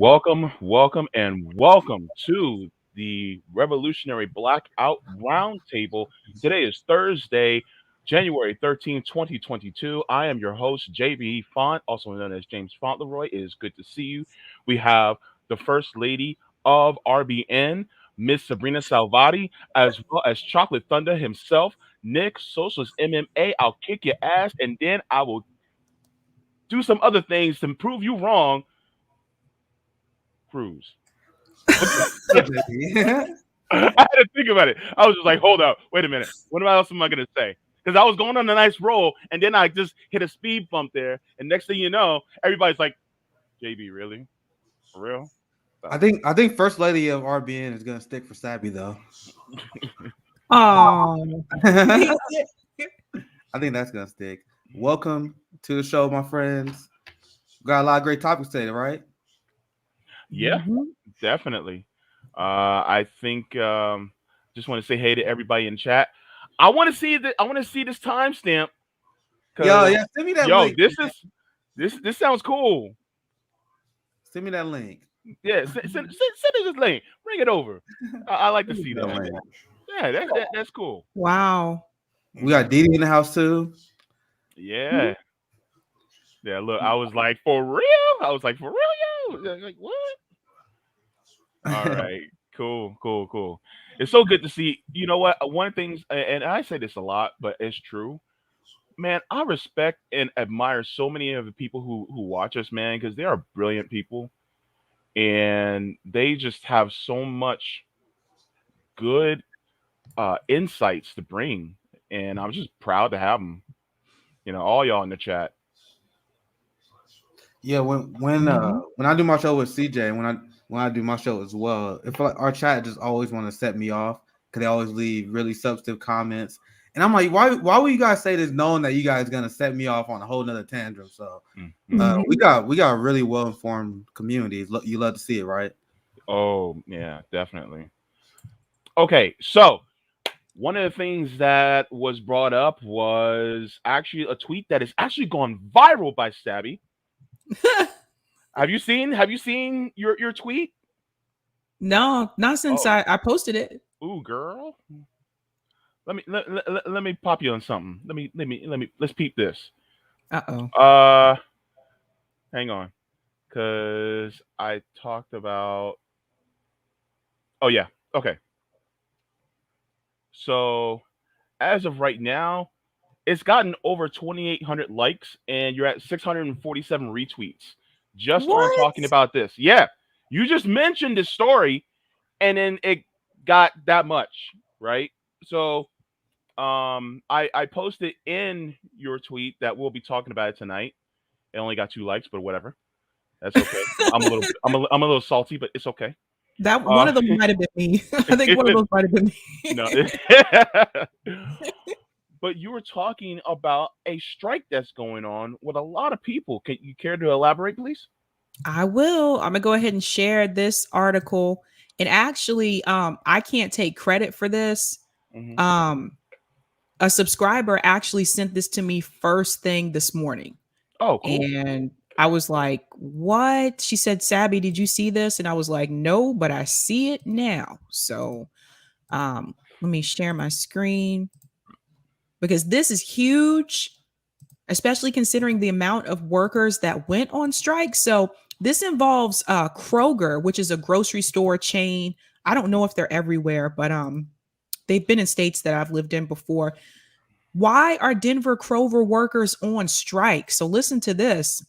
welcome to the Revolutionary Blackout Roundtable. Today is Thursday, January 13th, 2022. I am your host, JB Font, also known as James Fauntleroy. It is good to see you. We have the First Lady of RBN, Miss Sabrina Salvati, as well as Chocolate Thunder himself, Nick, Socialist MMA. I'll kick your ass, and then I will do some other things to prove you wrong, Cruz. What's up, JB? I had to think about it. I was just like, hold up, wait a minute. What else am I gonna say? Because I was going on a nice roll, and then I just hit a speed bump there, and next thing you know, everybody's like, "JB, really? For real?" I So, think First Lady of RBN is gonna stick for Sabby though. Oh, I think that's gonna stick. Welcome to the show, my friends. Got a lot of great topics today, right? yeah, definitely. I think just want to say hey to everybody in chat. I want to see that. I want to see this timestamp Yo, because yeah, send me that yo, link. this sounds cool. Send me that link. Yeah, send us this link. Bring it over. I like to see That that. link. Yeah, that's cool. wow. We got Didi in the house too. Yeah, yeah. Look, I was like, for real. I was like, for real, yo. Like what? All right, cool. It's so good to see. You know what? One of the things, and I say this a lot, but it's true. Man, I respect and admire so many of the people who watch us, man, because they are brilliant people, and they just have so much good insights to bring, and I'm just proud to have them. All y'all in the chat. Yeah, when I do my show with CJ, when I do my show as well, it feel like our chat just always want to set me off because they always leave really substantive comments, and I'm like, why would you guys say this knowing that you guys gonna set me off on a whole nother tantrum? So Mhm. we got a really well informed community. You love to see it, right? Oh yeah, definitely. Okay, so one of the things that was brought up was actually a tweet that is actually gone viral by Stabby. Have you seen your tweet? No, not since Oh, I posted it. ooh, girl. Let me pop you on something. Let's peep this. Uh-oh. Uh, hang on, cause I talked about. Oh yeah, okay. So as of right now, it's gotten over 2,800 likes, and you're at 647 retweets just on What? talking about this. Yeah, you just mentioned this story, and then it got that much, right? So I posted in your tweet that we'll be talking about it tonight. It only got 2 likes, but whatever. That's okay. I'm a little salty, but it's okay. That one Uh, of them might have been me. I think one of those might have been no. me. But you were talking about a strike that's going on with a lot of people. Can you care to elaborate, please? I will. I'm gonna go ahead and share this article. And actually, I can't take credit for this. Hmm. Um, a subscriber actually sent this to me first thing this morning. Oh, cool. And I was like, what? She said, Sabby, did you see this? And I was like, no, but I see it now. So let me share my screen because this is huge, especially considering the amount of workers that went on strike. So this involves Kroger, which is a grocery store chain. I don't know if they're everywhere, but they've been in states that I've lived in before. Why are Denver Kroger workers on strike? So listen to this.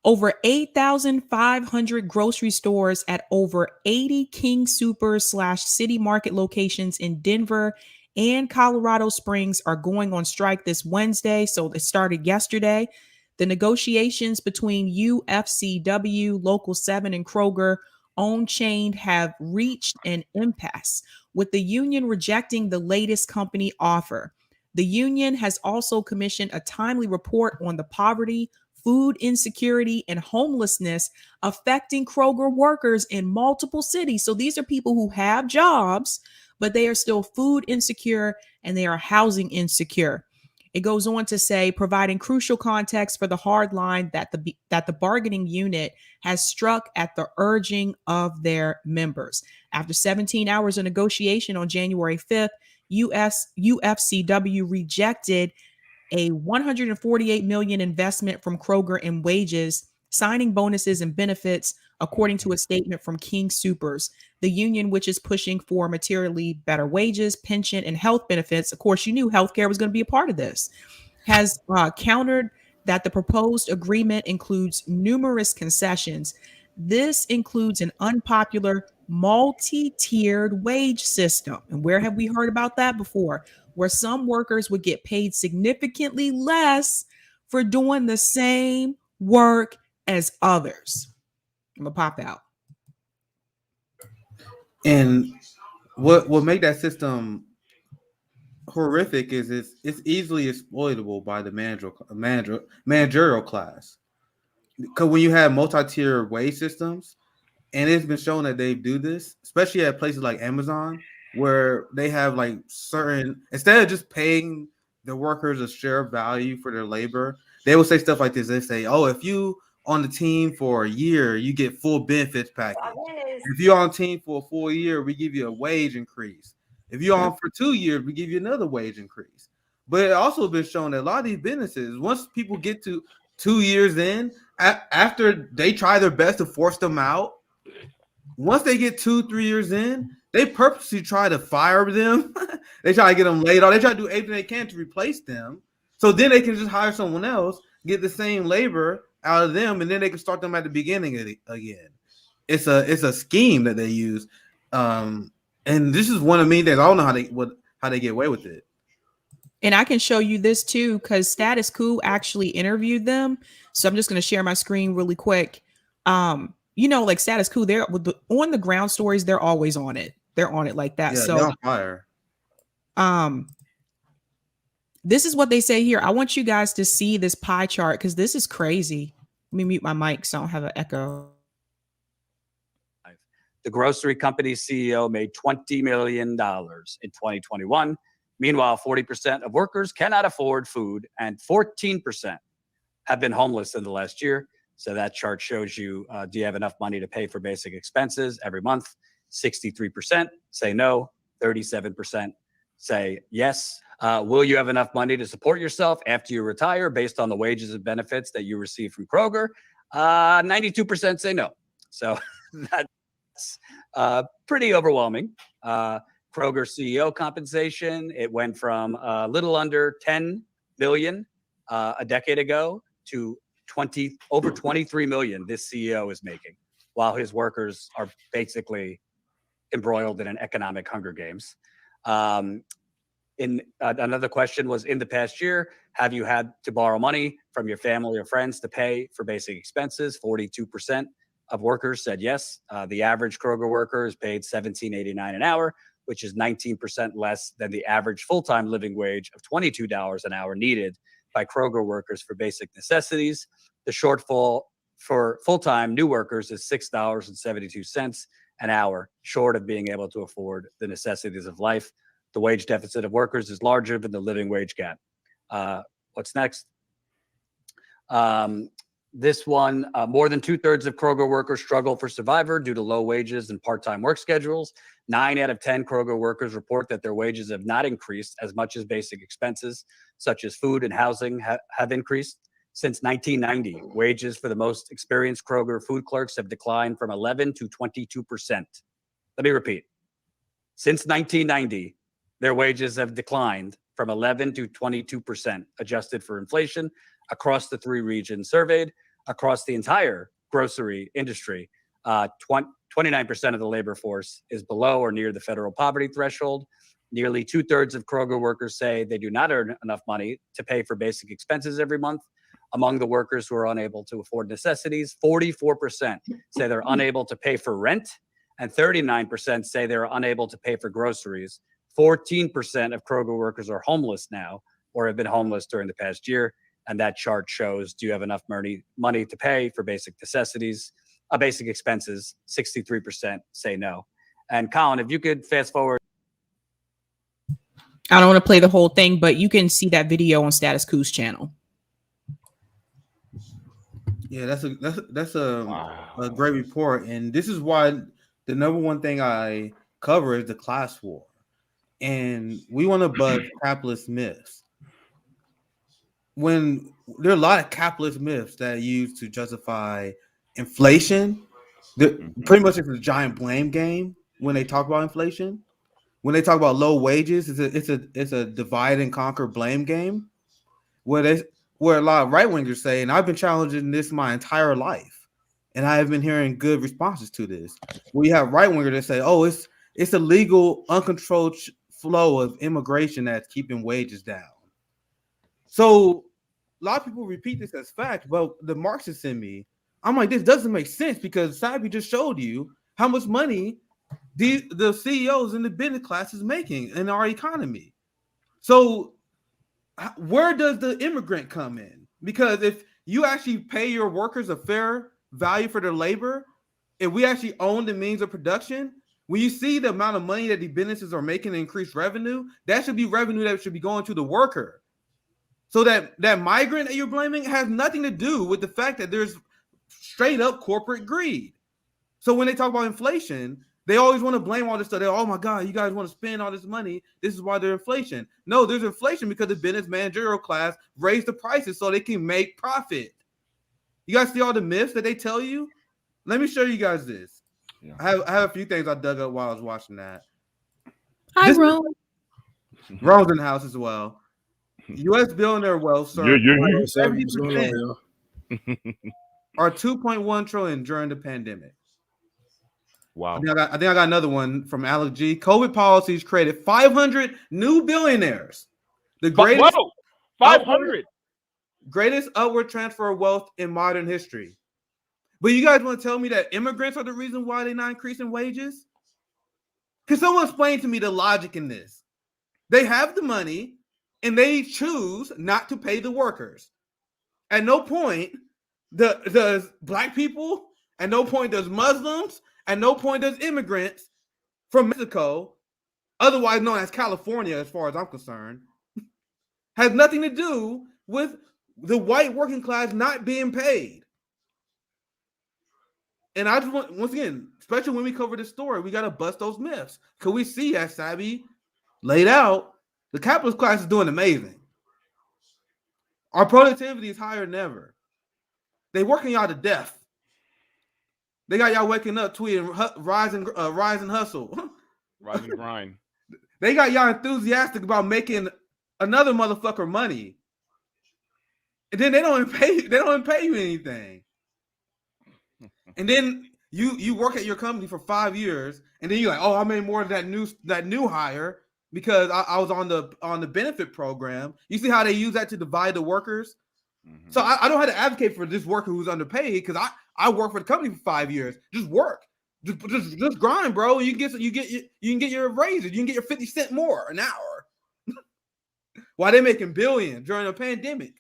Over 8,500 grocery stores at over 80 King Super / City Market locations in Denver and Colorado Springs are going on strike this Wednesday. So it started yesterday. The negotiations between UFCW, Local 7, and Kroger own chain have reached an impasse, with the union rejecting the latest company offer. The union has also commissioned a timely report on the poverty, food insecurity, and homelessness affecting Kroger workers in multiple cities. So these are people who have jobs, but they are still food insecure and they are housing insecure. It goes on to say, providing crucial context for the hard line that the bargaining unit has struck at the urging of their members. After 17 hours of negotiation on January 5th, UFCW rejected a $148 million investment from Kroger in wages, signing bonuses and benefits, according to a statement from King Soopers, the union which is pushing for materially better wages, pension, and health benefits. Of course, you knew healthcare was going to be a part of this. Has countered that the proposed agreement includes numerous concessions. This includes an unpopular multi-tiered wage system. And where have we heard about that before? Where some workers would get paid significantly less for doing the same work as others. I'm gonna pop out. And what make that system horrific is it's easily exploitable by the managerial class. Because when you have multi-tier wage systems, and it's been shown that they do this, especially at places like Amazon, where they have like certain, instead of just paying the workers a share of value for their labor, they will say stuff like this. They say, oh, if you on the team for a year, you get full benefits package. If you're on the team for a full year, we give you a wage increase. If you're on for 2 years, we give you another wage increase. But it also been shown that a lot of these businesses, once people get to 2 years in, after they try their best to force them out, once they get 2-3 years in, they purposely try to fire them. They try to get them laid off. They try to do everything they can to replace them. So then they can just hire someone else, get the same labor out of them, and then they can start them at the beginning again. It's a scheme that they use. And this is one of me that I don't know how they get away with it. And I can show you this too, because Status Quo actually interviewed them. So I'm just going to share my screen really quick. Like Status Quo, they're on the ground stories. They're always on it. They're on it like that. Yeah, so they're on fire. This is what they say here. I want you guys to see this pie chart because this is crazy. Let me mute my mic so I don't have an echo. The grocery company's CEO made $20 million in 2021. Meanwhile, 40% of workers cannot afford food and 14% have been homeless in the last year. So that chart shows you, do you have enough money to pay for basic expenses every month? 63% say no, 37% say yes. Will you have enough money to support yourself after you retire based on the wages and benefits that you receive from Kroger? 92% say no. So that's pretty overwhelming. Kroger CEO compensation, it went from a little under 10 million a decade ago to over 23 million this CEO is making, while his workers are basically embroiled in an economic Hunger Games. Another question was, in the past year, have you had to borrow money from your family or friends to pay for basic expenses? 42% of workers said yes. The average Kroger worker is paid $17.89 an hour, which is 19% less than the average full-time living wage of $22 an hour needed by Kroger workers for basic necessities. The shortfall for full-time new workers is $6.72 an hour, short of being able to afford the necessities of life. The wage deficit of workers is larger than the living wage gap. What's next? This one, more than 2/3 of Kroger workers struggle for survival due to low wages and part-time work schedules. 9 out of 10 Kroger workers report that their wages have not increased as much as basic expenses, such as food and housing, have increased. Since 1990, wages for the most experienced Kroger food clerks have declined from 11 to 22%. Let me repeat. Since 1990, their wages have declined from 11 to 22%, adjusted for inflation, across the 3 regions surveyed. Across the entire grocery industry, 29% of the labor force is below or near the federal poverty threshold. Nearly 2/3 of Kroger workers say they do not earn enough money to pay for basic expenses every month. Among the workers who are unable to afford necessities, 44% say they're unable to pay for rent, and 39% say they're unable to pay for groceries. 14% of Kroger workers are homeless now or have been homeless during the past year. And that chart shows, do you have enough money to pay for basic necessities, basic expenses? 63% say no. And Colin, if you could fast forward. I don't want to play the whole thing, but you can see that video on Status Quo's channel. Yeah, that's Wow. a great report, and this is why the number one thing I cover is the class war, and we want to buzz capitalist myths. When there are a lot of capitalist myths that are used to justify inflation, pretty much it's a giant blame game when they talk about inflation. When they talk about low wages, it's a divide and conquer blame game where a lot of right wingers say, and I've been challenging this my entire life, and I have been hearing good responses to this. Where you have right wingers that say, "Oh, it's a legal, uncontrolled flow of immigration that's keeping wages down." So a lot of people repeat this as fact, but the Marxists in me, I'm like, this doesn't make sense because Sabi just showed you how much money the CEOs in the business class is making in our economy. So where does the immigrant come in? Because if you actually pay your workers a fair value for their labor, if we actually own the means of production, when you see the amount of money that the businesses are making to increase revenue, that should be revenue that should be going to the worker. So that migrant that you're blaming has nothing to do with the fact that there's straight up corporate greed. So when they talk about inflation, they always want to blame all this stuff. They're, oh my God, you guys want to spend all this money. This is why there's inflation. No, there's inflation because the business managerial class raised the prices so they can make profit. You guys see all the myths that they tell you? Let me show you guys this. Yeah. I have a few things I dug up while I was watching that. Hi, Rome. Rome's in the house as well. U.S. billionaire wealth surged 70% or 2.1 trillion during the pandemic. Wow. I think I got another one from Alec G. COVID policies created 500 new billionaires. The greatest 500 greatest upward transfer of wealth in modern history. But you guys want to tell me that immigrants are the reason why they're not increasing wages? Can someone explain to me the logic in this? They have the money and they choose not to pay the workers. At no point does black people, at no point does Muslims, at no point does immigrants from Mexico, otherwise known as California, as far as I'm concerned, has nothing to do with the white working class not being paid. And I just want, once again, especially when we cover this story, we got to bust those myths. Because we see, as Sabi laid out, the capitalist class is doing amazing. Our productivity is higher than ever. They working y'all to death. They got y'all waking up tweeting rise and hustle. Rise and grind. They got y'all enthusiastic about making another motherfucker money. And then they don't pay you anything. And then you work at your company for 5 years, and then you're like, oh, I made more than that new hire because I was on the benefit program. You see how they use that to divide the workers? Mm-hmm. So I don't have to advocate for this worker who's underpaid because I work for the company for 5 years. Just work. Just grind, bro. You can get your raises. You can get your 50 cents more an hour. While they're making billions during a pandemic.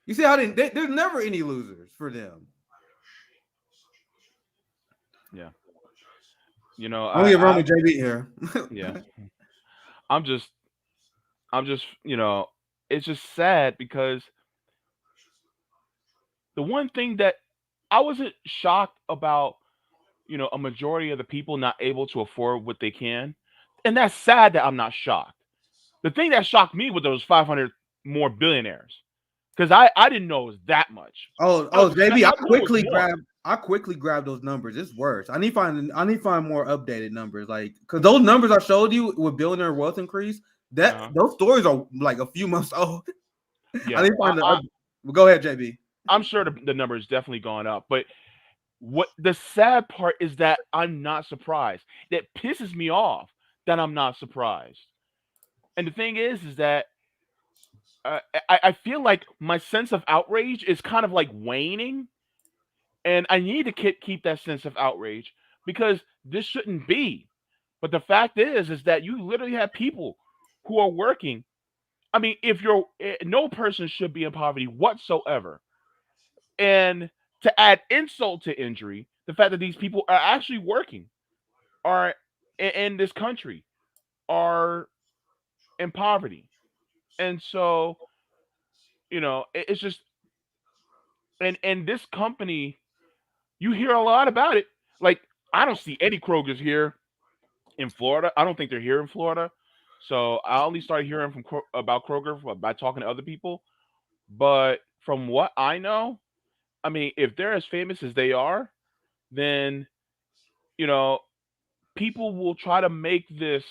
You see how there's never any losers for them. Yeah. You know, I'm gonna get Roman JB here. Yeah. I'm just, you know, it's just sad because the one thing that I wasn't shocked about, you know, a majority of the people not able to afford what they can. And that's sad that I'm not shocked. The thing that shocked me was those 500 more billionaires. Because I didn't know it was that much. JB, I quickly grabbed those numbers. It's worse. I need to find more updated numbers, like because those numbers I showed you with billionaire wealth increase. Those stories are like a few months old. Yeah, I need to find go ahead, JB. I'm sure the number is definitely gone up, but what the sad part is that I'm not surprised. That pisses me off that I'm not surprised. And the thing is that. I feel like my sense of outrage is kind of like waning, and I need to keep that sense of outrage because this shouldn't be. But the fact is that you literally have people who are working. I mean, no person should be in poverty whatsoever. And to add insult to injury, the fact that these people are actually working are in this country. are in poverty. And so, it's just, and this company, you hear a lot about it. Like, I don't see any Krogers here in Florida. I don't think they're here in Florida. So I only started hearing about Kroger by talking to other people. But from what I know, I mean, if they're as famous as they are, then you know people will try to make this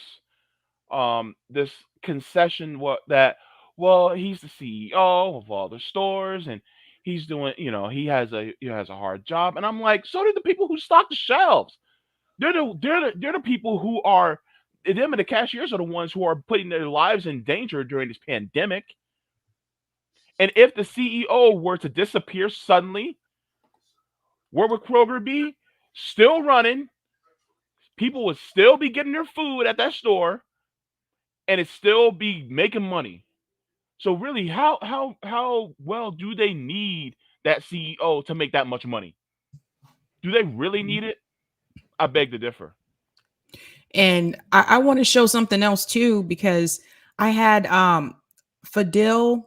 concession, well, he's the CEO of all the stores, and he's doing, he has a hard job. And I'm like, so do the people who stock the shelves. They're the people who are, them and the cashiers are the ones who are putting their lives in danger during this pandemic. And if the CEO were to disappear suddenly, where would Kroger be? Still running. People would still be getting their food at that store, and it still be making money. So really, how well do they need that CEO to make that much money? Do they really need it? I beg to differ. And I want to show something else too, because I had Fadil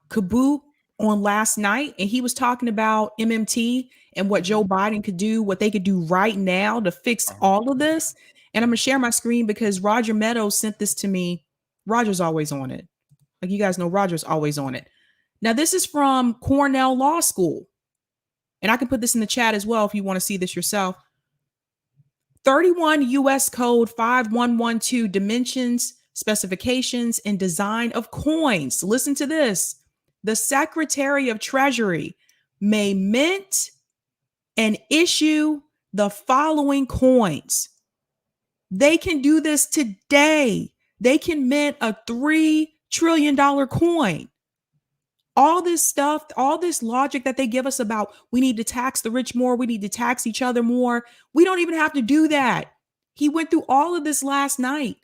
Kabu on last night, and he was talking about MMT and what Joe Biden could do, what they could do right now to fix all of this. And I'm gonna share my screen because Roger Meadows sent this to me. Roger's always on it. Like, you guys know, Roger's always on it. Now, this is from Cornell Law School. And I can put this in the chat as well if you want to see this yourself. 31 U.S. Code 5112, dimensions, specifications, and design of coins. Listen to this. The Secretary of Treasury may mint and issue the following coins. They can do this today. They can mint a $3 trillion coin. All this stuff, all this logic that they give us about we need to tax the rich more, we need to tax each other more. We don't even have to do that. He went through all of this last night.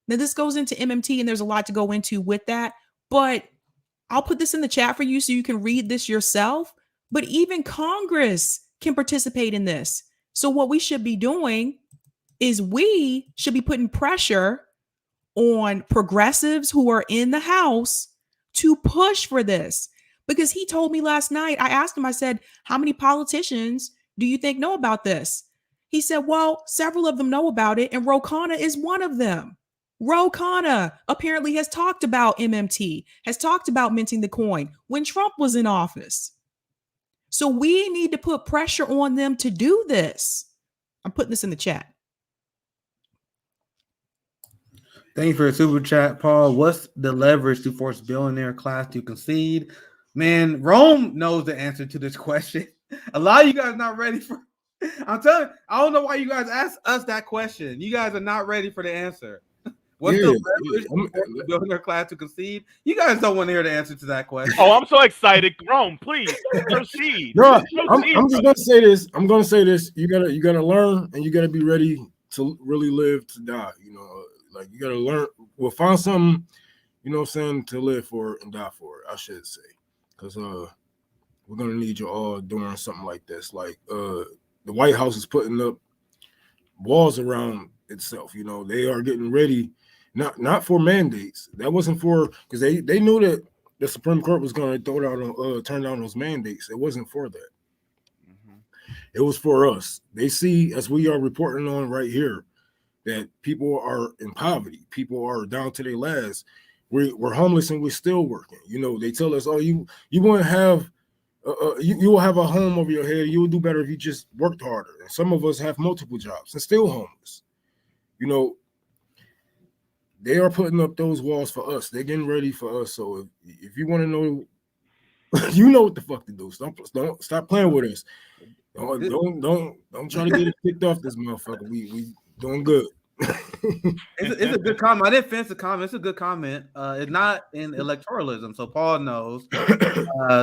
Now, this goes into MMT, and there's a lot to go into with that. But I'll put this in the chat for you so you can read this yourself. But even Congress can participate in this. So what we should be doing is we should be putting pressure on progressives who are in the House to push for this. Because he told me last night, I asked him, I said, how many politicians do you think know about this? He said, well, several of them know about it, and Ro Khanna is one of them. Ro Khanna apparently has talked about MMT, has talked about minting the coin when Trump was in office. So we need to put pressure on them to do this. I'm putting this in the chat. Thank you for the super chat, Paul. What's the leverage to force billionaire class to concede? Man, Rome knows the answer to this question. A lot of you guys not ready for. I'm telling you, I don't know why you guys ask us that question. You guys are not ready for the answer. What's the leverage to force the billionaire class to concede? You guys don't want to hear the answer to that question. Oh, I'm so excited. Rome, please proceed. No, I'm just gonna say this. I'm gonna say this. You gotta learn, and you gotta be ready to really live to die. Like, you gotta learn. We'll find something, you know what I'm saying, to live for and die for it, I should say. Because we're gonna need you all doing something like this. Like the White House is putting up walls around itself. They are getting ready, not for mandates. That wasn't for, because they knew that the Supreme Court was gonna turn down those mandates. It wasn't for that. Mm-hmm. It was for us. They see, as we are reporting on right here, that people are in poverty. People are down to their last. We're homeless and we're still working. They tell us, oh, you won't have, you will have a home over your head. You will do better if you just worked harder. And some of us have multiple jobs and still homeless. They are putting up those walls for us. They're getting ready for us. So if you want to know, you know what the fuck to do. Don't stop playing with us. Don't try to get it kicked off this motherfucker. We doing good. It's a good comment. I didn't fence the comment. It's a good comment. It's not in electoralism, so Paul knows.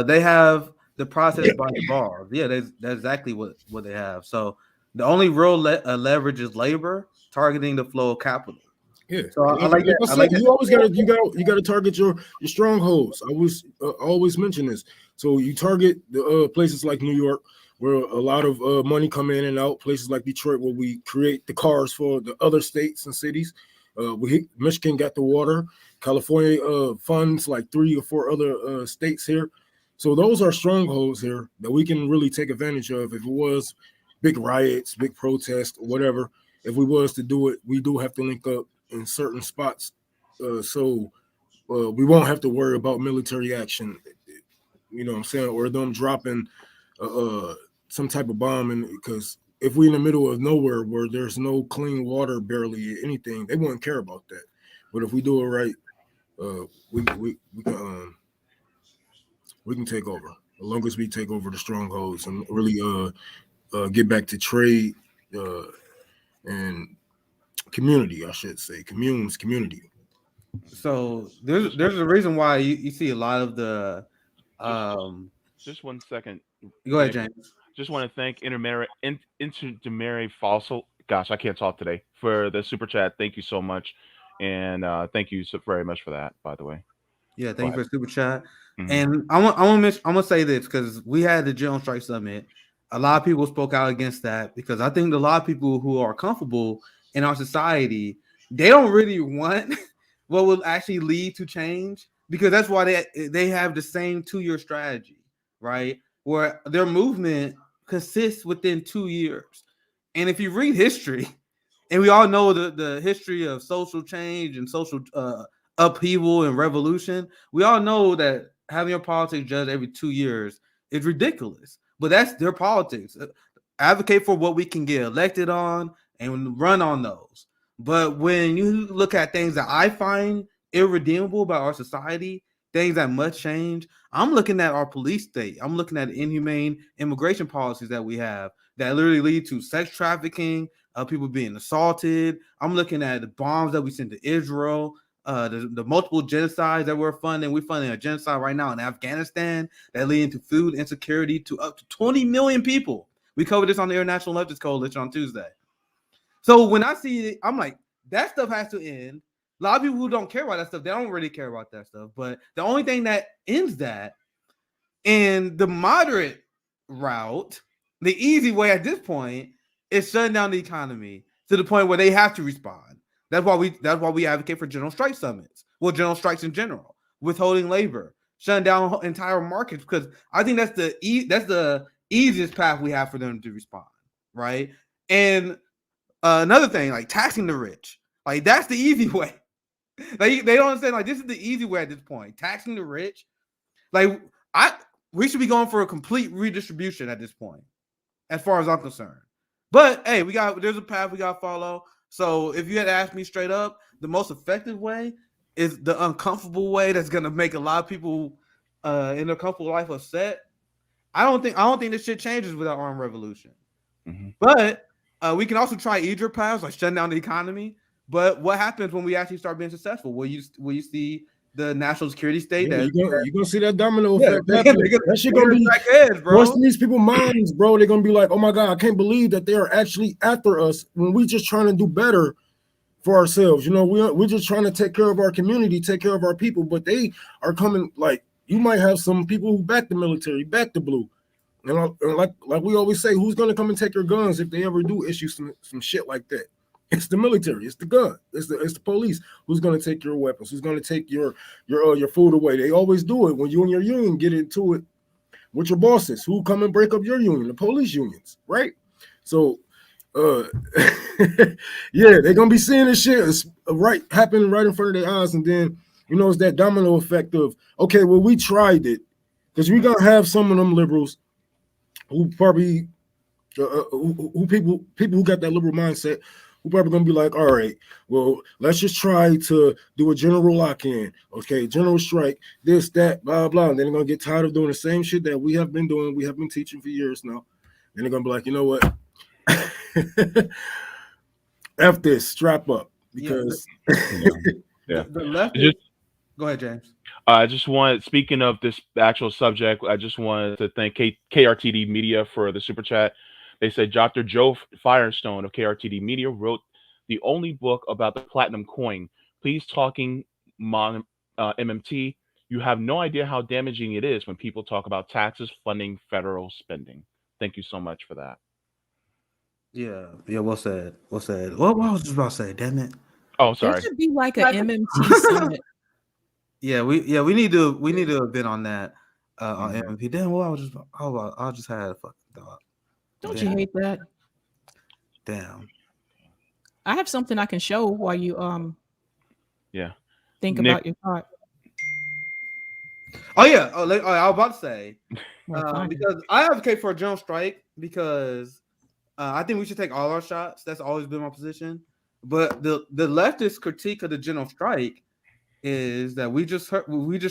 They have the process by the bars. Yeah, that's exactly what they have. So the only real leverage is labor targeting the flow of capital. Yeah, so I like that. You always gotta target your strongholds. I always mention this. So you target the places like New York, where a lot of money come in and out. Places like Detroit, where we create the cars for the other states and cities. Michigan got the water. California funds like 3 or 4 other states here. So those are strongholds here that we can really take advantage of. If it was big riots, big protests, or whatever, if we was to do it, we do have to link up in certain spots. So we won't have to worry about military action, you know what I'm saying, or them dropping some type of bomb. And because if we're in the middle of nowhere where there's no clean water, barely anything, they wouldn't care about that. But if we do it right, we can take over. As long as we take over the strongholds and really get back to trade and community, I should say, community. So there's a reason why you see a lot of the Just 1 second. Go ahead, James. Just want to thank Intermary Fossil. Gosh, I can't talk today, for the super chat. Thank you so much, and thank you so very much for that. By the way. Yeah, thank you for the super chat. Mhm. And I'm gonna say this because we had the General Strike Summit. A lot of people spoke out against that because I think a lot of people who are comfortable in our society, they don't really want what will actually lead to change, because that's why they have the same 2-year strategy, right? Where their movement consists within 2 years. And if you read history, and we all know the history of social change and social upheaval and revolution, we all know that having your politics judged every 2 years is ridiculous. But that's their politics. Advocate for what we can get elected on and run on those. But when you look at things that I find irredeemable about our society, things that must change, I'm looking at our police state. I'm looking at inhumane immigration policies that we have that literally lead to sex trafficking, people being assaulted. I'm looking at the bombs that we send to Israel, the multiple genocides that we're funding. We're funding a genocide right now in Afghanistan that leading to food insecurity to up to 20 million people. We covered this on the International Leftist Coalition on Tuesday. So when I see it, I'm like, that stuff has to end. A lot of people who don't care about that stuff, they don't really care about that stuff. But the only thing that ends that, and the moderate route, the easy way at this point, is shutting down the economy to the point where they have to respond. That's why we advocate for general strike summits. Well, general strikes in general, withholding labor, shutting down entire markets, because I think that's the easiest path we have for them to respond, right? And another thing, like taxing the rich, like that's the easy way. Like they don't understand, like this is the easy way at this point. Taxing the rich, like we should be going for a complete redistribution at this point, as far as I'm concerned. But hey, there's a path we gotta follow. So if you had asked me straight up, the most effective way is the uncomfortable way that's gonna make a lot of people in their comfortable life upset. I don't think this shit changes without armed revolution. Mm-hmm. But we can also try easier paths like shutting down the economy. But what happens when we actually start being successful? Will you see the national security state? Yeah, you're gonna see that domino effect. Yeah, that shit gonna be heads, bro. Once in these people's minds, bro, they're gonna be like, "Oh my god, I can't believe that they are actually after us when we're just trying to do better for ourselves." You know, we're just trying to take care of our community, take care of our people, but they are coming. Like you might have some people who back the military, back the blue, and like we always say, who's gonna come and take your guns if they ever do issue some shit like that? It's the military, it's the gun, it's the police. Who's gonna take your weapons? Who's gonna take your food away? They always do it when you and your union get into it with your bosses. Who come and break up your union? The police unions, right? So, yeah, they're gonna be seeing this shit happening right in front of their eyes, and then it's that domino effect of okay, well we tried it, because we gonna have some of them liberals who probably people who got that liberal mindset. We're probably going to be like, all right, well, let's just try to do a general lock-in. Okay, general strike, this, that, blah, blah. And then they're going to get tired of doing the same shit that we have been doing. We have been teaching for years now. Then they're going to be like, you know what? F this, strap up. Because yeah. The left. Go ahead, James. Speaking of this actual subject, I just wanted to thank KRTD Media for the super chat. They said Dr. Joe Firestone of KRTD Media wrote the only book about the platinum coin. Please talking MMT. You have no idea how damaging it is when people talk about taxes funding federal spending. Thank you so much for that. Yeah. Well said. Well said. What I was just about to say, damn it. Oh, There sorry. should be like a MMT summit. Yeah, we need to have been on that on MVP. Damn, well, I just had a fucking thought. Don't you hate that? Damn. I have something I can show while you Yeah. think Nick- about your thought. Oh yeah. I was about to say Well, fine. because I advocate for a general strike because I think we should take all our shots. That's always been my position. But the leftist critique of the general strike is that we just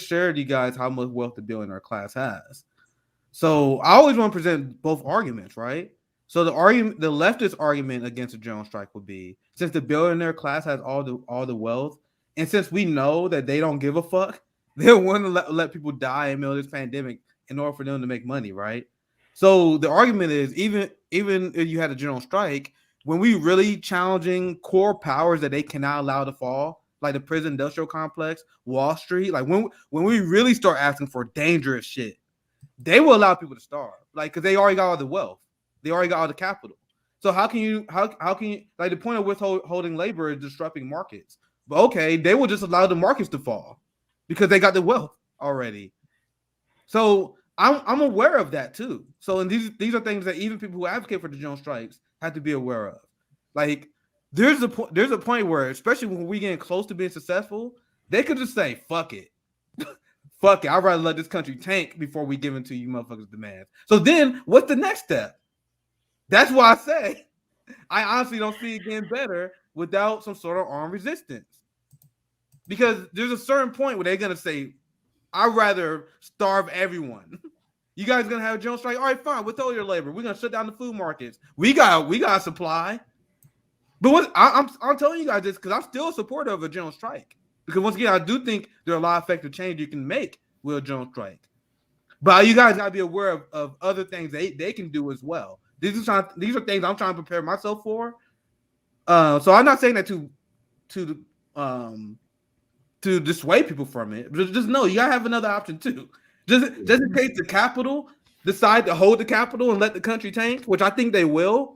shared you guys how much wealth the billionaire class has. So I always want to present both arguments, right? So the leftist argument against a general strike would be, since the billionaire class has all the wealth, and since we know that they don't give a fuck, they're willing to let people die in the middle of this pandemic in order for them to make money, right? So the argument is, even if you had a general strike, when we really challenging core powers that they cannot allow to fall, like the prison industrial complex, Wall Street, like when we really start asking for dangerous shit, they will allow people to starve, like, because they already got all the wealth, they already got all the capital. So how can you like, the point of withholding labor is disrupting markets? But okay, they will just allow the markets to fall because they got the wealth already. So I'm aware of that too. So, and these are things that even people who advocate for the general strikes have to be aware of. Like, there's a point where, especially when we getting close to being successful, they could just say, fuck it. Fuck it. I'd rather let this country tank before we give in to you motherfuckers' demands. So then what's the next step? That's why I say I honestly don't see it getting better without some sort of armed resistance. Because there's a certain point where they're gonna say, I'd rather starve everyone. You guys gonna have a general strike? All right, fine. Withhold your labor. We're gonna shut down the food markets. We got supply. But I'm telling you guys this because I'm still a supporter of a general strike. Because once again, I do think there are a lot of effective changes you can make with a general strike. But you guys gotta be aware of other things they can do as well. These are things I'm trying to prepare myself for. So I'm not saying that to dissuade people from it. But just know you gotta have another option too. Just in case the capital decide to hold the capital and let the country tank, which I think they will.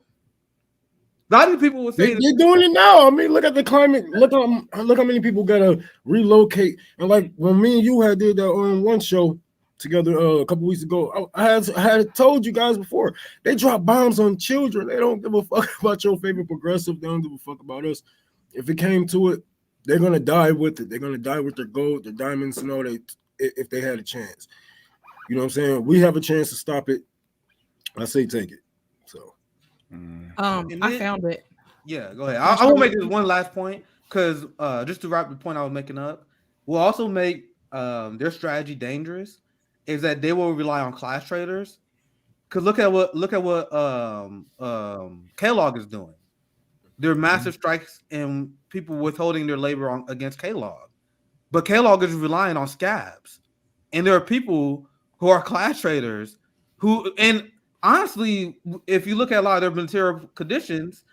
A lot of people will say they're doing it now. I mean, look at the climate. Look how many people gotta relocate. And like when me and you had did that on one show together a couple weeks ago, I had told you guys before, they drop bombs on children. They don't give a fuck about your favorite progressive. They don't give a fuck about us. If it came to it, they're gonna die with it. They're gonna die with their gold, their diamonds, if they had a chance. You know what I'm saying? We have a chance to stop it. I say take it. So I found it. Yeah, go ahead. I will make this one last point because just to wrap the point I was making up, will also make their strategy dangerous is that they will rely on class traders. Because look at what Kellogg is doing. There are massive strikes and people withholding their labor against Kellogg, but Kellogg is relying on scabs, and there are people who are class traders who, and honestly, if you look at a lot of their material conditions,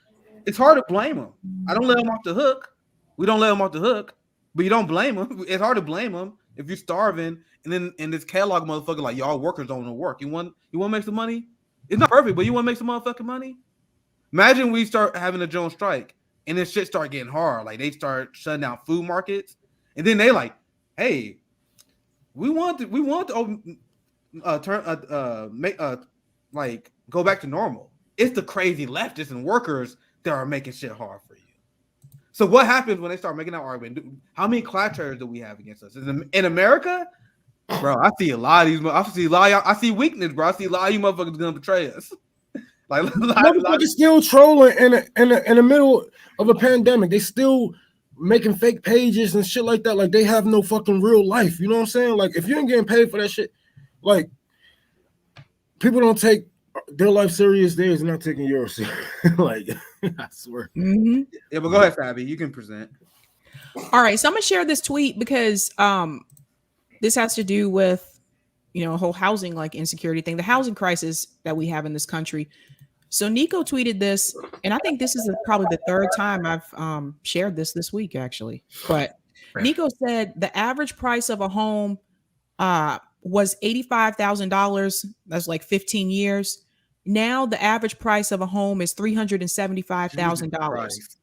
it's hard to blame them. I don't let them off the hook. We don't let them off the hook, but you don't blame them. It's hard to blame them if you're starving and then this Kellogg motherfucker like, y'all workers don't want to work. You want to make some money? It's not perfect, but you want to make some motherfucking money? Imagine we start having a general strike and then shit start getting hard. Like they start shutting down food markets, and then they like, hey, we want to like go back to normal. It's the crazy leftists and workers that are making shit hard for you. So what happens when they start making that argument? How many class traders do we have against us? In America, bro, I see a lot of these. I see weakness, bro. I see a lot of you motherfuckers gonna betray us. Like motherfuckers still trolling in the middle of a pandemic. They still making fake pages and shit like that. Like they have no fucking real life. You know what I'm saying? Like if you ain't getting paid for that shit, like people don't take their life serious. They're not taking yours serious. Like I swear. Mm-hmm. Yeah, but go ahead, Fabi. You can present. All right, so I'm gonna share this tweet because this has to do with a whole housing like insecurity thing, the housing crisis that we have in this country. So Nico tweeted this, and I think this is probably the third time I've shared this week, actually. But Nico said the average price of a home was $85,000. That's like 15 years. Now the average price of a home is $375,000. Christ.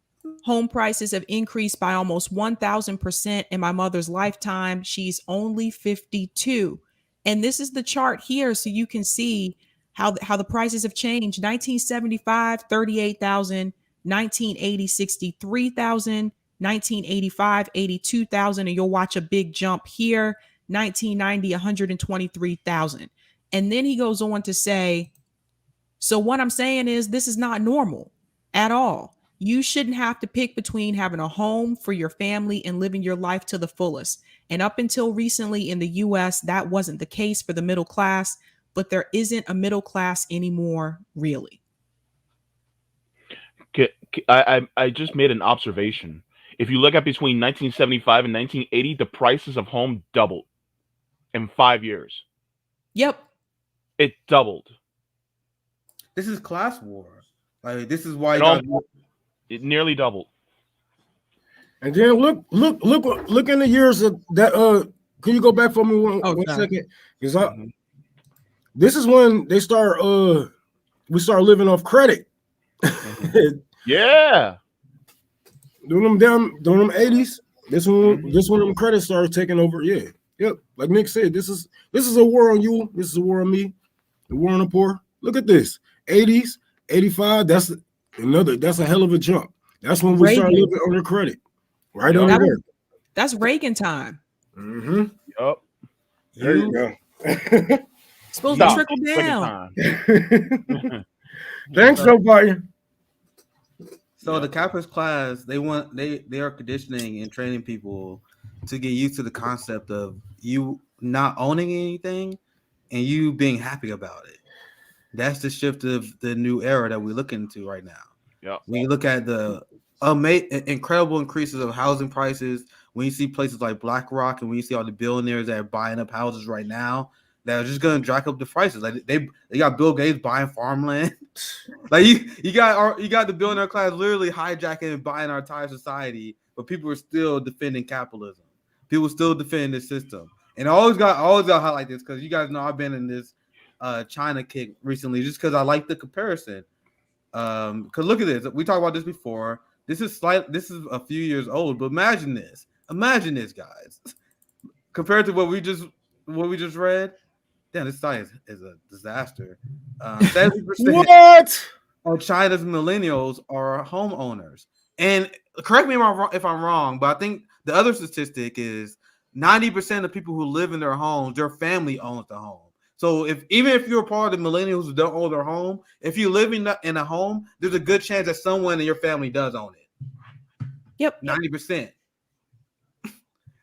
Home prices have increased by almost 1,000% in my mother's lifetime. She's only 52. And this is the chart here so you can see how the prices have changed. 1975, 38,000, 1980, 63,000, 1985, 82,000, and you'll watch a big jump here. 1990, 123,000. And then he goes on to say, so what I'm saying is this is not normal at all. You shouldn't have to pick between having a home for your family and living your life to the fullest. And up until recently in the US, that wasn't the case for the middle class, but there isn't a middle class anymore, really. I just made an observation. If you look at between 1975 and 1980, the prices of home doubled in 5 years. Yep. It doubled. This is class war. Like this is why it nearly doubled. And then look in the years of that. Can you go back for me one second? Because this is when they start. We start living off credit. Yeah. Doing them 80s. This one them credits started taking over. Yeah. Yep. Like Nick said, this is a war on you. This is a war on me. The war on the poor. Look at this. 80s, 85. That's a hell of a jump. That's when we start living under credit. Right over there. That's Reagan time. Mm-hmm. Yup. There you go. Supposed to trickle down. Thanks, nobody. So the capitalist class, they are conditioning and training people to get used to the concept of you not owning anything and you being happy about it. That's the shift of the new era that we're looking into right now. Yeah. When you look at the incredible increases of housing prices, when you see places like BlackRock and when you see all the billionaires that are buying up houses right now, that are just going to jack up the prices. Like they got Bill Gates buying farmland. Like you got the billionaire class literally hijacking and buying our entire society, but people are still defending capitalism. People still defend this system. And I always got to highlight this because you guys know I've been in this China kick recently just because I like the comparison. Because look at this. We talked about this before. This is a few years old, but imagine this, guys. Compared to what we just read, damn, this science is a disaster. 70% of China's millennials are homeowners. And correct me if I'm wrong, but I think the other statistic is 90% of people who live in their homes, their family owns the home. So even if you're a part of the millennials who don't own their home, if you live in a home, there's a good chance that someone in your family does own it. Yep. 90%.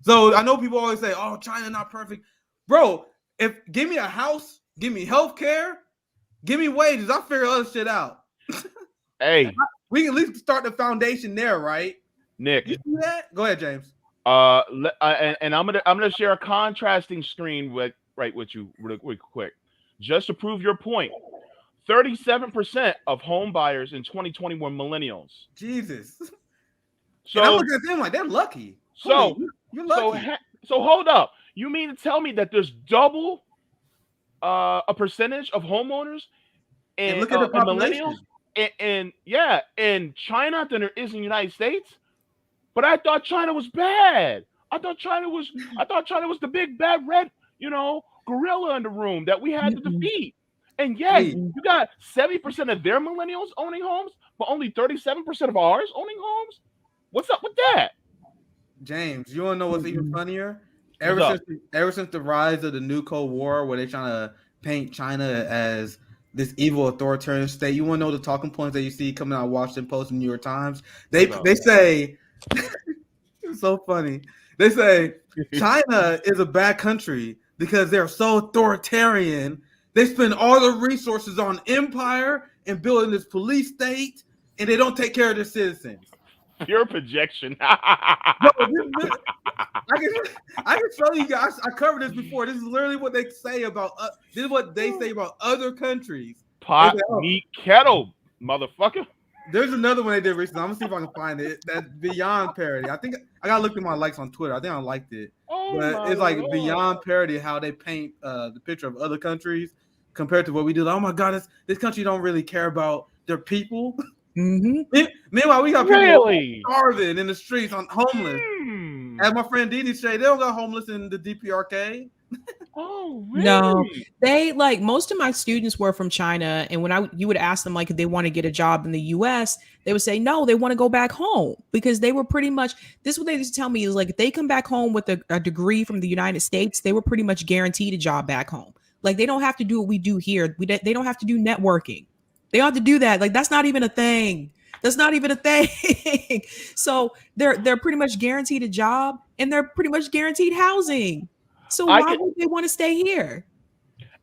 So I know people always say, "Oh, China not perfect." Bro, give me a house, give me health care, give me wages, I'll figure other shit out. Hey. We can at least start the foundation there, right? Nick. You see that? Go ahead, James. And I'm gonna share a contrasting screen with you really quick, just to prove your point. 37% of home buyers in 2020 were millennials. Jesus. So and I'm looking at them like they're lucky. So you're lucky. So hold up. You mean to tell me that there's double a percentage of homeowners and look at the millennials in China than there is in the United States? But I thought China was bad. I thought China was the big bad red, gorilla in the room that we had to defeat. And yet you got 70% of their millennials owning homes, but only 37% of ours owning homes. What's up with that? James, you want to know what's even funnier? Ever since the rise of the new Cold War, where they're trying to paint China as this evil authoritarian state, you want to know the talking points that you see coming out of Washington Post and New York Times? They say it's so funny. They say China is a bad country because they're so authoritarian. They spend all their resources on empire and building this police state, and they don't take care of their citizens. Pure projection. I can show you guys. I covered this before. This is literally what they say about. This is what they say about other countries. Pot, meat, kettle, motherfucker. There's another one they did recently. I'm gonna see if I can find it. That's beyond parody. I think I gotta look at my likes on Twitter. I think I liked it. But it's like beyond parody how they paint the picture of other countries. compared to what we do. Like, oh my God, this country don't really care about their people. Mm-hmm. Meanwhile, we got people Really? starving in the streets on homeless. Hmm. As my friend Didi say, they don't got homeless in the DPRK. Oh, really? No, they like most of my students were from China, and when you would ask them like if they want to get a job in the U.S., they would say no, they want to go back home because they were pretty much. This is what they used to tell me is like if they come back home with a degree from the United States, they were pretty much guaranteed a job back home. Like they don't have to do what we do here. They don't have to do networking. They don't have to do that. Like that's not even a thing. That's not even a thing. So they're pretty much guaranteed a job, and they're pretty much guaranteed housing. So why would they want to stay here?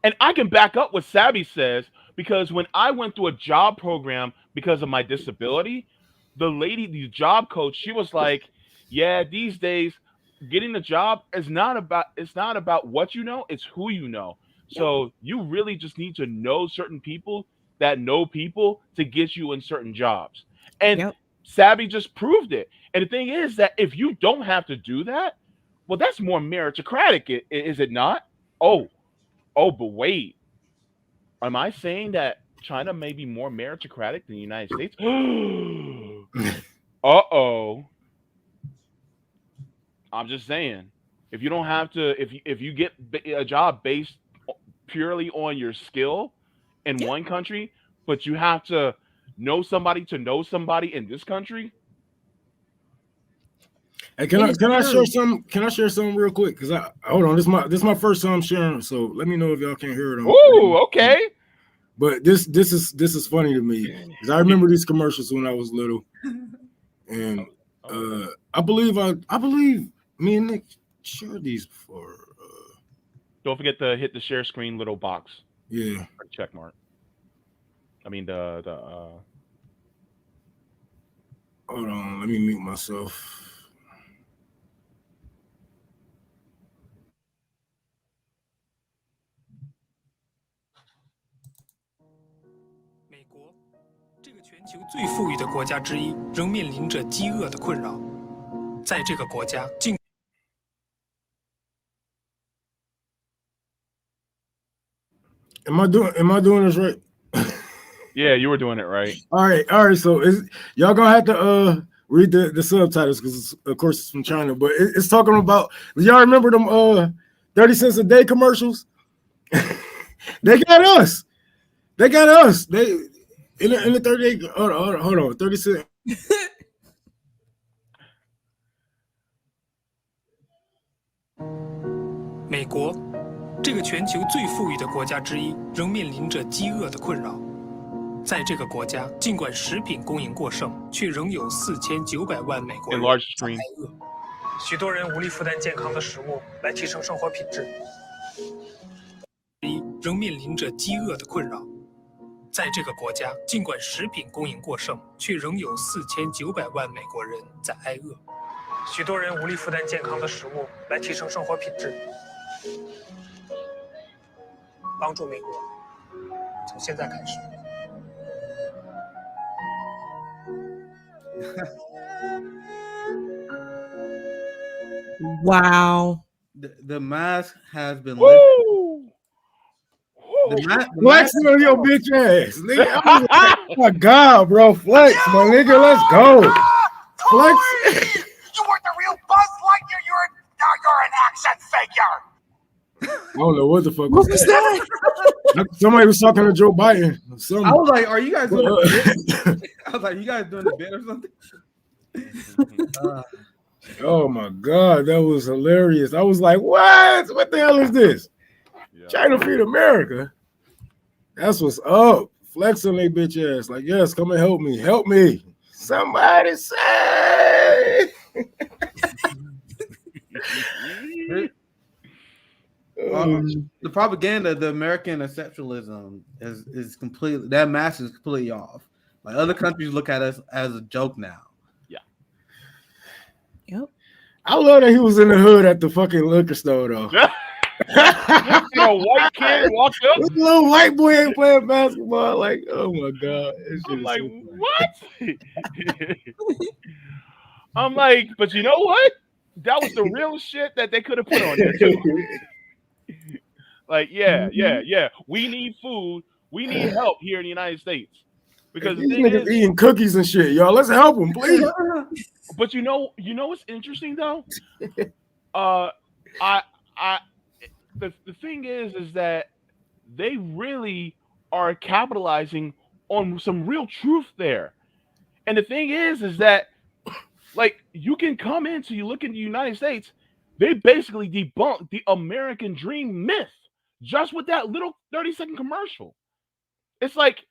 And I can back up what Sabby says because when I went through a job program because of my disability, the job coach, she was like, "Yeah, these days getting a job is not about what you know, it's who you know. So you really just need to know certain people that know people to get you in certain jobs." And Sabby just proved it. And the thing is that if you don't have to do that, well, that's more meritocratic, is it not? Oh, but wait. Am I saying that China may be more meritocratic than the United States? Uh-oh. I'm just saying. If you don't have to, if you get a job based purely on your skill in one country, but you have to know somebody in this country. Hey, can I share some? Can I share something real quick? Because hold on, this is my first time sharing, so let me know if y'all can't hear it. Ooh, okay. But this is funny to me because I remember these commercials when I was little, and I believe me and Nick shared these before. Don't forget to hit the share screen little box. Yeah. Check mark. I mean the. Hold on, let me mute myself. Am I doing this right? Yeah, you were doing it right. All right. So y'all gonna have to read the subtitles because of course it's from China, but it's talking about. Y'all remember them 30 cents a day commercials? They got us. They in the 30 hold on 30 cents. 美国，这个全球最富裕的国家之一，仍面临着饥饿的困扰。在这个国家，尽管食品供应过剩，却仍有4900万美国人在挨饿。许多人无力负担健康的食物来提升生活品质。仍面临着饥饿的困扰。在这个国家，尽管食品供应过剩，却仍有4900万美国人在挨饿。许多人无力负担健康的食物来提升生活品质。帮助美国，从现在开始。Wow. The mask has been lifted. Flexing on your bitch ass, nigga. Oh my God, bro, flex, my nigga. Let's go. Flex. You weren't the real Buzz Lightyear. You're an action figure. I don't know what the fuck was that. Somebody was talking to Joe Biden. I was like, "Are you guys doing a bit?" I was like, "You guys doing a bit or something?" Oh my God, that was hilarious. I was like, "What? What the hell is this? China Feed America?" That's what's up. Flex on their bitch ass. Like, yes, come and help me. Help me. Somebody say. The propaganda, the American exceptionalism is completely, that mask is completely off. Like other countries look at us as a joke now. Yeah. Yep. I love that he was in the hood at the fucking liquor store though. A white kid walked up. This little white boy ain't playing basketball. Like, oh my God. I'm like, what? I'm like, but you know what? That was the real shit that they could have put on there too. Like, yeah. We need food. We need help here in the United States. Because the These thing niggas is, eating cookies and shit, y'all. Let's help them, please. but you know what's interesting though? I the thing is that they really are capitalizing on some real truth there. And the thing is that like you can come into you look in the United States, they basically debunked the American dream myth just with that little 30-second commercial. It's like,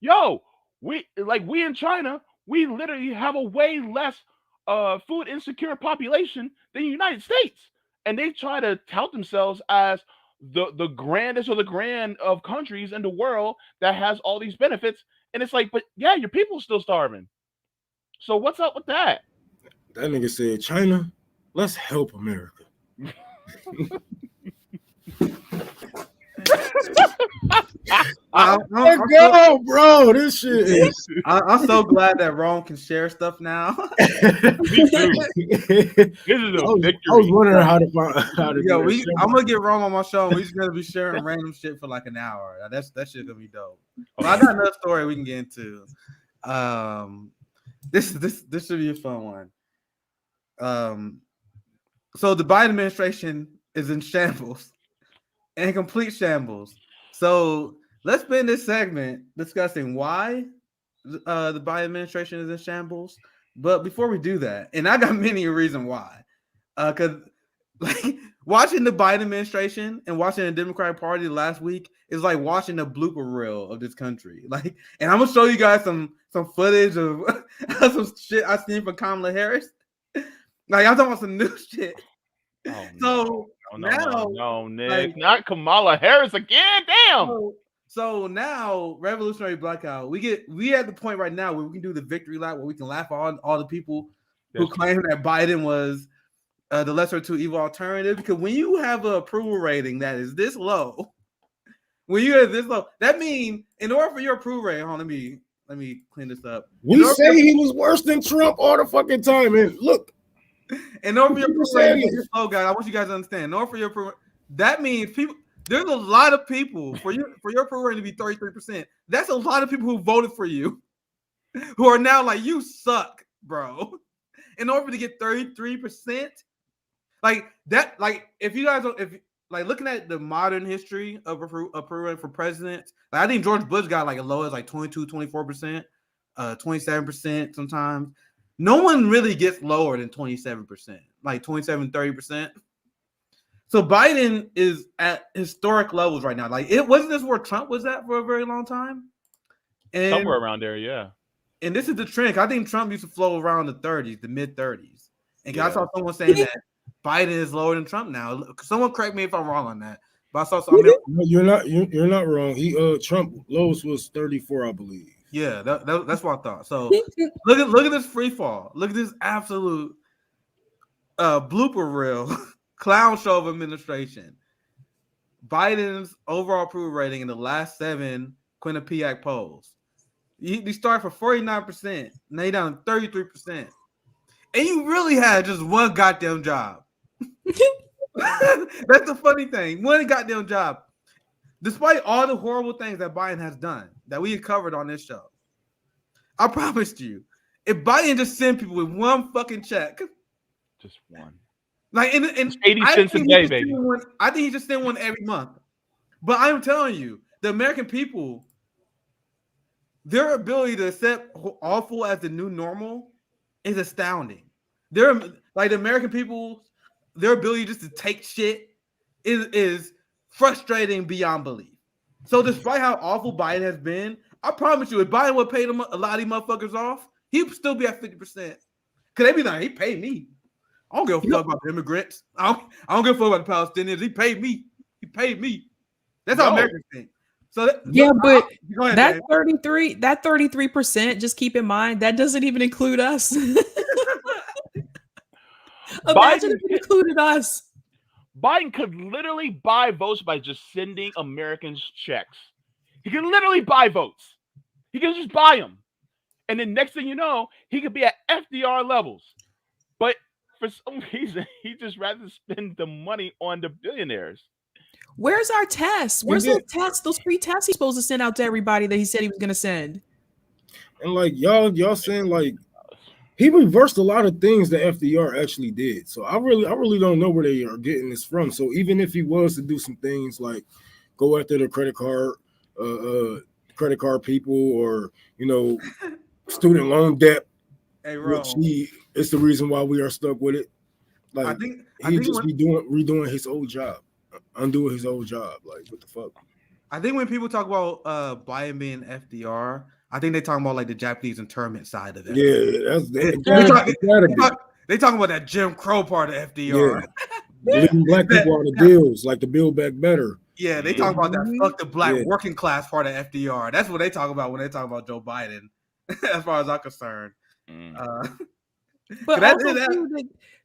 yo, we in China, we literally have a way less food insecure population than the United States. And they try to tout themselves as the grandest or the grand of countries in the world that has all these benefits. And it's like, but yeah, your people's still starving. So what's up with that? That nigga said, China, let's help America. Bro, this shit is. I'm so glad that Rome can share stuff now. Me too. This is a victory. I was wondering how to find how to. Yo, I'm gonna get Rome on my show. We're just gonna be sharing random shit for like an hour. That shit gonna be dope. But I got another story we can get into. This should be a fun one. So the Biden administration is in shambles, in complete shambles. So let's spend this segment discussing why the Biden administration is in shambles. But before we do that, and I got many a reason why, because like watching the Biden administration and watching the Democratic Party last week is like watching the blooper reel of this country. Like, and I'm gonna show you guys some footage of some shit I seen from Kamala Harris. Like, I'm talking about some new shit. Oh, no, Nick, like, not Kamala Harris again. Damn. So now, Revolutionary Blackout, we at the point right now where we can do the victory lap, where we can laugh on all the people who claim that Biden was the lesser of two evil alternative. Because when you have an approval rating that is this low, that means in order for your approval rating, let me clean this up. We say he was worse than Trump all the fucking time, and look. In order for your approval rating, this low, guys, I want you guys to understand. In order for your approval, that means people. There's a lot of people for your approval rating to be 33%. That's a lot of people who voted for you, who are now like, you suck, bro. In order to get 33%, like that, like if you guys don't, if like looking at the modern history of approval for presidents, like I think George Bush got like as low as like 22, 24%, 27% sometimes. No one really gets lower than 27%, like 27, 30%. So Biden is at historic levels right now. Like, it wasn't this where Trump was at for a very long time? And somewhere around there, yeah. And this is the trend. I think Trump used to flow around the 30s, the mid 30s. And I saw someone saying that Biden is lower than Trump now. Someone correct me if I'm wrong on that. But I saw something. No, you're not wrong. Trump lowest was 34, I believe. Yeah, that's what I thought. So look at this free fall. Look at this absolute blooper reel. Clown show of administration. Biden's overall approval rating in the last 7 Quinnipiac polls. He started for 49%. Now he's down to 33%. And you really had just one goddamn job. That's the funny thing. One goddamn job. Despite all the horrible things that Biden has done that we have covered on this show, I promised you, if Biden just sent people with one fucking check, just one. Like, and 80 cents a day, baby. I think he just sent one every month. But I'm telling you, the American people, their ability to accept awful as the new normal is astounding. They're like the American people, their ability just to take shit is frustrating beyond belief. So despite how awful Biden has been, I promise you, if Biden would pay them a lot of these motherfuckers off, he'd still be at 50%. Because they'd be like, he paid me. I don't give a fuck about the immigrants. I don't give a fuck about the Palestinians. He paid me. That's how Americans think. So but ahead, that 33%, just keep in mind, that doesn't even include us. Imagine if it included us. Biden could literally buy votes by just sending Americans checks. He can literally buy votes. He can just buy them. And then next thing you know, he could be at FDR levels. But for some reason, he just rather spend the money on the billionaires. Where's our tests? Where's those tests? Those free tests he's supposed to send out to everybody that he said he was going to send. And like y'all saying like he reversed a lot of things that FDR actually did. So I really don't know where they are getting this from. So even if he was to do some things like go after the credit card people, or student loan debt, which it's the reason why we are stuck with it. Like I think just redoing his old job, undoing his old job. Like what the fuck? I think when people talk about Biden being FDR, I think they talking about like the Japanese internment side of it. Yeah, they talking about that Jim Crow part of FDR. Yeah. Leaving black people out of bills, like the Build Back Better. Yeah, they talk about that fuck the black working class part of FDR. That's what they talk about when they talk about Joe Biden, as far as I'm concerned. But also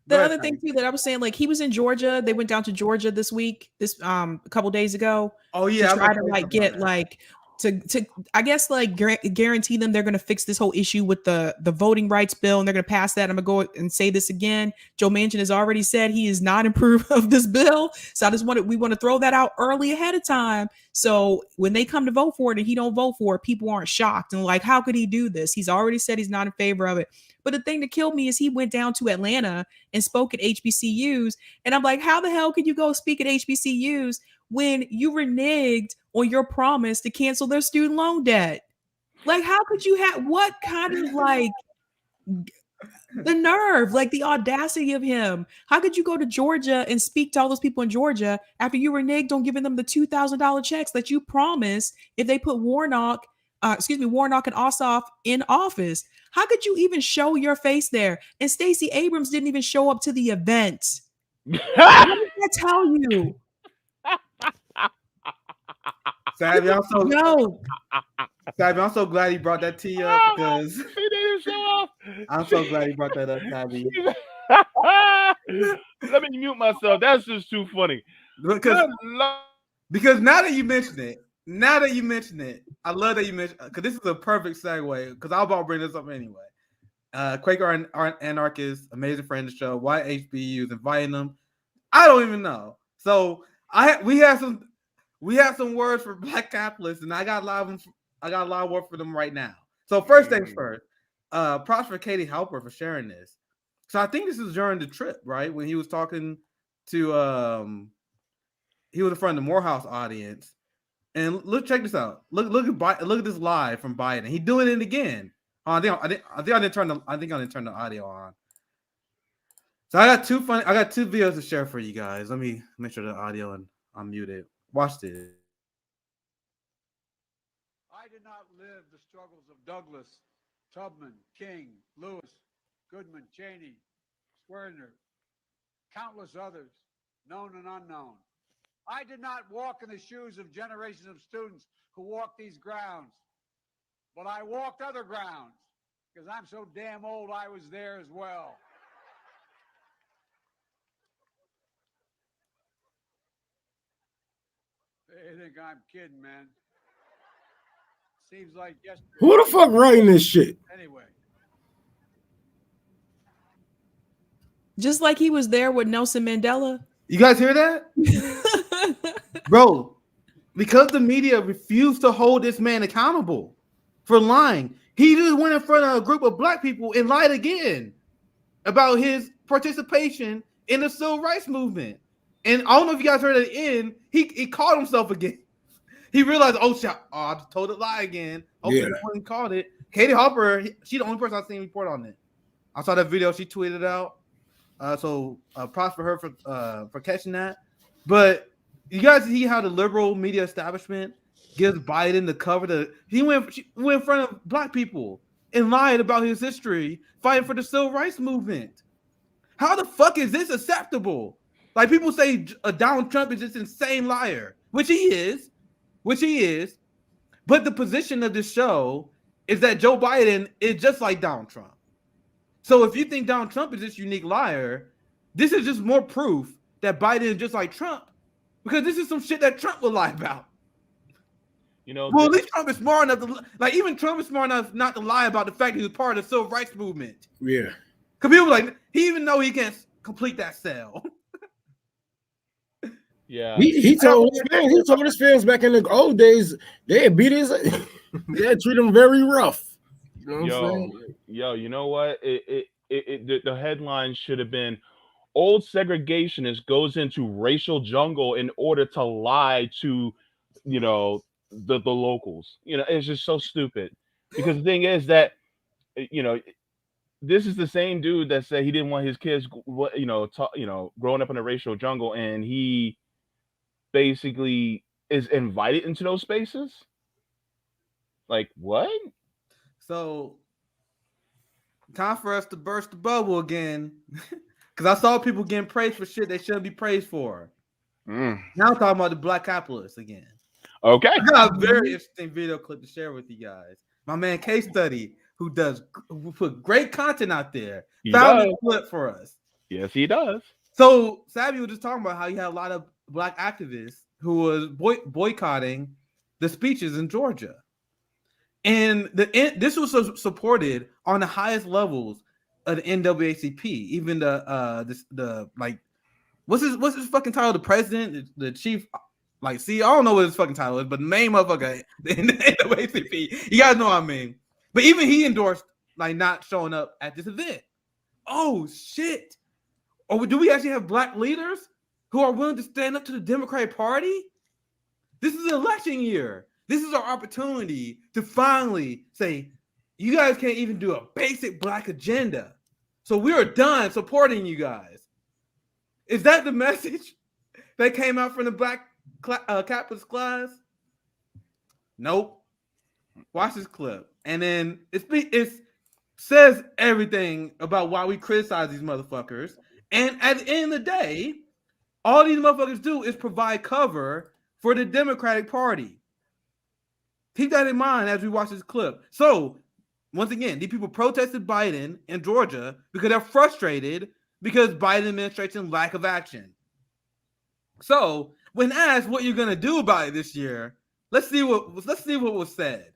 the other thing too that I was saying, like he was in Georgia. They went down to Georgia this week, a couple days ago. Oh yeah, to try to like get like to I guess like guarantee them they're going to fix this whole issue with the voting rights bill, and they're going to pass that. I'm going to go and say this again. Joe Manchin has already said he is not in approve of this bill, so we want to throw that out early ahead of time. So when they come to vote for it and he don't vote for it, people aren't shocked and like, how could he do this? He's already said he's not in favor of it. But the thing that killed me is he went down to Atlanta and spoke at HBCUs. And I'm like, how the hell could you go speak at HBCUs when you reneged on your promise to cancel their student loan debt? Like, how could you have, what kind of like the nerve, like the audacity of him? How could you go to Georgia and speak to all those people in Georgia after you reneged on giving them the $2,000 checks that you promised if they put Warnock and Ossoff in office? How could you even show your face there? And Stacey Abrams didn't even show up to the event. What did I tell you? Savvy, I'm so glad he brought that tea up because he didn't show up. I'm so glad he brought that up, Savvy. Let me mute myself. That's just too funny. Because now that you mention it, I love that you mentioned, because this is a perfect segue, because I was about to bring this up anyway. Quaker anarchist, amazing friend of the show, why HBUs inviting them? I don't even know. So we have some words for black capitalists, and I got a lot of work for them right now. So first things first, props for Katie Halper for sharing this. So I think this is during the trip, right? When he was talking to he was in front of the Morehouse audience. And check this out. Look at this live from Biden. He's doing it again. I think I didn't turn the audio on. So I got two videos to share for you guys. Let me make sure the audio and I'm muted. Watch this. I did not live the struggles of Douglas, Tubman, King, Lewis, Goodman, Cheney, Swerner, countless others, known and unknown. I did not walk in the shoes of generations of students who walked these grounds, but I walked other grounds because I'm so damn old I was there as well. They think I'm kidding, man. Seems like yesterday. Who the fuck writing this shit? Anyway. Just like he was there with Nelson Mandela. You guys hear that? Bro, because the media refused to hold this man accountable for lying, he just went in front of a group of black people and lied again about his participation in the civil rights movement. And I don't know if you guys heard at the end, he caught himself again. He realized, oh shit, I just told a lie again. Hopefully no one caught it. Katie Halper, she's the only person I've seen report on it. I saw that video she tweeted out. So props for her for catching that. But you guys see how the liberal media establishment gives Biden the cover. He went in front of black people and lied about his history fighting for the civil rights movement. How the fuck is this acceptable? Like people say Donald Trump is this insane liar, which he is. But the position of this show is that Joe Biden is just like Donald Trump. So if you think Donald Trump is this unique liar, this is just more proof that Biden is just like Trump, because this is some shit that Trump would lie about. You know, well, at least Trump is smart enough to, like, even Trump is smart enough not to lie about the fact that he was part of the civil rights movement. Yeah. Because people like, he even know he can't complete that cell. Yeah. He told his fans back in the old days they had beat his they had treated him very rough. You know what I'm saying? Yo, you know what? The headline should have been old segregationist goes into racial jungle in order to lie to, the locals. It's just so stupid. Because the thing is that, this is the same dude that said he didn't want his kids, growing up in a racial jungle, and he basically is invited into those spaces. Like what? So, time for us to burst the bubble again, because I saw people getting praised for shit they shouldn't be praised for. Now I'm talking about the black capitalists again. Okay. I got a very interesting video clip to share with you guys. My man Case Study, who put great content out there, found this clip for us. Yes, he does. So Sabby was just talking about how you had a lot of black activists who was boycotting the speeches in Georgia. And this was supported on the highest levels of the NAACP. Even the what's his fucking title? The president, the chief, I don't know what his fucking title is, but the main motherfucker in the NAACP. You guys know what I mean. But even he endorsed not showing up at this event. Oh shit! Or do we actually have black leaders who are willing to stand up to the Democratic Party? This is an election year. This is our opportunity to finally say, you guys can't even do a basic black agenda. So we are done supporting you guys. Is that the message that came out from the black capitalist class? Nope. Watch this clip. And then it says everything about why we criticize these motherfuckers. And at the end of the day, all these motherfuckers do is provide cover for the Democratic Party. Keep that in mind as we watch this clip. So, once again, these people protested Biden in Georgia because they're frustrated because Biden administration lack of action. So, when asked what you're gonna do about it this year, let's see what was said.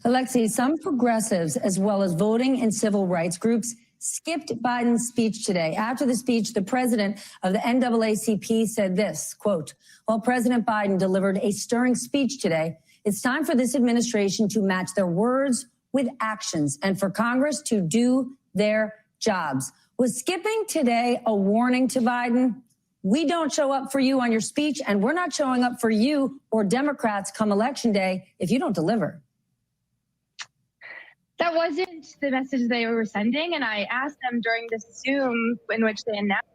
Alexei, some progressives, as well as voting and civil rights groups, skipped Biden's speech today. After the speech, the president of the NAACP said this, quote, while President Biden delivered a stirring speech today, it's time for this administration to match their words with actions and for Congress to do their jobs. Was skipping today a warning to Biden? We don't show up for you on your speech, and we're not showing up for you or Democrats come Election Day if you don't deliver. That wasn't the message they were sending, and I asked them during this Zoom in which they announced.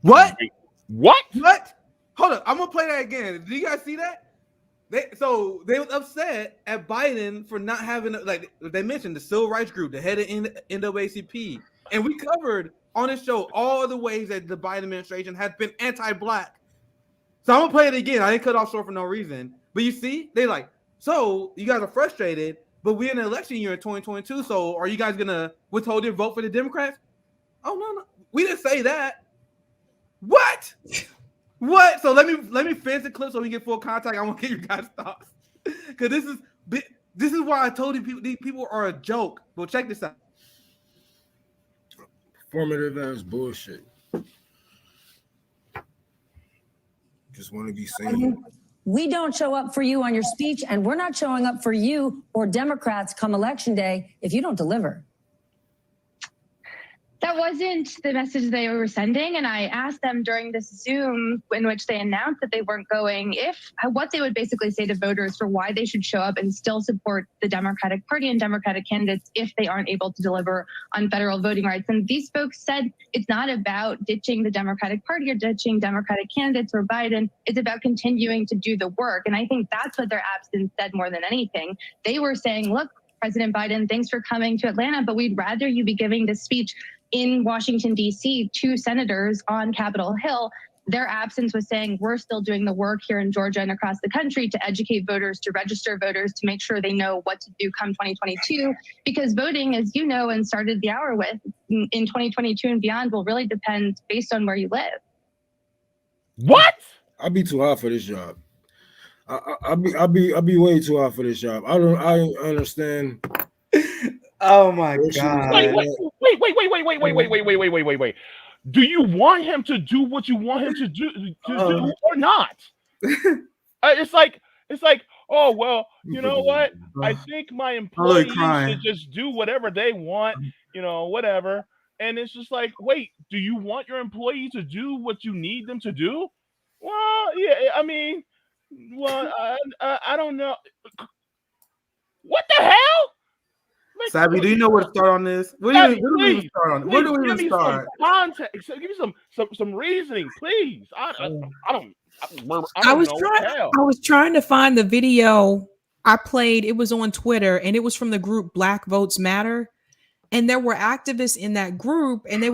What? What? Hold on, I'm gonna play that again. Do you guys see that? They were upset at Biden for not having, they mentioned the civil rights group, the head of NAACP, and we covered on this show all the ways that the Biden administration has been anti-black. So I'm gonna play it again. I didn't cut off short for no reason, but you see, they so you guys are frustrated, but we're in an election year in 2022. So are you guys gonna withhold your vote for the Democrats? Oh no, we didn't say that. What? So let me finish the clip so we get full contact. I want to get you guys' thoughts because this is why I told you these people are a joke. Well, check this out. Formative ass bullshit. Just want to be seen. We don't show up for you on your speech, and we're not showing up for you or Democrats come Election Day if you don't deliver. That wasn't the message they were sending, and I asked them during this Zoom in which they announced that they weren't going, what they would basically say to voters for why they should show up and still support the Democratic Party and Democratic candidates if they aren't able to deliver on federal voting rights. And these folks said it's not about ditching the Democratic Party or ditching Democratic candidates or Biden. It's about continuing to do the work. And I think that's what their absence said more than anything. They were saying, look, President Biden, thanks for coming to Atlanta, but we'd rather you be giving this speech in Washington, D.C. to senators on Capitol Hill. Their absence was saying we're still doing the work here in Georgia and across the country to educate voters, to register voters, to make sure they know what to do come 2022. Because voting, as you know and started the hour with, in 2022 and beyond will really depend based on where you live. What? I'll be too hot for this job. I'll be way too hot for this job. I understand. Oh my There she was god. like, Wait. Do you want him to do what you want him to do or not? It's like, oh well, you know what? I think my I'm really employees crying. should just do whatever they want, whatever. And it's just like, wait, do you want your employees to do what you need them to do? Well, yeah, I mean, well, I don't know. What the hell? Like, Sabby, do you know where to start on this? Where do Sabby, we even please, start on it? please Where do we give even me some start? context. Give me some reasoning, please. I don't I was know what the hell. trying to find the video I played. It was on Twitter, and it was from the group Black Votes Matter. And there were activists in that group, and they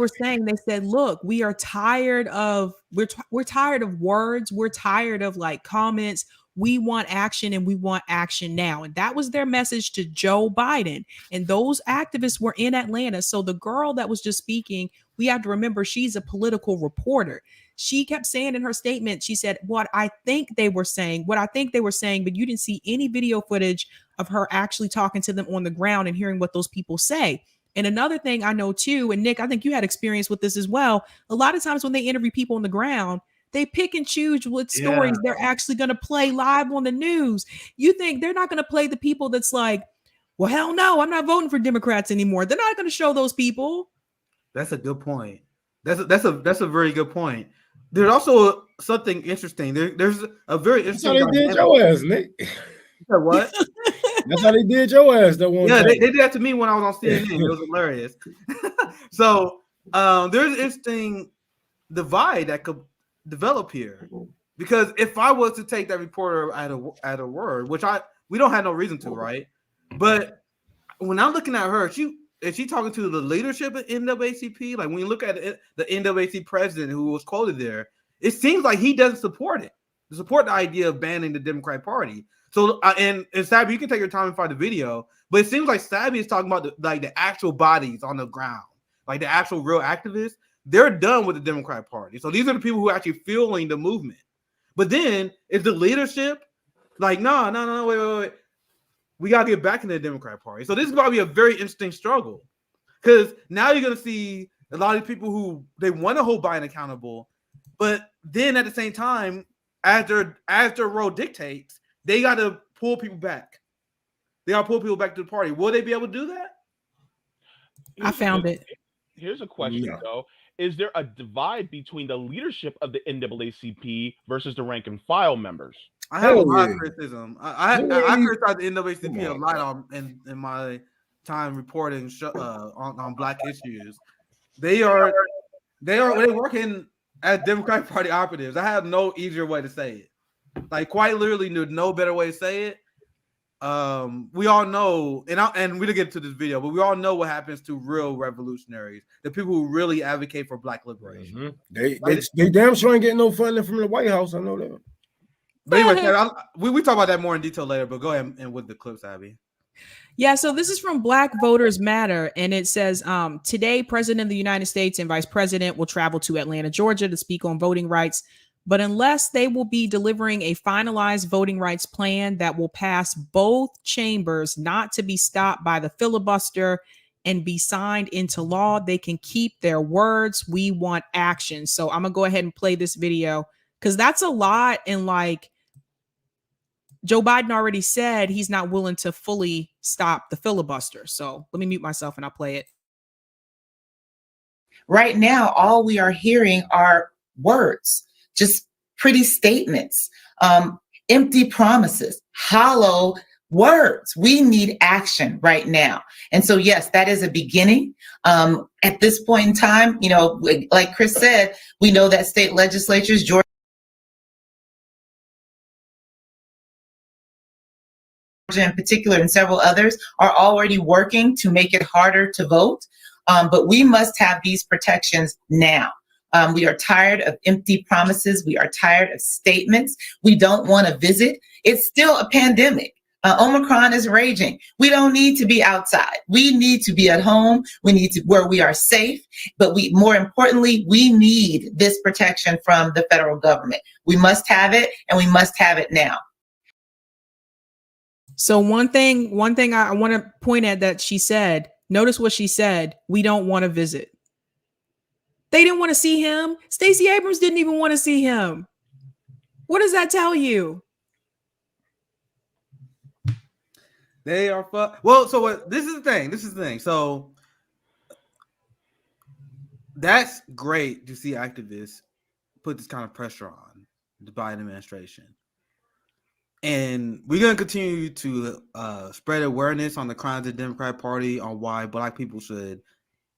said, look, we are tired of we're tired of words, we're tired of like comments. We want action, and we want action now. And that was their message to Joe Biden. And those activists were in Atlanta. So the girl that was just speaking, we have to remember she's a political reporter. She kept saying in her statement, she said, what I think they were saying, but you didn't see any video footage of her actually talking to them on the ground and hearing what those people say. And another thing I know too, and Nick, I think you had experience with this as well. A lot of times when they interview people on the ground, they pick and choose what stories they're actually going to play live on the news. You think they're not going to play the people that's like, well, hell no, I'm not voting for Democrats anymore. They're not going to show those people. That's a good point. That's a very good point. There's also something interesting. There's a very interesting. That's how they did your ass, Nick. What? That's how they did your ass that one time. They did that to me when I was on CNN. It was hilarious. So there's an interesting divide that could develop here, because if I was to take that reporter at a word, which we don't have no reason to, right? But when I'm looking at her, is she talking to the leadership of NAACP? Like when you look at the NAACP president who was quoted there, it seems like he doesn't support the idea of banning the Democratic Party. So and Sabby, you can take your time and find the video, but it seems like Sabby is talking about the actual bodies on the ground, like the actual real activists. They're done with the Democratic Party. So these are the people who are actually fueling the movement. But then is the leadership like, no, wait. We got to get back in the Democratic Party. So this is going to be a very interesting struggle, because now you're going to see a lot of people who they want to hold Biden accountable, but then at the same time, as their role dictates, they got to pull people back. They got to pull people back to the party. Will they be able to do that? I found it. Here's a question, though. Is there a divide between the leadership of the NAACP versus the rank and file members? I have a lot of criticism. I criticize the NAACP a lot in my time reporting on Black issues. They working as Democratic Party operatives. I have no easier way to say it. Like quite literally, there's no better way to say it. We all know, and we didn't get to this video, but we all know what happens to real revolutionaries, the people who really advocate for Black liberation. Mm-hmm. They damn sure ain't getting no funding from the White House. I know that. But anyway, we talk about that more in detail later. But go ahead and with the clips, Abby. Yeah, so this is from Black Voters Matter, and it says, today, President of the United States and Vice President will travel to Atlanta, Georgia to speak on voting rights. But unless they will be delivering a finalized voting rights plan that will pass both chambers, not to be stopped by the filibuster and be signed into law, they can keep their words. We want action. So I'm going to go ahead and play this video, because that's a lot. And like Joe Biden already said, he's not willing to fully stop the filibuster. So let me mute myself and I'll play it. Right now, all we are hearing are words. Just pretty statements, empty promises, hollow words. We need action right now. And so, yes, that is a beginning. At this point in time, like Chris said, we know that state legislatures, Georgia in particular and several others, are already working to make it harder to vote. But we must have these protections now. We are tired of empty promises. We are tired of statements. We don't want to visit. It's still a pandemic. Omicron is raging. We don't need to be outside. We need to be at home. We need to where we are safe. But more importantly, we need this protection from the federal government. We must have it, and we must have it now. So one thing I want to point at that she said, Notice what she said. We don't want to visit. They didn't want to see him. Stacey Abrams didn't even want to see him. What does that tell you? They are well. So what? This is the thing. So that's great to see activists put this kind of pressure on the Biden administration, and we're gonna continue to spread awareness on the crimes of the Democratic Party, on why Black people should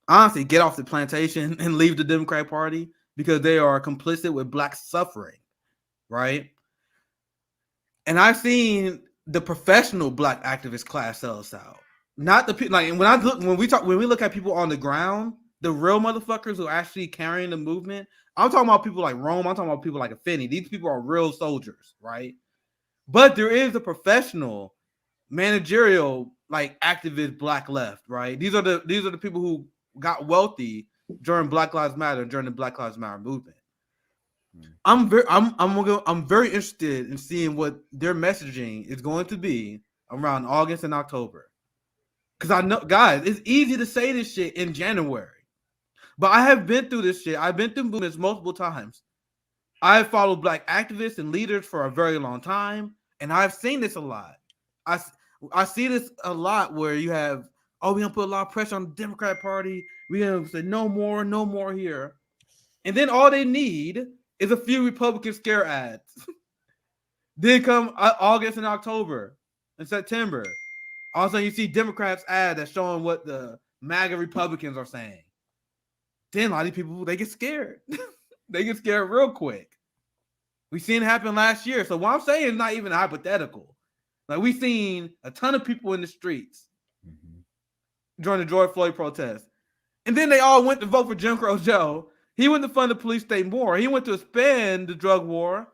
honestly get off the plantation and leave the Democratic Party because they are complicit with Black suffering, right? And I've seen the professional Black activist class sell us out. Not the people like when we look at people on the ground, the real motherfuckers who are actually carrying the movement. I'm talking about people like Rome. I'm talking about people like Affinity. These people are real soldiers, right? But there is a professional, managerial, like activist Black left, right? These are the people who got wealthy during Black Lives Matter, during the Black Lives Matter movement. I'm very interested in seeing what their messaging is going to be around August and October. Because I know, guys, it's easy to say this shit in January. But I have been through this shit. I've been through movements multiple times. I've followed Black activists and leaders for a very long time, and I've seen this a lot. I see this a lot where you have, we're gonna put a lot of pressure on the Democratic Party. We're gonna say no more here. And then all they need is a few Republican scare ads. Then come August and October and September. All of a sudden you see Democrats ad that's showing what the MAGA Republicans are saying. Then a lot of these people, they get scared. They get scared real quick. We've seen it happen last year. So what I'm saying is not even hypothetical. Like we've seen a ton of people in the streets during the George Floyd protest. And then they all went to vote for Jim Crow Joe. He went to fund the police state more. He went to expand the drug war.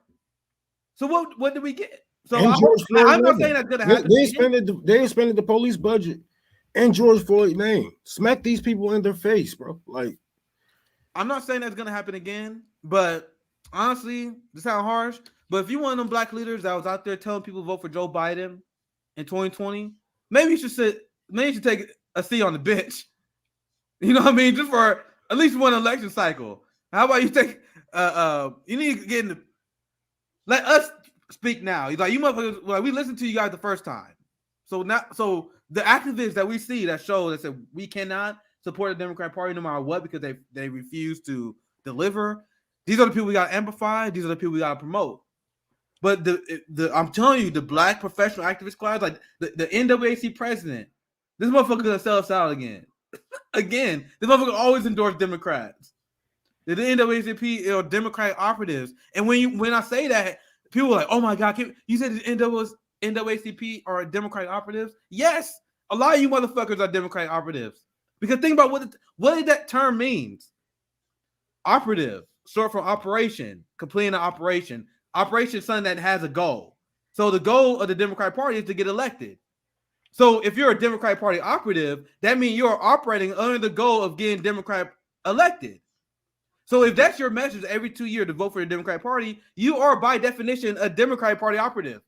So what did we get? So I'm not saying that's going to happen. They expanded the police budget in George Floyd's name. Smack these people in their face, bro. Like, I'm not saying that's going to happen again, but honestly, this sounds harsh. But if you're one of them Black leaders that was out there telling people to vote for Joe Biden in 2020, maybe you should take a seat on the bench. You know what I mean? Just for at least one election cycle. How about you take you need to get in the let us speak now. He's like, you motherfuckers, like we listened to you guys the first time. So the activists that we see that show that said we cannot support the Democratic Party no matter what because they refuse to deliver. These are the people we gotta amplify, these are the people we gotta promote. But I'm telling you, the Black professional activist class, like the NAACP president, this motherfucker gonna sell us out again. Again, this motherfucker always endorse Democrats. The NAACP are Democratic operatives. And when I say that, people are like, oh my God, you said the NAACP are Democratic operatives? Yes, a lot of you motherfuckers are Democratic operatives. Because think about what that term means. Operative, short for operation, completing an operation. Operation is something that has a goal. So the goal of the Democratic Party is to get elected. So if you're a Democratic Party operative, that means you're operating under the goal of getting Democrat elected. So if that's your message every 2 years to vote for the Democratic Party, you are by definition a Democratic Party operative.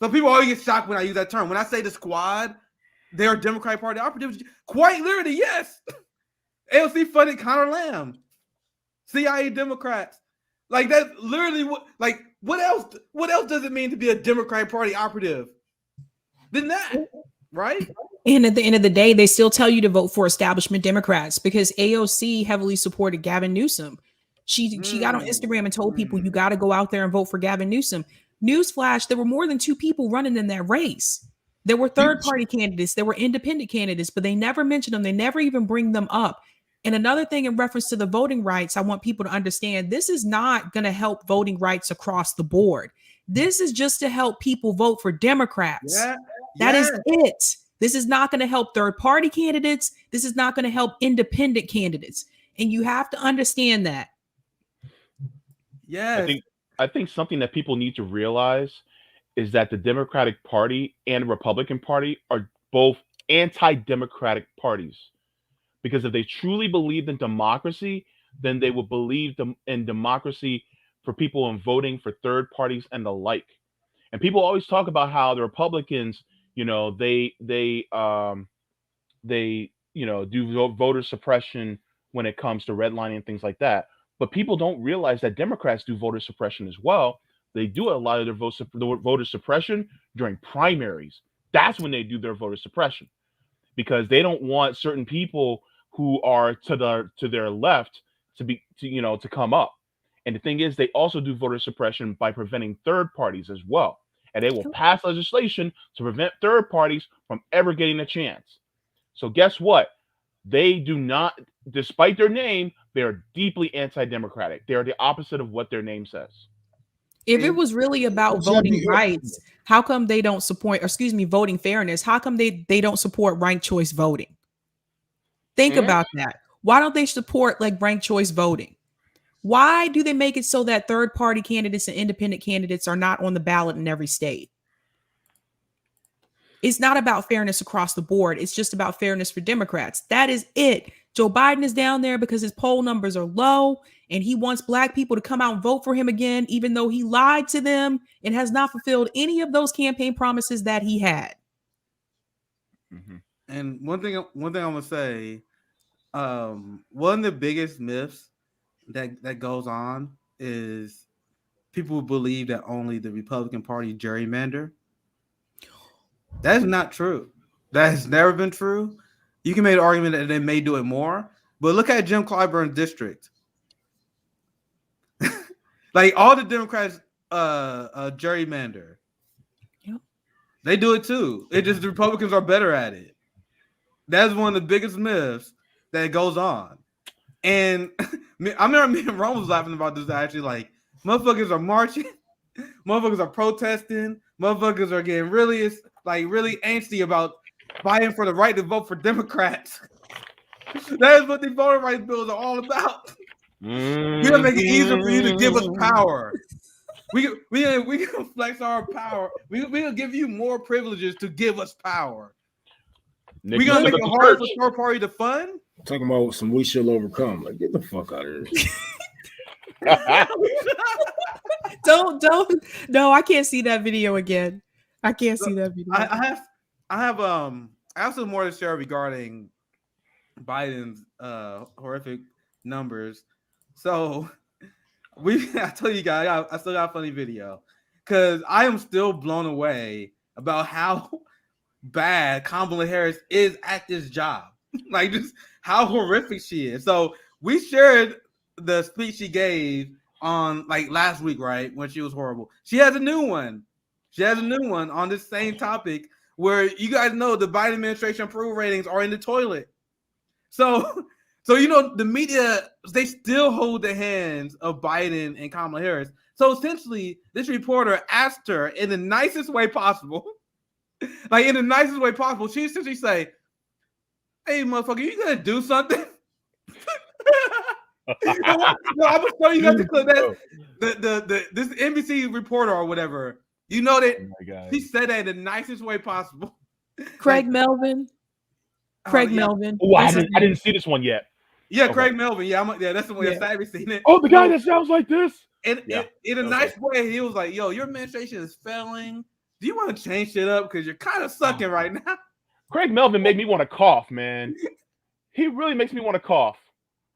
So people always get shocked when I use that term. When I say the squad, they're Democratic Party operatives. Quite literally, yes. AOC funded Connor Lamb, CIA Democrats. Like that's literally what else does it mean to be a Democratic Party operative than that, right? And at the end of the day, they still tell you to vote for establishment Democrats because AOC heavily supported Gavin Newsom. She got on Instagram and told people you got to go out there and vote for Gavin Newsom. Newsflash, there were more than 2 people running in that race. There were third-party candidates, there were independent candidates, but they never mentioned them. They never even bring them up. And another thing in reference to the voting rights, I want people to understand this is not going to help voting rights across the board. This is just to help people vote for Democrats. That is it. This is not going to help third-party candidates. This is not going to help independent candidates. And you have to understand that. Yeah. I think something that people need to realize is that the Democratic Party and the Republican Party are both anti-democratic parties. Because if they truly believed in democracy, then they would believe in democracy for people in voting for third parties and the like. And people always talk about how the Republicans, you know, they they do voter suppression when it comes to redlining and things like that. But people don't realize that Democrats do voter suppression as well. They do a lot of their voter suppression during primaries. That's when they do their voter suppression, because they don't want certain people who are to their left to come up. And the thing is, they also do voter suppression by preventing third parties as well. And they will pass legislation to prevent third parties from ever getting a chance. So guess what? They do not, despite their name, they are deeply anti-democratic. They are the opposite of what their name says. If it was really about voting rights, how come they don't support, voting fairness? How come they don't support ranked choice voting? Think about that. Why don't they support like ranked choice voting? Why do they make it so that third party candidates and independent candidates are not on the ballot in every state? It's not about fairness across the board. It's just about fairness for Democrats. That is it. Joe Biden is down there because his poll numbers are low and he wants Black people to come out and vote for him again, even though he lied to them and has not fulfilled any of those campaign promises that he had. Mm-hmm. And one thing I'm gonna say, one of the biggest myths that goes on is people believe that only the Republican Party gerrymander. That's not true. That has never been true. You can make an argument that they may do it more, but look at Jim Clyburn's district. Like all the Democrats gerrymander. Yep. They do it too. It just the Republicans are better at it. That's one of the biggest myths that goes on. And I remember me and Ron was laughing about this actually, like motherfuckers are marching, motherfuckers are protesting, motherfuckers are getting really angsty about fighting for the right to vote for Democrats. That is what the voting rights bills are all about. We're gonna make it easier for you to give us power. We can flex our power. We're gonna give you more privileges to give us power. We're gonna make it harder for third party to fund. Talking about some we shall overcome. Like, get the fuck out of here. Don't. No, I can't see that video again. I can't see that video. I have some more to share regarding Biden's horrific numbers. So I tell you guys, I still got a funny video because I am still blown away about how bad Kamala Harris is at this job. Like just how horrific she is. So we shared the speech she gave on like last week, right? When she was horrible. She has a new one. She has a new one on this same topic where you guys know the Biden administration approval ratings are in the toilet. So the media, they still hold the hands of Biden and Kamala Harris. So essentially, this reporter asked her in the nicest way possible, she essentially say, "Hey, motherfucker, you gonna do something?" I'm gonna show you guys the clip. This NBC reporter or whatever. You know that he said that in the nicest way possible. Craig Melvin. Melvin. Oh, I didn't see this one yet. Yeah, okay. Craig Melvin. Yeah, that's the one I haven't seen it. Oh, the guy that sounds like this. In a nice way, he was like, "Yo, your administration is failing. Do you want to change shit up? Because you're kind of sucking right now." Craig Melvin made me want to cough, man. He really makes me want to cough.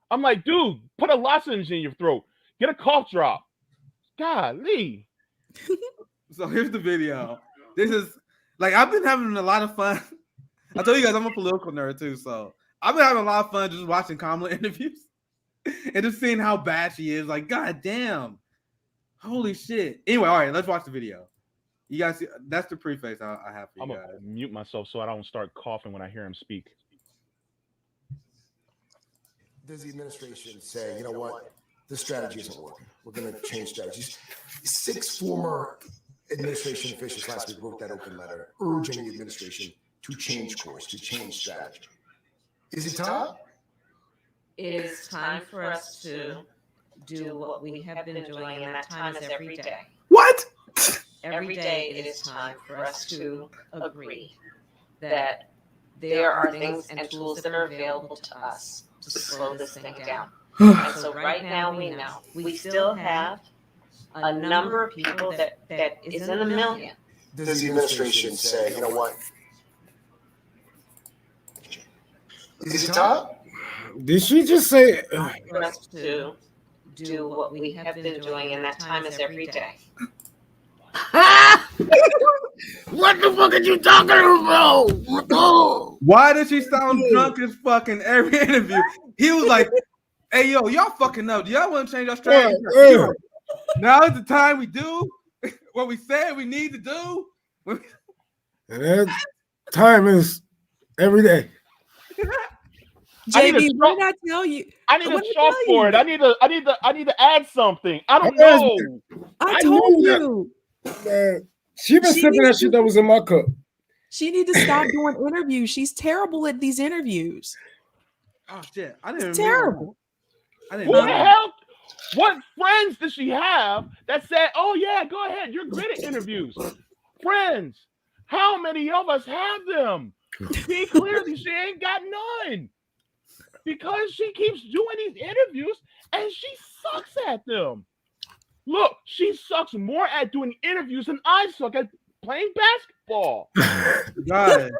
I'm like, dude, put a lozenge in your throat. Get a cough drop. Golly. So here's the video. This is like I've been having a lot of fun. I told you guys I'm a political nerd too, so I've been having a lot of fun just watching Kamala interviews and just seeing how bad she is. Like, god damn, holy shit. Anyway, all right, let's watch the video. You guys see, that's the preface I have for you guys. I'm gonna mute myself so I don't start coughing when I hear him speak. Does the administration say, you know what, this strategy isn't working? We're going to change strategies. 6 former administration officials last week wrote that open letter urging the administration to change course, to change strategy. Is it time? It is time for us to do what we have been doing, and that time is every day. What? Every day it is time for us to agree that there are things and tools that are available to us to slow this thing down. And so right now we know we still have a number of people that is in the million. Does the administration say, you know what? Is it time? Did she just say? For us to do what we have been doing, and that time is every day. What the fuck are you talking about? Why did she sound drunk as fuck in every interview? He was like, "Hey, yo, y'all fucking up. Do y'all want to change our strategy? Yeah. Now is the time we do what we said we need to do." And that time is every day. JB, what did I tell you? I need What a did I tell chalkboard. you? I need to add something. I don't know. I told you. She been sipping that shit that was in my cup. She need to stop doing interviews. She's terrible at these interviews. Oh shit! I didn't. It's terrible. I didn't. Who the hell? What friends does she have that said, "Oh yeah, go ahead, you're great at interviews"? Friends. How many of us have them? See, clearly she ain't got none. Because she keeps doing these interviews and she sucks at them. Look, she sucks more at doing interviews than I suck at playing basketball. God,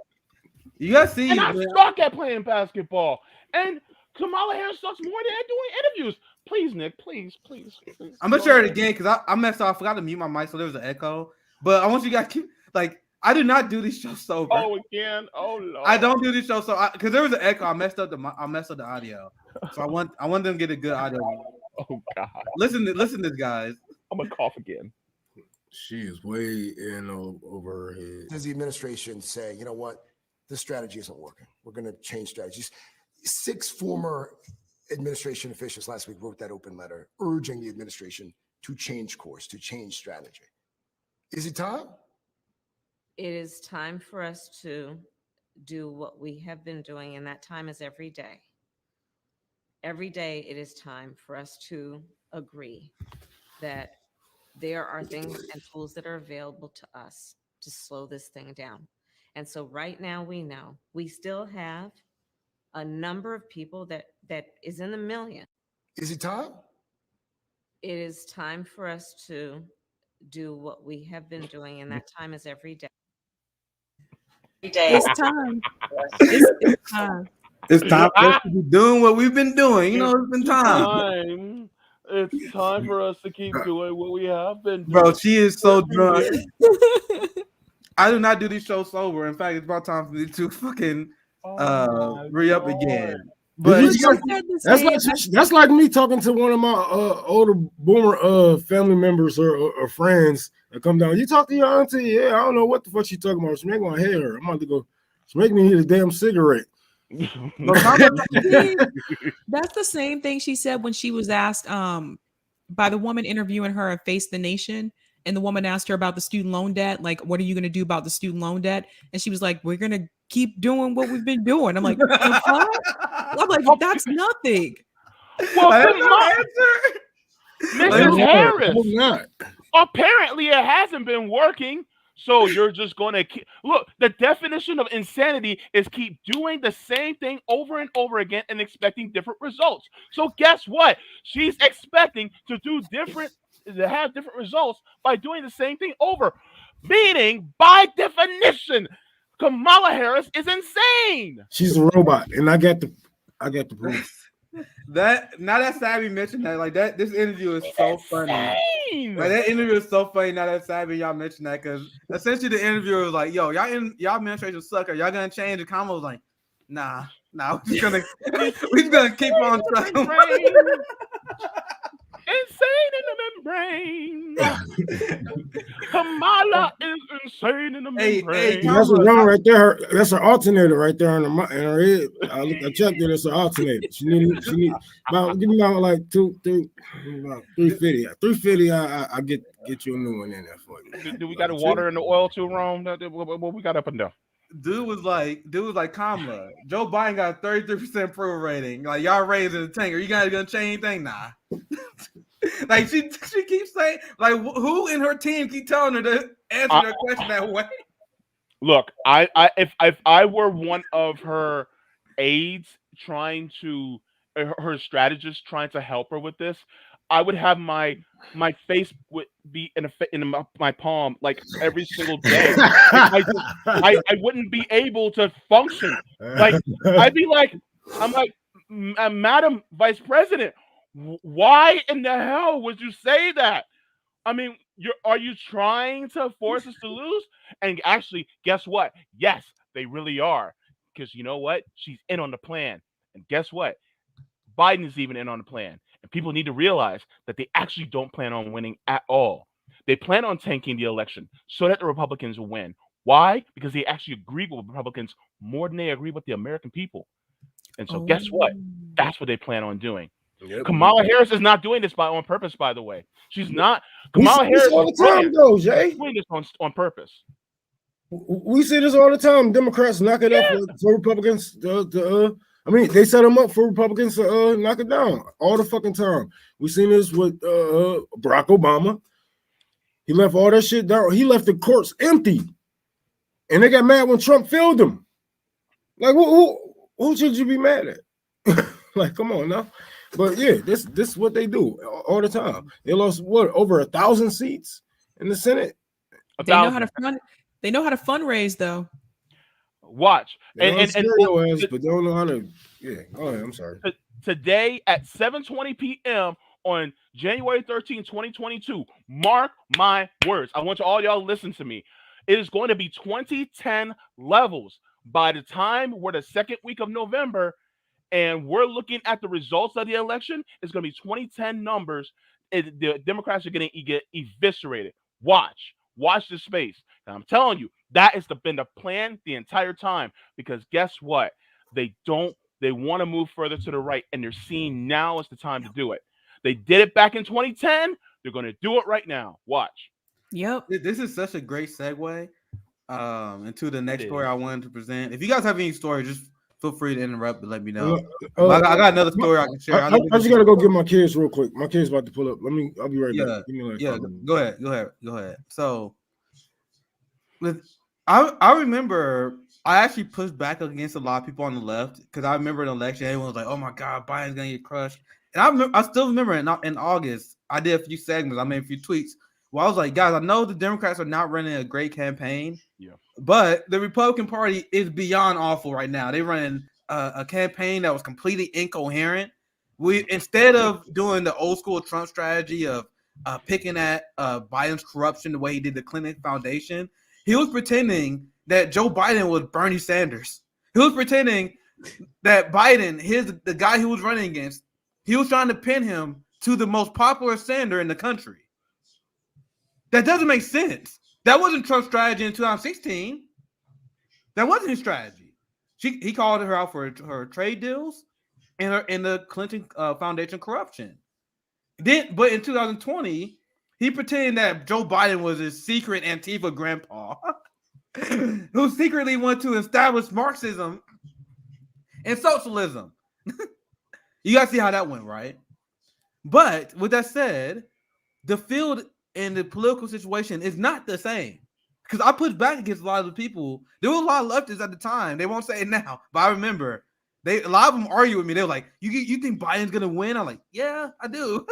you gotta see. And I suck at playing basketball. And Kamala Harris sucks more than at doing interviews. Please, Nick, please. I'm gonna share it again because I messed up. I forgot to mute my mic, so there was an echo. But I want you guys to keep like. I do not do these shows sober. Oh, again. Oh Lord. I don't do these shows so because there was an echo. I messed up the audio. So I want them to get a good audio. Oh God. Listen to this, guys. I'm gonna cough again. She is way in over her head. Does the administration say, you know what, this strategy isn't working? We're going to change strategies. 6 former administration officials last week wrote that open letter urging the administration to change course, to change strategy. Is it time? It is time for us to do what we have been doing, and that time is every day. Every day it is time for us to agree that there are things and tools that are available to us to slow this thing down. And so right now we know we still have a number of people that is in the million. Is it time? It is time for us to do what we have been doing, and that time is every day. It's time. It's time. It's time for us to be doing what we've been doing. You know, it's been time. It's time for us to keep doing what we have been doing. Bro, she is so drunk. I do not do these shows sober. In fact, it's about time for me to fucking re-up again. But that's like me talking to one of my older boomer family members or friends that come down. You talk to your auntie? Yeah, I don't know what the fuck she talking about. She make my hair. I'm about to go. She make me need a damn cigarette. That's the same thing she said when she was asked by the woman interviewing her at Face the Nation, and the woman asked her about the student loan debt, like, what are you going to do about the student loan debt? And she was like, we're going to keep doing what we've been doing. I'm like, what? I'm like, that's nothing. Well, Mrs. Harris, apparently it hasn't been working. So you're just going to look, the definition of insanity is keep doing the same thing over and over again and expecting different results. So guess what? She's expecting to have different results by doing the same thing over. Meaning, by definition, Kamala Harris is insane. She's a robot, and I got the proof. That now that Savvy mentioned that, like that, this interview is so funny. Like that interview is so funny now that Savvy y'all mentioned that, because essentially the interviewer was like, "Yo, y'all administration sucker. Y'all gonna change?" The Kamala was like, "Nah, we're just gonna keep on trucking." Insane in the membrane. Kamala is insane in the membrane. That's what's wrong right there. That's an alternator right there in her head. I checked it. It's an alternator. She need about give me about like 350. 350. I get you a new one in there for you. Do we got the water and the oil too, Rome? What we got up and down? Dude was like Kamala. Joe Biden got a 33% approval rating. Like, y'all raising the tank. Are you guys gonna change anything? Nah. Like she keeps saying, like, who in her team keep telling her to answer their question that way? Look, if I were one of her aides trying to, her strategist trying to help her with this, I would have my face would be in my palm like every single day. I wouldn't be able to function. Like I'd be like, I'm like, Madam Vice President, why in the hell would you say that? I mean, are you trying to force us to lose? And actually, guess what? Yes, they really are. Because you know what? She's in on the plan. And guess what? Biden's even in on the plan. And people need to realize that they actually don't plan on winning at all. They plan on tanking the election so that the Republicans will win. Why? Because they actually agree with Republicans more than they agree with the American people. And so guess what? That's what they plan on doing. Yep. Kamala Harris is not doing this on purpose, by the way. She's not. We Kamala see this Harris all the time, though, Jay. doing this on purpose. We see this all the time. Democrats knock it up for Republicans. I mean, they set them up for Republicans to knock it down all the fucking time. We seen this with Barack Obama. He left all that shit down. He left the courts empty, and they got mad when Trump filled them. Like, who should you be mad at? Like, come on now. But yeah, this is what they do all the time. They lost over 1,000 seats in the Senate. They know how to fundraise though. Watch and but they don't know how to. Yeah, go ahead. I'm sorry. Today at 7:20 p.m. on January 13, 2022. Mark my words. I want all y'all to listen to me. It is going to be 2010 levels by the time we're the second week of November. And we're looking at the results of the election. It's going to be 2010 numbers. The Democrats are going to get eviscerated. Watch this space. And I'm telling you, that has been the plan the entire time. Because guess what? They want to move further to the right, and they're seeing now is the time to do it. They did it back in 2010. They're going to do it right now. Watch. Yep. This is such a great segue into the next story I wanted to present. If you guys have any story, just feel free to interrupt and let me know. I got another story I can share. I just gotta go get my kids real quick. My kids about to pull up. I'll be right back. Go ahead. So, I remember I actually pushed back against a lot of people on the left because I remember an election. Everyone was like, "Oh my God, Biden's gonna get crushed." And I still remember in August, I did a few segments. I made a few tweets. Well, I was like, guys, I know the Democrats are not running a great campaign. Yeah. But the Republican Party is beyond awful right now. They ran a campaign that was completely incoherent. Instead of doing the old school Trump strategy of picking at Biden's corruption the way he did the Clinton Foundation, he was pretending that Joe Biden was Bernie Sanders. He was pretending that Biden, the guy he was running against, he was trying to pin him to the most popular senator in the country. That doesn't make sense. That wasn't Trump's strategy in 2016. That wasn't his strategy. He called her out for her trade deals and the Clinton Foundation corruption. But in 2020, he pretended that Joe Biden was his secret Antifa grandpa who secretly wanted to establish Marxism and socialism. You guys see how that went, right? But with that said, the field and the political situation is not the same. Because I pushed back against a lot of the people. There were a lot of leftists at the time. They won't say it now, but I remember a lot of them argue with me. They were like, "You think Biden's gonna win?" I'm like, "Yeah, I do.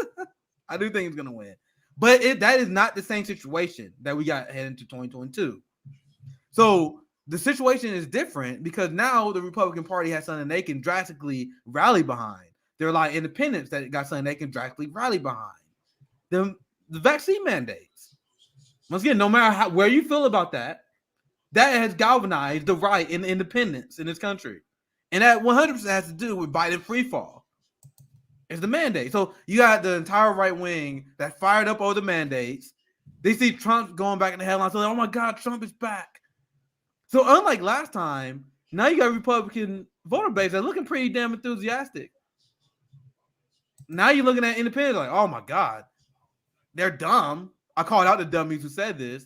I do think he's gonna win." But that is not the same situation that we got heading into 2022. So the situation is different because now the Republican Party has something they can drastically rally behind. There are a lot of independents that got something they can drastically rally behind. The vaccine mandates. Once again, no matter where you feel about that has galvanized the right and the independence in this country. And that 100% has to do with Biden free fall. It's the mandate. So you got the entire right wing that fired up over the mandates. They see Trump going back in the headlines. So like, oh my God, Trump is back. So unlike last time, now you got Republican voter base that looking pretty damn enthusiastic. Now you're looking at independents like, oh my God, they're dumb. I called out the dummies who said this,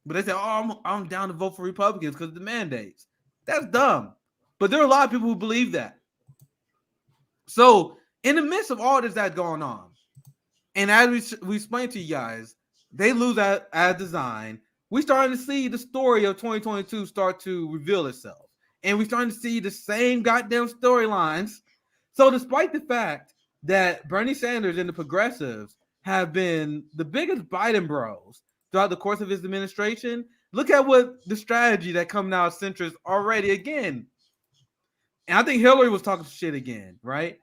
but they said, "Oh, I'm down to vote for Republicans because of the mandates." That's dumb. But there are a lot of people who believe that. So in the midst of all this that's going on, and as we explained to you guys, they lose as design. We're starting to see the story of 2022 start to reveal itself, and we're starting to see the same goddamn storylines. So despite the fact that Bernie Sanders and the progressives have been the biggest Biden bros throughout the course of his administration, look at what the strategy that coming out of centrist already again. And I think Hillary was talking shit again, right?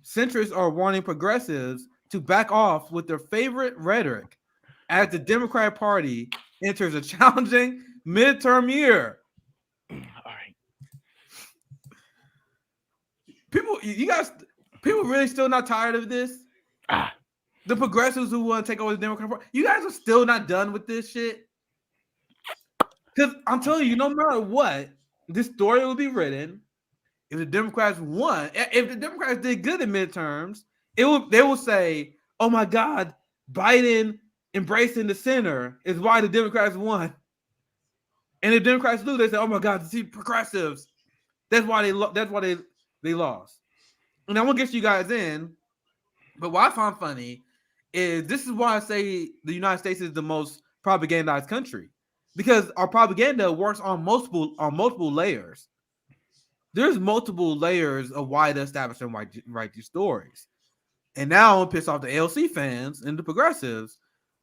Centrists are warning progressives to back off with their favorite rhetoric as the Democratic Party enters a challenging midterm year. All right. People really still not tired of this? The progressives who want to take over the Democratic Party, you guys are still not done with this shit? Because I'm telling you, no matter what, this story will be written. If the Democrats won, if the Democrats did good in midterms, they will say, "Oh my God, Biden embracing the center is why the Democrats won." And if Democrats lose, they say, "Oh my God, the progressives, that's why they lost." And I'm gonna get you guys in, but what I find funny is this is why I say the United States is the most propagandized country, because our propaganda works on multiple layers. There's multiple layers of why the establishment write these stories. And now I'm piss off the AOC fans and the progressives.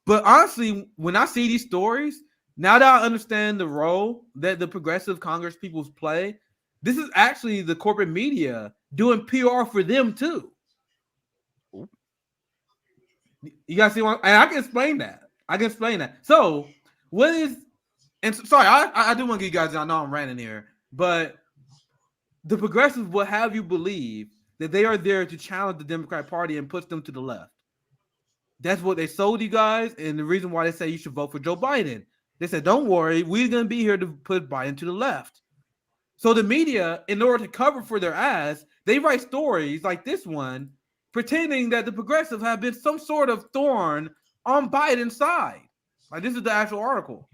But honestly, when I see these stories, now that I understand the role that the progressive Congress people play, this is actually the corporate media doing PR for them too. You guys see what? And I can explain that. So what is? And sorry, I do want to get you guys. I know I'm ranting here, but the progressives will have you believe that they are there to challenge the Democratic Party and push them to the left. That's what they sold you guys, and the reason why they say you should vote for Joe Biden. They said, "Don't worry, we're going to be here to put Biden to the left." So the media, in order to cover for their ass, they write stories like this one, pretending that the progressives have been some sort of thorn on Biden's side. Like, this is the actual article.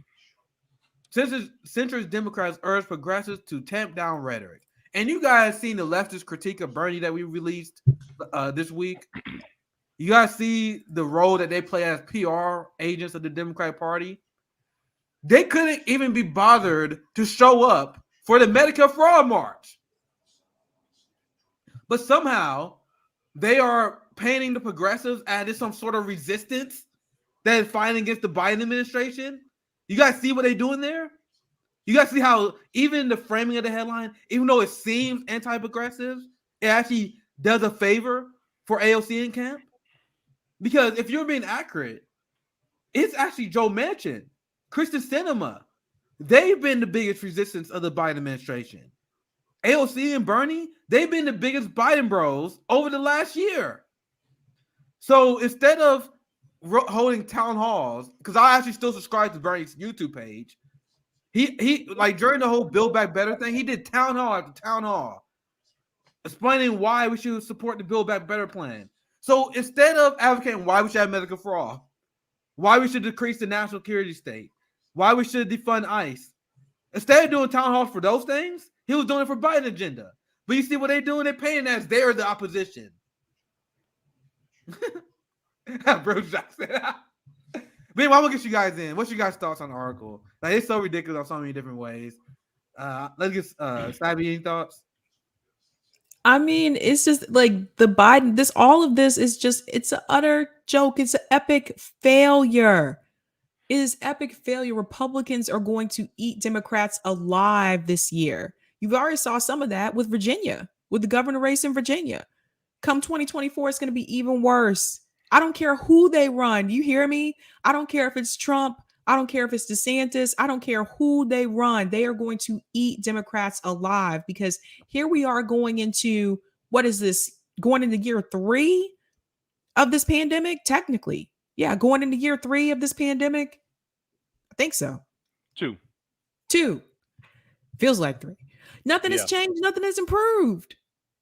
Centrist Democrats urge progressives to tamp down rhetoric. And you guys seen the leftist critique of Bernie that we released this week? You guys see the role that they play as PR agents of the Democratic Party? They couldn't even be bothered to show up for the Medicare fraud march. But somehow they are painting the progressives as some sort of resistance that is fighting against the Biden administration. You guys see what they're doing there? You guys see how even the framing of the headline, even though it seems anti-progressive, it actually does a favor for AOC and camp? Because if you're being accurate, it's actually Joe Manchin, Kristen Sinema. They've been the biggest resistance of the Biden administration. AOC and Bernie, they've been the biggest Biden bros over the last year. So instead of holding town halls, because I actually still subscribe to Bernie's YouTube page, he like during the whole Build Back Better thing, he did town hall after town hall explaining why we should support the Build Back Better plan. So instead of advocating why we should have medical for all, why we should decrease the national security state, why we should defund ICE, instead of doing town halls for those things, he was doing it for Biden agenda. But you see what they're doing? They're paying as they're the opposition. Bruce Jackson. But anyway, I'm gonna get you guys in. What's your guys' thoughts on the article? Like, it's so ridiculous on so many different ways. Let's get Sabby, any thoughts? I mean, it's just like the Biden, all of this is just, it's an utter joke. It's an epic failure. It is epic failure. Republicans are going to eat Democrats alive this year. You've already saw some of that with Virginia, with the governor race in Virginia. Come 2024, it's going to be even worse. I don't care who they run. You hear me? I don't care if it's Trump. I don't care if it's DeSantis. I don't care who they run. They are going to eat Democrats alive, because here we are going into, what is this? Going into year 3 of this pandemic? Technically. Yeah, going into year 3 of this pandemic. I think so. 2. Feels like 3. Nothing has changed. Nothing has improved.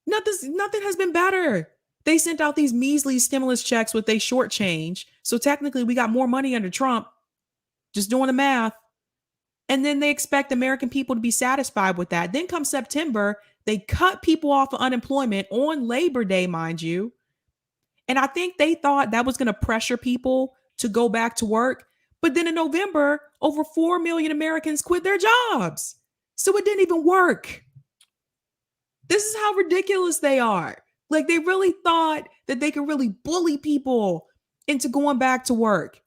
Nothing has been better. They sent out these measly stimulus checks with a short change. So technically we got more money under Trump, just doing the math. And then they expect American people to be satisfied with that. Then come September, they cut people off of unemployment on Labor Day, mind you. And I think they thought that was going to pressure people to go back to work. But then in November, over 4 million Americans quit their jobs. So it didn't even work. This is how ridiculous they are. Like, they really thought that they could really bully people into going back to work.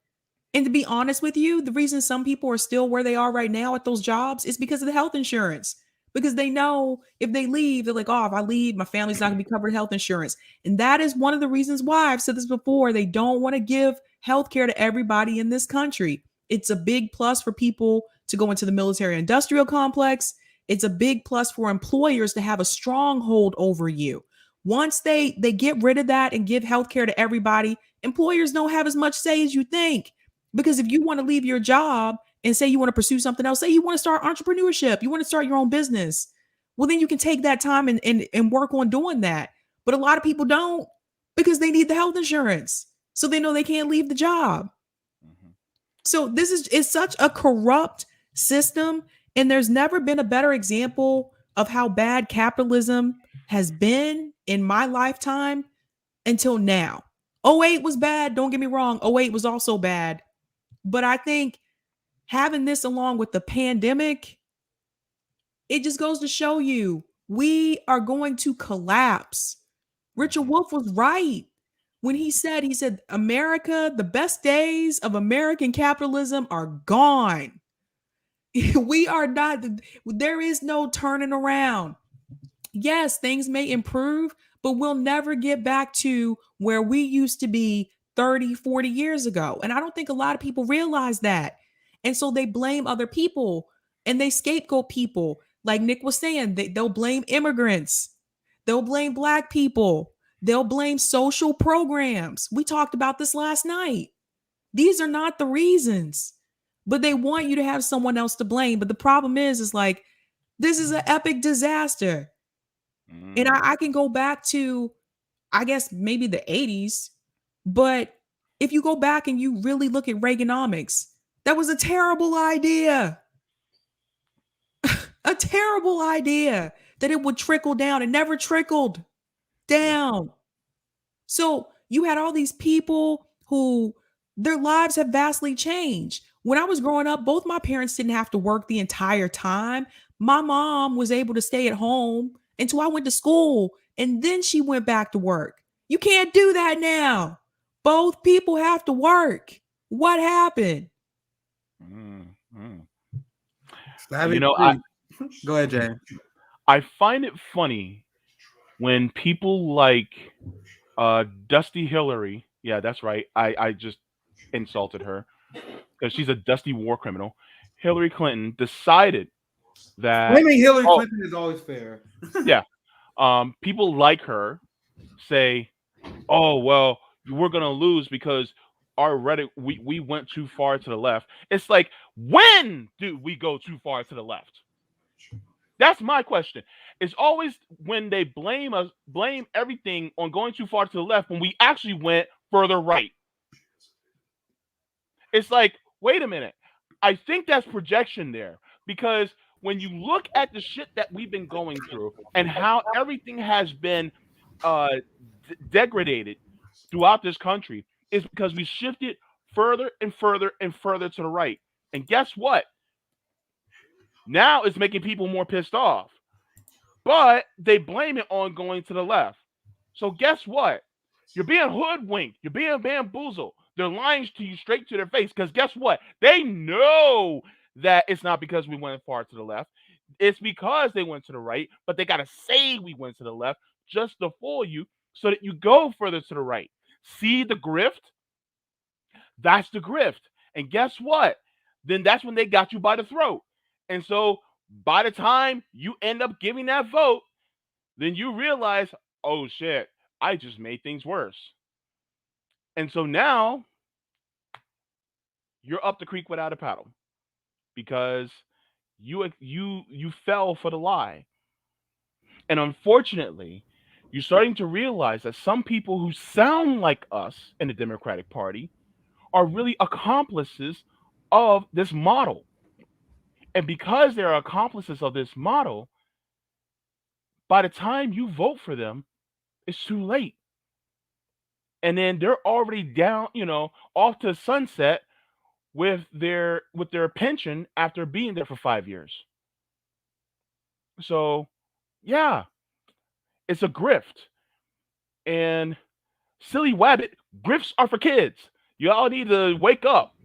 And to be honest with you, the reason some people are still where they are right now at those jobs is because of the health insurance. because they know if they leave, they're like, oh, if I leave, my family's not going to be covered health insurance. And that is one of the reasons why I've said this before. They don't want to give health care to everybody in this country. It's a big plus for people to go into the military industrial complex. It's a big plus for employers to have a stronghold over you. Once they get rid of that and give health care to everybody, employers don't have as much say as you think. Because if you want to leave your job and say you want to pursue something else, say you want to start entrepreneurship, you want to start your own business, well, then you can take that time and work on doing that. But a lot of people don't, because they need the health insurance. So they know they can't leave the job. So this is such a corrupt system. And there's never been a better example of how bad capitalism has been in my lifetime until now. 2008 was bad. Don't get me wrong. 2008 was also bad. But I think having this along with the pandemic, it just goes to show you we are going to collapse. Richard Wolff was right when he said, America, the best days of American capitalism are gone. We are not, there is no turning around. Yes, things may improve, but we'll never get back to where we used to be 30, 40 years ago. And I don't think a lot of people realize that. And so they blame other people and they scapegoat people. Like Nick was saying, they'll blame immigrants. They'll blame Black people. They'll blame social programs. We talked about this last night. These are not the reasons, but they want you to have someone else to blame. But the problem is like, this is an epic disaster. And I can go back to, I guess, maybe the 80s. But if you go back and you really look at Reaganomics, that was a terrible idea. A terrible idea that it would trickle down. It never trickled down. So you had all these people who their lives have vastly changed. When I was growing up, both my parents didn't have to work the entire time. My mom was able to stay at home until I went to school, and then she went back to work. You can't do that now. Both people have to work. What happened? You know, go ahead, Jay. I find it funny when people like Dusty Hillary, yeah, that's right. I just insulted her because she's a dusty war criminal. Hillary Clinton decided that blaming Hillary Clinton is always fair. Yeah. People like her say, oh, well, we're going to lose because our rhetoric, we went too far to the left. It's like, when do we go too far to the left? That's my question. It's always when they blame everything on going too far to the left when we actually went further right. It's like, wait a minute. I think that's projection there, because when you look at the shit that we've been going through and how everything has been degraded throughout this country, is because we shifted further and further and further to the right. And guess what? Now it's making people more pissed off. But they blame it on going to the left. So guess what? You're being hoodwinked. You're being bamboozled. They're lying to you straight to their face, because guess what? They know that it's not because we went far to the left. It's because they went to the right, but they got to say we went to the left just to fool you so that you go further to the right. See the grift? That's the grift. And guess what? Then that's when they got you by the throat. And so by the time you end up giving that vote, then you realize, oh shit, I just made things worse. And so now you're up the creek without a paddle, because you fell for the lie. And unfortunately, you're starting to realize that some people who sound like us in the Democratic Party are really accomplices of this model. And because they're accomplices of this model, by the time you vote for them, it's too late. And then they're already down, off to sunset with their pension after being there for 5 years. So, yeah, it's a grift. And silly wabbit, grifts are for kids. Y'all need to wake up.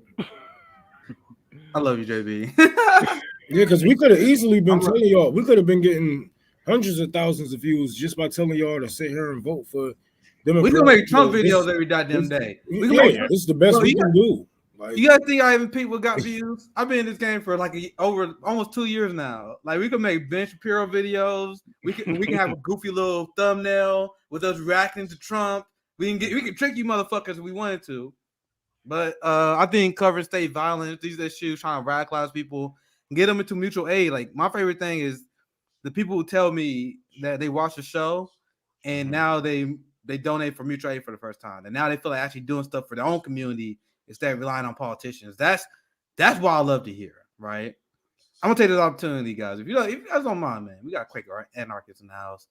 I love you, JB. Yeah, because we could have easily been telling y'all, we could have been getting hundreds of thousands of views just by telling y'all to sit here and vote for Democrats. We can make Trump videos every goddamn day. We can make this is the best we can do. Like, you guys think I even people got views? I've been in this game for like over almost 2 years now. Like we can make Ben Shapiro videos. We can have a goofy little thumbnail with us reacting to Trump. We can trick you motherfuckers if we wanted to. But I think covering state violence, these issues, trying to radicalize people, get them into mutual aid. Like my favorite thing is the people who tell me that they watch the show and now they donate for mutual aid for the first time, and now they feel like actually doing stuff for their own community instead of relying on politicians. That's what I love to hear, right? I'm gonna take this opportunity, guys. If you guys don't mind, man, we got Quaker anarchists in the house.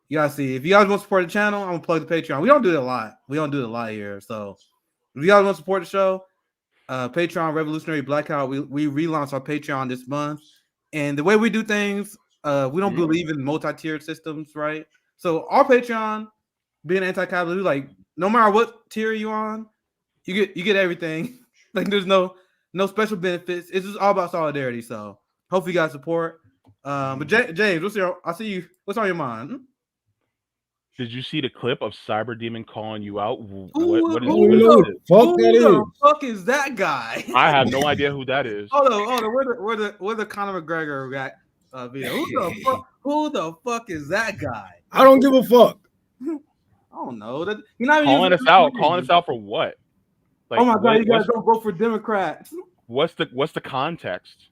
You guys see, if you guys want to support the channel, I'm gonna plug the Patreon. We don't do it a lot. Here. So if you guys want to support the show, Patreon Revolutionary Blackout. We relaunched our Patreon this month, and the way we do things, we don't believe in multi-tiered systems, right? So our Patreon, being anti-capitalist, like no matter what tier you're on, you get everything. Like there's no special benefits. It's just all about solidarity. So hopefully you guys support. But James, I see you. What's on your mind? Did you see the clip of Cyber Demon calling you out? Who the fuck is that guy? I have no idea who that is. Hold on. Where the Conor McGregor guy video? Who the fuck is that guy? I don't give a fuck. I don't know. You're not calling us out for what? Like, oh my god, you guys don't vote for Democrats. What's the context?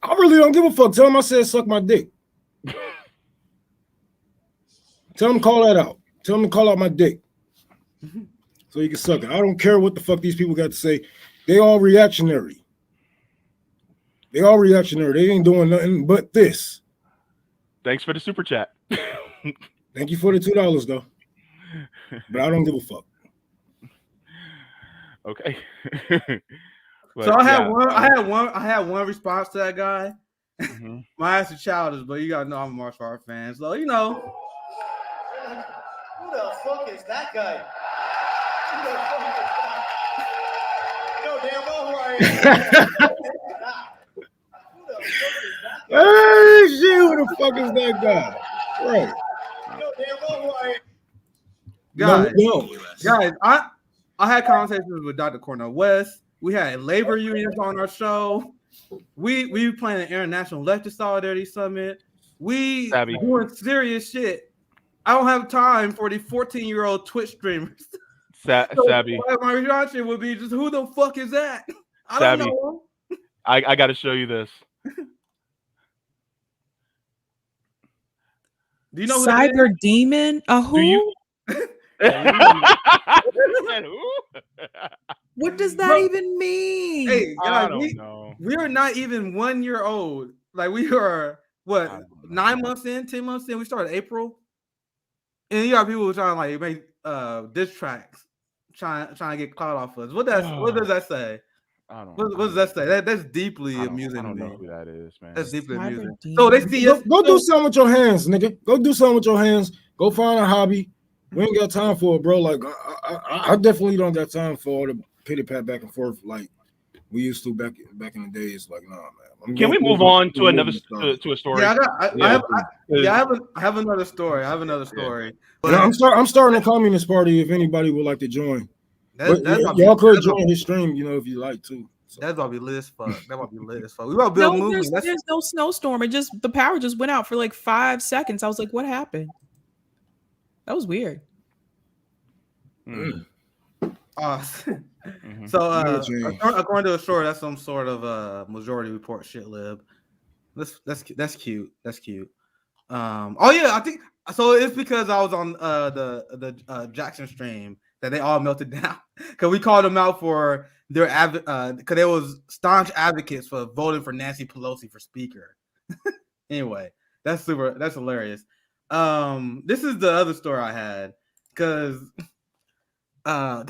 I really don't give a fuck. Tell him I said suck my dick. Tell him to call that out. Tell him to call out my dick. So you can suck it. I don't care what the fuck these people got to say. They all reactionary. They ain't doing nothing but this. Thanks for the super chat. Thank you for the $2 though. But I don't give a fuck. Okay. So I had one response to that guy. My ass is childish, but you gotta know I'm a martial arts fan. So you know. Who the fuck is that guy? You know damn well who I am. Hey, shit, who the fuck is that guy? Right. You know damn well who I am. Guys, I had conversations with Dr. Cornel West. We had labor unions on our show. We playing an international leftist solidarity summit. We doing serious shit. I don't have time for the 14-year-old Twitch streamers. Sabby. My reaction would be just, who the fuck is that? I Sabby, don't know. I got to show you this. Do you know Cyber Demon? Who? Do you? What does that even mean? Hey, I don't know. We are not even 1 year old. Like we are what 9 months in, 10 months in. We started April, and you got people trying to like make diss tracks, trying to get clout off us. What does that say? I don't. What does that say? That's deeply amusing. I don't to know me. who that is, man. That's deeply amusing. Demon. So they see us. Go do something with your hands, nigga. Go do something with your hands. Go find a hobby. We ain't got time for it, bro. Like I definitely don't got time for all the pity pat back and forth like we used to back in the days. Like, nah, man. Can we move on to another to a story? Yeah, I have another story. But I'm starting a communist party. If anybody would like to join, y'all could join his stream. You know, if you like to. So. That's about to be lit as fuck. We about to build movement. There's no snowstorm. The power just went out for like 5 seconds. I was like, what happened? That was weird. So according to a story, that's some sort of majority report shit lib. That's cute. I think so. It's because I was on the Jackson stream that they all melted down because we called them out for their because they was staunch advocates for voting for Nancy Pelosi for speaker. Anyway, that's hilarious. This is the other story I had because I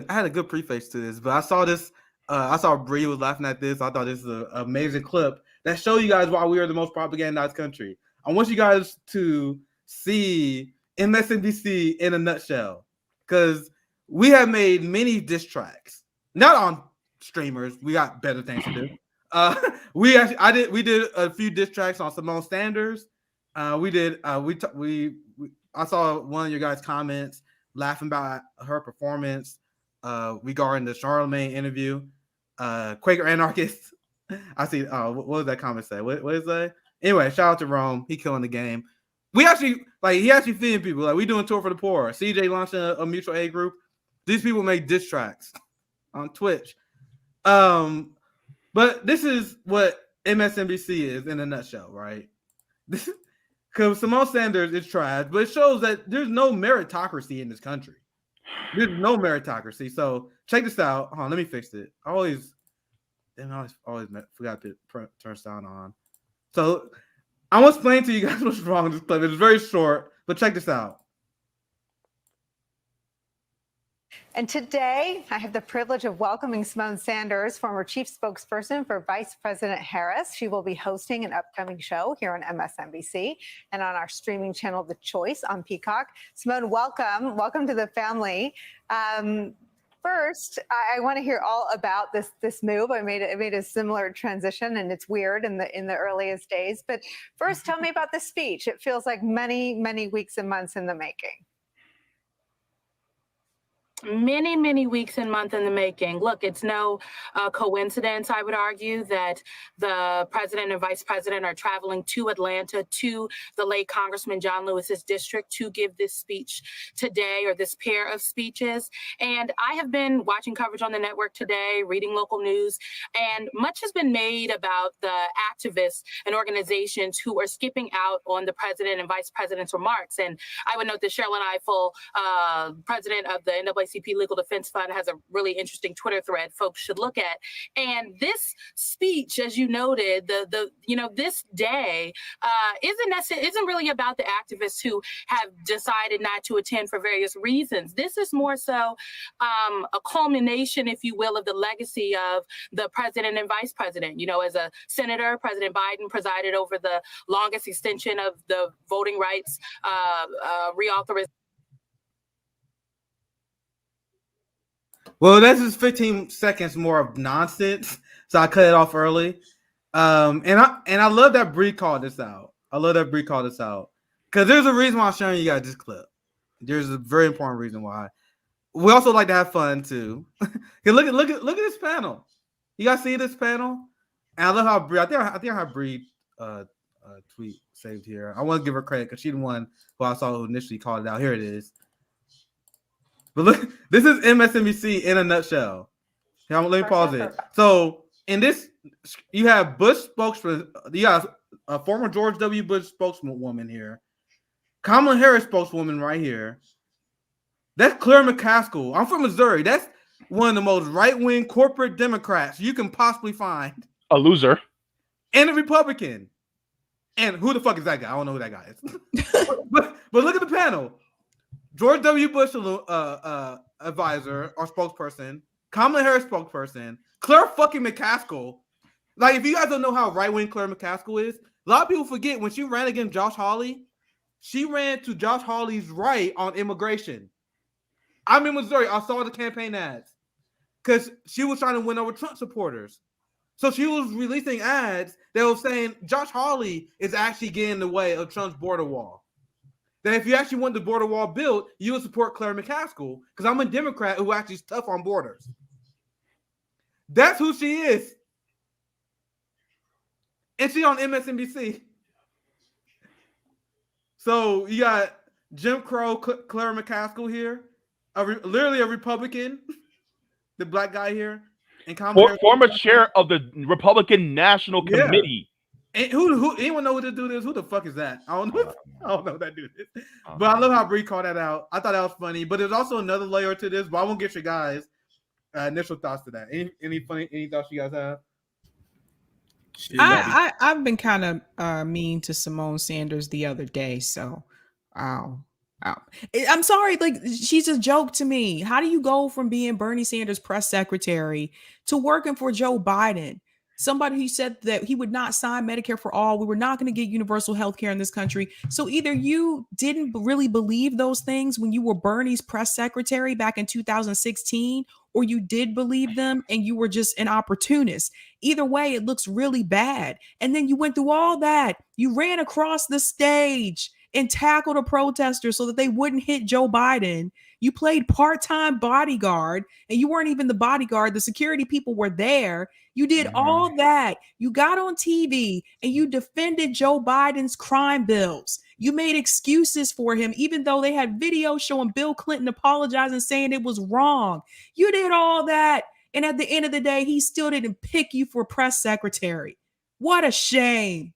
had a good preface to this, but I saw this. I saw Bree was laughing at this. I thought this is an amazing clip that show you guys why we are the most propagandized country. I want you guys to see MSNBC in a nutshell because we have made many diss tracks, not on streamers. We got better things to do. we did a few diss tracks on Simone Sanders. I saw one of your guys' comments laughing about her performance regarding the Charlemagne interview. Quaker anarchist. I see. What does that comment say? What is that? Anyway, shout out to Rome. He killing the game. He actually feeding people. Like, we doing tour for the poor. CJ launched a mutual aid group. These people make diss tracks on Twitch. But this is what MSNBC is in a nutshell, right? Because Simone Sanders is trash, but it shows that there's no meritocracy in this country. There's no meritocracy. So check this out. Hold on, let me fix it. I always forgot to turn sound on. So I want to explain to you guys what's wrong with this clip. It's very short, but check this out. And today, I have the privilege of welcoming Simone Sanders, former chief spokesperson for Vice President Harris. She will be hosting an upcoming show here on MSNBC and on our streaming channel, The Choice on Peacock. Simone, welcome. Welcome to the family. First, I want to hear all about this move. I made a similar transition, and it's weird in the earliest days. But first, tell me about the speech. It feels like many, many weeks and months in the making. Many weeks and months in the making. Look, it's no coincidence, I would argue, that the president and vice president are traveling to Atlanta, to the late Congressman John Lewis's district, to give this speech today, or this pair of speeches. And I have been watching coverage on the network today, reading local news, and much has been made about the activists and organizations who are skipping out on the president and vice president's remarks. And I would note that Cheryl Eiffel, president of the NAACP Legal Defense Fund, has a really interesting Twitter thread folks should look at. And this speech, as you noted, this day isn't really about the activists who have decided not to attend for various reasons. This is more so a culmination, if you will, of the legacy of the president and vice president. You know, as a senator, President Biden presided over the longest extension of the voting rights reauthorization. Well, this is 15 seconds more of nonsense, so I cut it off early. And I love that Bree called this out. Because there's a reason why I'm showing you guys this clip. There's a very important reason why. We also like to have fun too. look at this panel. You guys see this panel? And I love how Bree. I think I have Bree tweet saved here. I want to give her credit because she's the one who I saw who initially called it out. Here it is. But look, this is MSNBC in a nutshell. Here, let me pause it. So in this, you have Bush spokesman. You got a former George W. Bush spokeswoman here. Kamala Harris spokeswoman right here. That's Claire McCaskill. I'm from Missouri. That's one of the most right-wing corporate Democrats you can possibly find. A loser. And a Republican. And who the fuck is that guy? I don't know who that guy is. but look at the panel. George W. Bush advisor or spokesperson, Kamala Harris spokesperson, Claire fucking McCaskill. Like, if you guys don't know how right-wing Claire McCaskill is, a lot of people forget when she ran against Josh Hawley, she ran to Josh Hawley's right on immigration. I'm in Missouri. I saw the campaign ads because she was trying to win over Trump supporters. So she was releasing ads that were saying Josh Hawley is actually getting in the way of Trump's border wall. That if you actually want the border wall built, you would support Claire McCaskill because I'm a Democrat who actually is tough on borders. That's who she is. And she's on MSNBC. So you got Jim Crow, Claire McCaskill here, literally a Republican, the black guy here. And former chair of the Republican National Committee. And who anyone know who this dude is? Who the fuck is that? I don't know who that dude is. But I love how Bree called that out. I thought that was funny. But there's also another layer to this. But I won't get your guys' initial thoughts to that. Any thoughts you guys have? I've been kind of mean to Simone Sanders the other day. So, I'm sorry. Like, she's a joke to me. How do you go from being Bernie Sanders' press secretary to working for Joe Biden? Somebody who said that he would not sign Medicare for all. We were not going to get universal health care in this country. So either you didn't really believe those things when you were Bernie's press secretary back in 2016, or you did believe them and you were just an opportunist. Either way, it looks really bad. And then you went through all that. You ran across the stage and tackled a protester so that they wouldn't hit Joe Biden. You played part-time bodyguard, and you weren't even the bodyguard. The security people were there. You did all that. You got on TV and you defended Joe Biden's crime bills. You made excuses for him, even though they had videos showing Bill Clinton apologizing, saying it was wrong. You did all that. And at the end of the day, he still didn't pick you for press secretary. What a shame.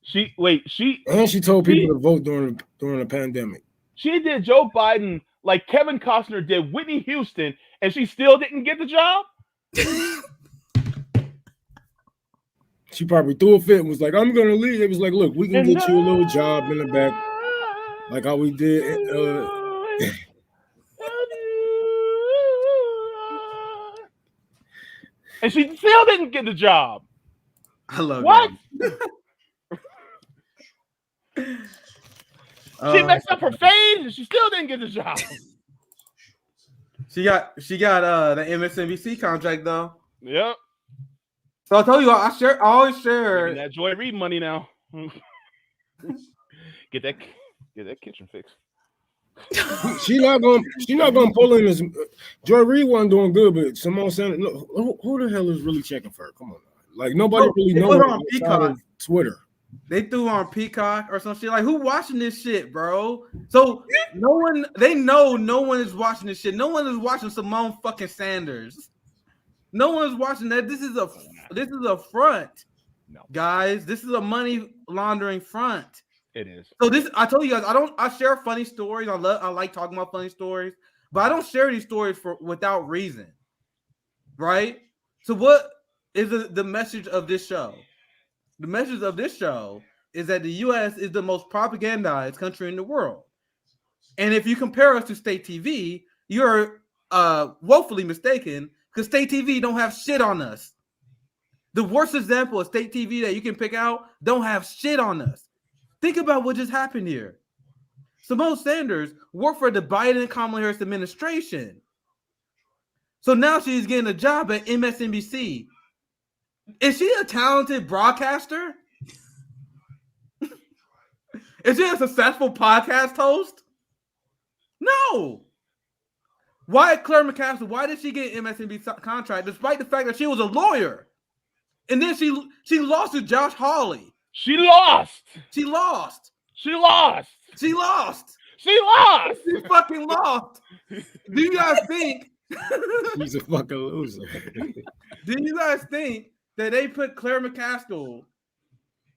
She told people to vote during the pandemic. She did Joe Biden like Kevin Costner did Whitney Houston, and she still didn't get the job. She probably threw a fit and was like, "I'm gonna leave." It was like, "Look, we can get you a little job in the back, like how we did." And she still didn't get the job. I love what? She She messed up her fade, and she still didn't get the job. She got the MSNBC contract though. Yep. So I told you I always share Getting that Joy Reid money now. Get that kitchen fixed. She not gonna pull in this. Joy Reid wasn't doing good, but Simone Sanders. No, who the hell is really checking for her? Come on, like nobody really knows on Peacock. Twitter. They threw on Peacock or some shit. Like, who watching this shit, bro? So no one is watching this shit. No one is watching Simone fucking Sanders. No one is watching that. This is a front, guys. This is a money laundering front. It is. So I told you guys, I share funny stories. I like talking about funny stories, but I don't share these stories without reason, right? So what is the message of this show? The message of this show is that the U.S. is the most propagandized country in the world. And if you compare us to state TV, you're woefully mistaken because state TV don't have shit on us. The worst example of state TV that you can pick out don't have shit on us. Think about what just happened here. Simone Sanders worked for the Biden and Kamala Harris administration. So now she's getting a job at MSNBC. Is she a talented broadcaster? Is she a successful podcast host? No. Why Claire McCaskill? Why did she get an MSNBC contract despite the fact that she was a lawyer? And then she lost to Josh Hawley. She lost. She lost. She lost. She lost. She lost. She fucking lost. Do you guys think she's a fucking loser? Do you guys think that they put Claire McCaskill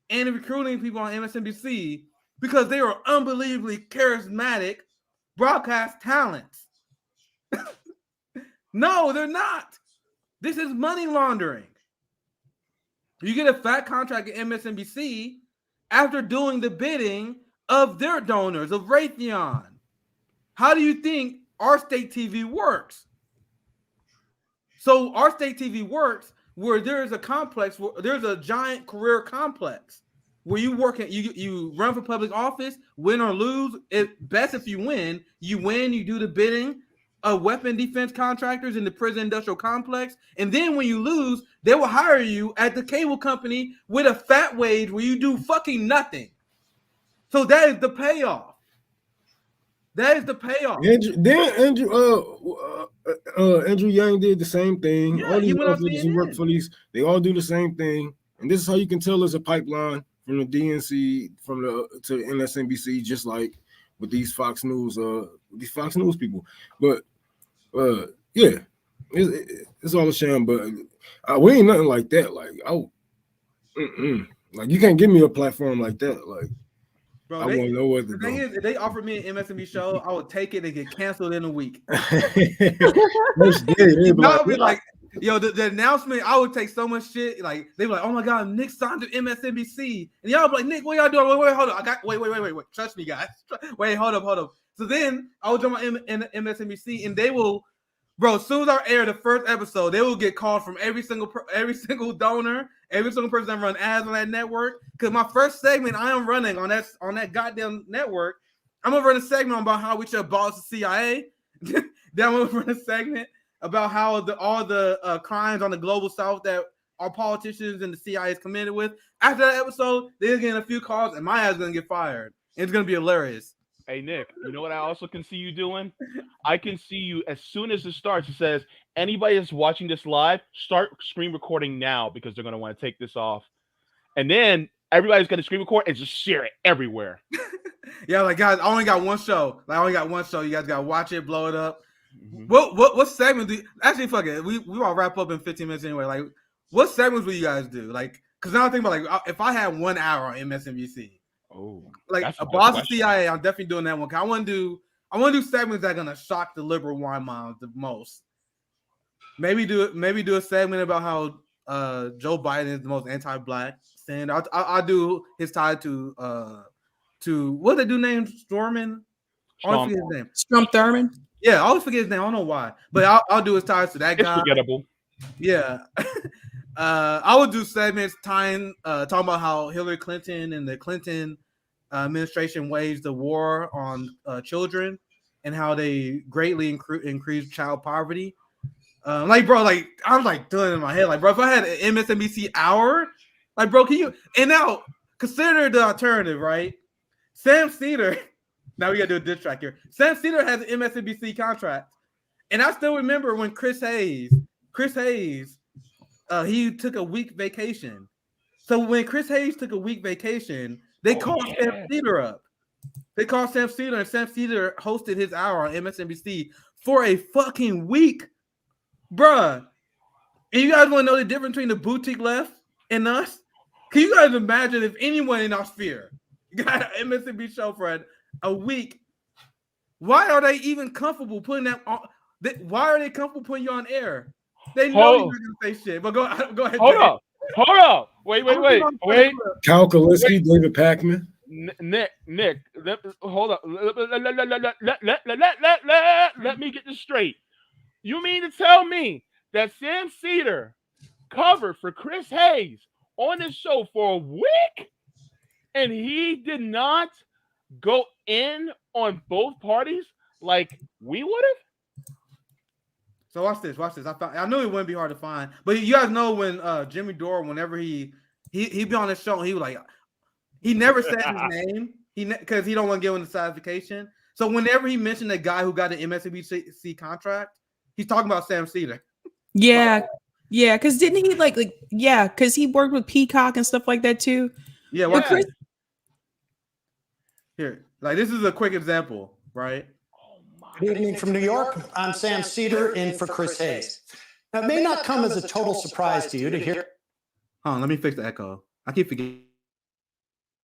and recruiting people on MSNBC because they were unbelievably charismatic broadcast talents? No, they're not. This is money laundering. You get a fat contract at MSNBC after doing the bidding of their donors, of Raytheon. How do you think our state TV works? So our state TV works where there is a complex, where there's a giant career complex where you work at, you run for public office, win or lose. Best if you win, you do the bidding of weapon defense contractors in the prison industrial complex. And then when you lose, they will hire you at the cable company with a fat wage where you do fucking nothing. So that is the payoff. That is the payoff. Andrew Yang did the same thing. Yeah, all these he went motherfuckers who work for these, they all do the same thing. And this is how you can tell there's a pipeline from the DNC to MSNBC, just like with these Fox News people. But yeah, it's all a sham. But we ain't nothing like that. Like like you can't give me a platform like that. Like. Bro, I want to know what the thing is, if they offered me an MSNBC show, I would take it and get canceled in a week. Yo, the announcement, I would take so much shit. Like they were like, "Oh my god, Nick signed to MSNBC," and y'all be like, "Nick, what y'all doing? Wait, hold up. Wait. Trust me, guys. Wait, hold up. So then I would jump on MSNBC, and they will, bro. As soon as I air the first episode, they will get called from every single donor, every single person that run ads on that network. Because my first segment I am running on that goddamn network, I'm gonna run a segment about how we should abolish the CIA. Then I'm gonna run a segment about how all the crimes on the global south that our politicians and the CIA is committed with. After that episode, they're getting a few calls, and my ass is gonna get fired. And it's gonna be hilarious. Hey Nick, you know what I also can see you doing? I can see you as soon as it starts. It says anybody that's watching this live, start screen recording now because they're gonna want to take this off, and then everybody's gonna screen record and just share it everywhere. Yeah, like guys, I only got one show. You guys gotta watch it, blow it up. What segment do you, actually fuck it? We all wrap up in 15 minutes anyway. Like, what segments will you guys do? Like, because now I think about like if I had 1 hour on MSNBC, like a boss of CIA, I'm definitely doing that one. I want to do segments that are gonna shock the liberal wine minds the most. Maybe do a segment about how Joe Biden is the most anti-black senator. I'll do his tie to what they do named Stormin. I always forget his name. Strom Thurmond. Yeah, I always forget his name. I don't know why, but I'll do his ties to that guy. It's forgettable. Yeah. I would do segments talking about how Hillary Clinton and the Clinton administration waged the war on children and how they greatly increased child poverty. Like, bro, like I was like doing it in my head, like, bro, if I had an MSNBC hour, like, bro, can you? And now consider the alternative, right? Sam Cedar. Now we gotta do a diss track here. Sam Cedar has an MSNBC contract, and I still remember when Chris Hayes, he took a week vacation. So when Chris Hayes took a week vacation, they called Sam Cedar up. They called Sam Cedar, and Sam Cedar hosted his hour on MSNBC for a fucking week, bruh. And you guys want to know the difference between the boutique left and us? Can you guys imagine if anyone in our sphere got an MSNBC show for a week? Why are they even comfortable putting that on? Why are they comfortable putting you on air? They know you're gonna say shit. But go ahead. Hold up. Wait. Cal Kalinske, David Pacman. Nick, hold up. Let me get this straight. You mean to tell me that Sam Cedar covered for Chris Hayes on his show for a week, and he did not go in on both parties like we would have? So watch this. I knew it wouldn't be hard to find, but you guys know when Jimmy Dore, whenever he be on his show, he was like, he never said his name, because he don't want to give him the satisfaction. So whenever he mentioned the guy who got an MSNBC contract, he's talking about Sam Cedar. Yeah, because didn't he because he worked with Peacock and stuff like that too. Yeah, but Chris. Here, like this is a quick example, right? Good evening from New York. I'm Sam Cedar in for Chris Hayes. Now, it may not come as a total surprise to you to hear. Hold on, let me fix the echo. I keep forgetting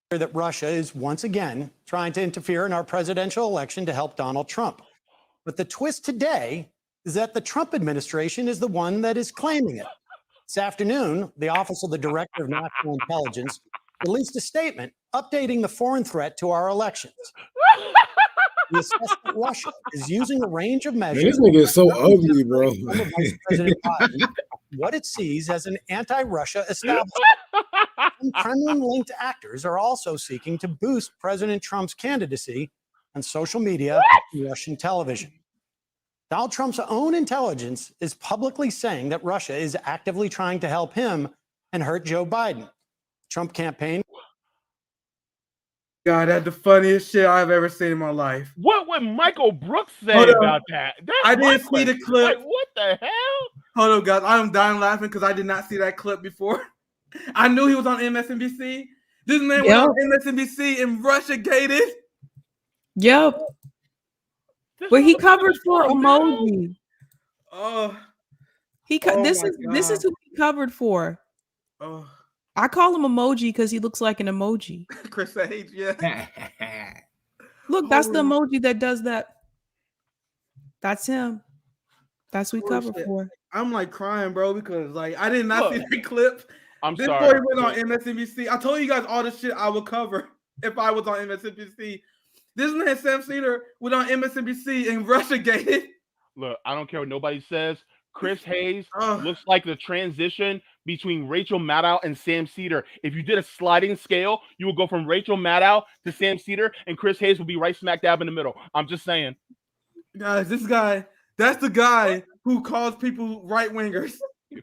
that Russia is once again trying to interfere in our presidential election to help Donald Trump. But the twist today is that the Trump administration is the one that is claiming it. This afternoon, the Office of the Director of National Intelligence released a statement updating the foreign threat to our elections. The assessment Russia is using a range of measures. Man, this nigga is so ugly, bro. Vice President Biden, what it sees as an anti-Russia establishment. Some Kremlin-linked actors are also seeking to boost President Trump's candidacy on social media and Russian television. Donald Trump's own intelligence is publicly saying that Russia is actively trying to help him and hurt Joe Biden. Trump campaign. God, that's the funniest shit I've ever seen in my life. What would Michael Brooks say about that? I didn't see the clip. Like, what the hell? Hold on, guys. I'm dying laughing because I did not see that clip before. I knew he was on MSNBC. This man was on MSNBC and Russia gated. Yep. But he covered for emoji. Oh, this is who he covered for. Oh. I call him emoji because he looks like an emoji. Chris Hayes, yeah. Look, that's the emoji that does that. That's him. That's what we covered for. I'm like crying, bro, because like I did not see the clip. This boy went on MSNBC. I told you guys all the shit I would cover if I was on MSNBC. This man Sam Cedar went on MSNBC and Russia gated. Look, I don't care what nobody says. Chris Hayes looks like the transition between Rachel Maddow and Sam Cedar. If you did a sliding scale, you would go from Rachel Maddow to Sam Cedar, and Chris Hayes would be right smack dab in the middle. I'm just saying. Guys, this guy That's the guy who calls people right wingers.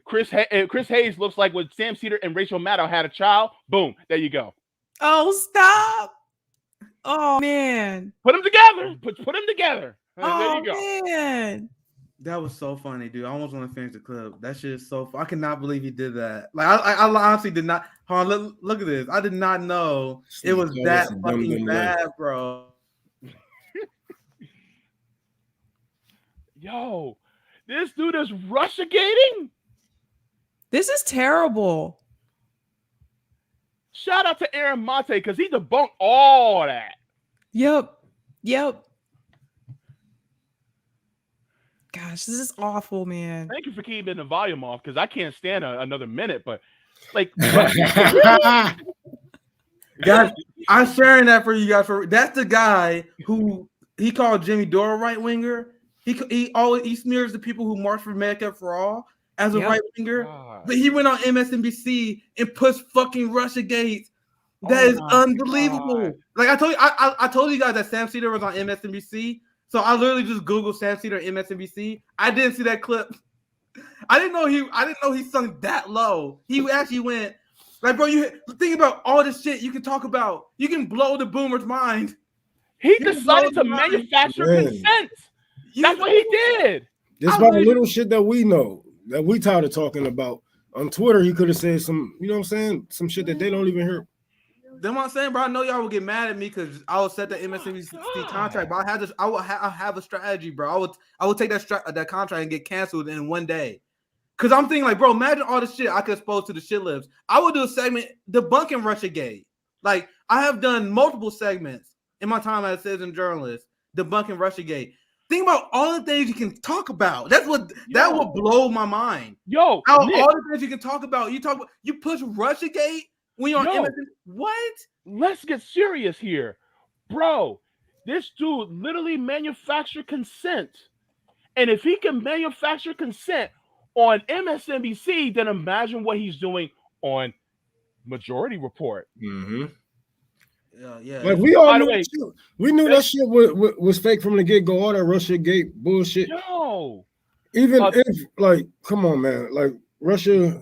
Chris Hayes looks like when Sam Cedar and Rachel Maddow had a child. Boom, there you go. Oh, stop. Oh, man. Put them together. Put them together. Oh, there you go. Man. That was so funny, dude. I almost want to finish the clip. That shit is so fun. I cannot believe he did that. Like, I honestly did not. Hold on, look at this. I did not know it was that fucking bad, bro. Yo, this dude is Russiagating. This is terrible. Shout out to Aaron Monte because he debunked all that. Yep. Gosh, this is awful, man. Thank you for keeping the volume off because I can't stand another minute. But like, guys, I'm sharing that for you guys. That's the guy who he called Jimmy Dore a right winger. He smears the people who march for Medicare for All as a right winger. But he went on MSNBC and pushed fucking Russiagate. That is unbelievable. God. Like I told you guys that Sam Cedar was on MSNBC. So I literally just Googled Sam Cedar MSNBC. I didn't see that clip. I didn't know he sunk that low. He actually went like, bro, you think about all this shit you can talk about. You can blow the boomer's mind. He decided to manufacture consent. That's what he did. Just about the little shit that we know, that we tired of talking about. On Twitter, he could have said some, you know what I'm saying? Some shit that they don't even hear. That's what I'm saying, bro. I know y'all will get mad at me because I will set the MSNBC contract, but I have a strategy, bro. I would take that contract and get canceled in one day. Cause I'm thinking like, bro, imagine all the shit I could expose to the shit libs. I would do a segment debunking Russiagate. Like I have done multiple segments in my time as a citizen journalist debunking Russiagate. Think about all the things you can talk about. That would blow my mind. Yo, all the things you can talk about. You push Russiagate when you're on MSNBC. What? Let's get serious here, bro. This dude literally manufactured consent, and if he can manufacture consent on MSNBC, then imagine what he's doing on Majority Report. Mm-hmm. Yeah. Like we all knew we knew that shit was fake from the get-go. All that Russiagate bullshit. Yo, even if like, come on, man, like Russia.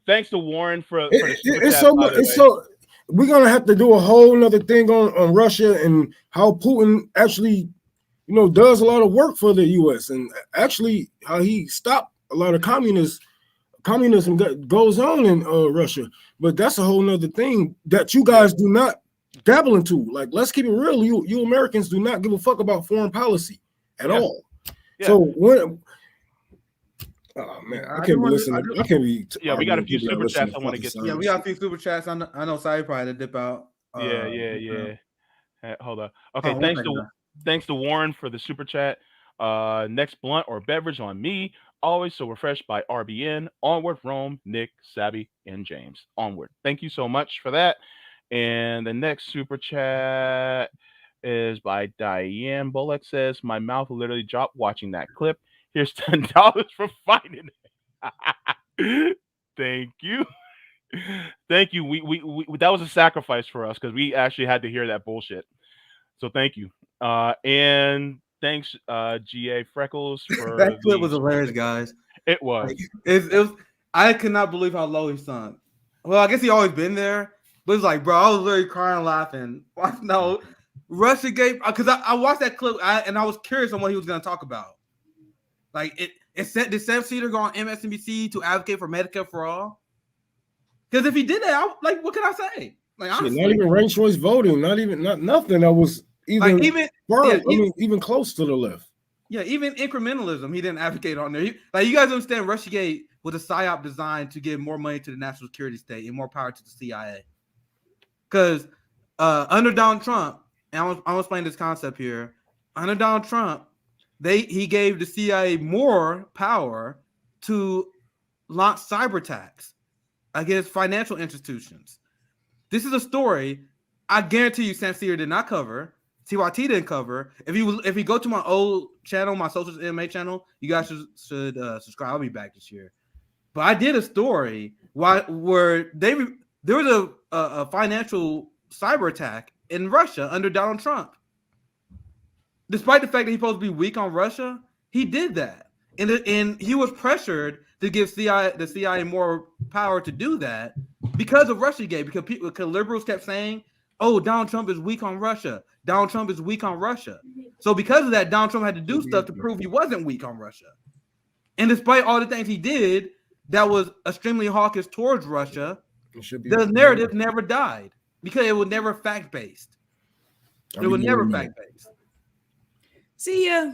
Thanks to Warren for it's so much. It's so we're gonna have to do a whole nother thing on Russia and how Putin actually, you know, does a lot of work for the U.S. and actually how he stopped a lot of communism that goes on in Russia. But that's a whole nother thing that you guys do not dabble into. Like, let's keep it real. You Americans do not give a fuck about foreign policy at all. Yeah. So when oh man, I can't be listening. I can't be. Yeah, we got a few super chats I want to get to. Yeah, we got a few super chats. I know Sai probably had to dip out. Yeah. Hold on. Okay, thanks to Warren for the super chat. Next blunt or beverage on me. Always so refreshed by RBN. Onward, Rome, Nick, Sabby, and James. Onward. Thank you so much for that. And the next super chat is by Diane Bullock. Says, my mouth literally dropped watching that clip. Here's $10 for finding it. Thank you. Thank you. We that was a sacrifice for us because we actually had to hear that bullshit. So thank you. And thanks, GA Freckles. For that clip was hilarious, guys. It was. It was. I could not believe how low he sunk. Well, I guess he always been there, but it's like, bro, I was literally crying, laughing. No, Russiagate, because I watched that clip and I was curious on what he was going to talk about. Like, did Sam Cedar go on MSNBC to advocate for Medicare for All? Because if he did that, what can I say? Like, honestly, not even ranked choice voting, not nothing that was even close to the left. Yeah, even incrementalism, he didn't advocate on there. You guys understand, Russiagate was a psyop designed to give more money to the national security state and more power to the CIA. Because under Donald Trump, and I'm gonna explain this concept here. Under Donald Trump, he gave the CIA more power to launch cyber attacks against financial institutions. This is a story I guarantee you Sam Cedar did not cover. TYT didn't cover. If you go to my old channel, my Socials MMA channel, you guys should subscribe. I'll be back this year. But I did a story where there was a financial cyber attack in Russia under Donald Trump. Despite the fact that he's supposed to be weak on Russia, he did that, and he was pressured to give the CIA more power to do that because of Russiagate. Because liberals kept saying, "Oh, Donald Trump is weak on Russia. Donald Trump is weak on Russia." So because of that, Donald Trump had to do stuff to prove he wasn't weak on Russia. And despite all the things he did that was extremely hawkish towards Russia, the narrative never died because it was never fact-based. It was never fact-based. See ya.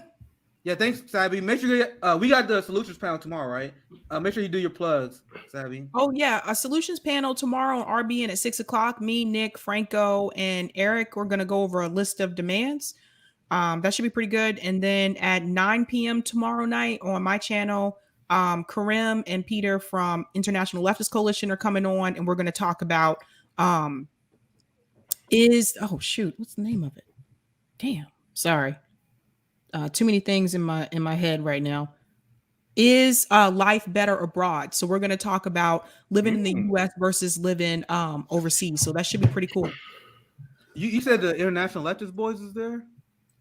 Yeah, thanks, Sabby. Make sure we got the solutions panel tomorrow, right? Make sure you do your plugs, Sabby. Oh yeah, a solutions panel tomorrow on RBN at 6:00. Me, Nick, Franco, and Eric. We're gonna go over a list of demands. That should be pretty good. And then at 9 p.m. tomorrow night on my channel, Karim and Peter from International Leftist Coalition are coming on, and we're going to talk about what's the name of it? Damn, sorry. Too many things in my head right now. Is life better abroad? So we're going to talk about living in the U.S. versus living overseas. So that should be pretty cool. You said the International Leftist Boys is there?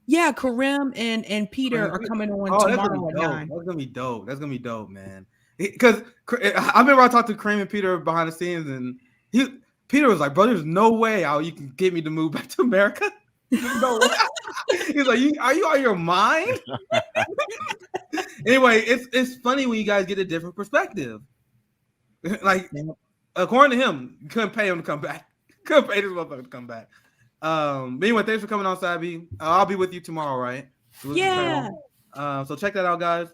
Yeah, Karim and Peter are coming on tomorrow at 9. That's gonna be dope. That's gonna be dope, man. Because I remember I talked to Karim and Peter behind the scenes, and Peter was like, "Bro, there's no way you can get me to move back to America." No way. He's like, "Are you out of your mind?" Anyway, it's funny when you guys get a different perspective. Like, according to him, you couldn't pay him to come back. Couldn't pay this motherfucker to come back. But anyway, thanks for coming on, Sabby. I'll be with you tomorrow, right? Yeah. So check that out, guys.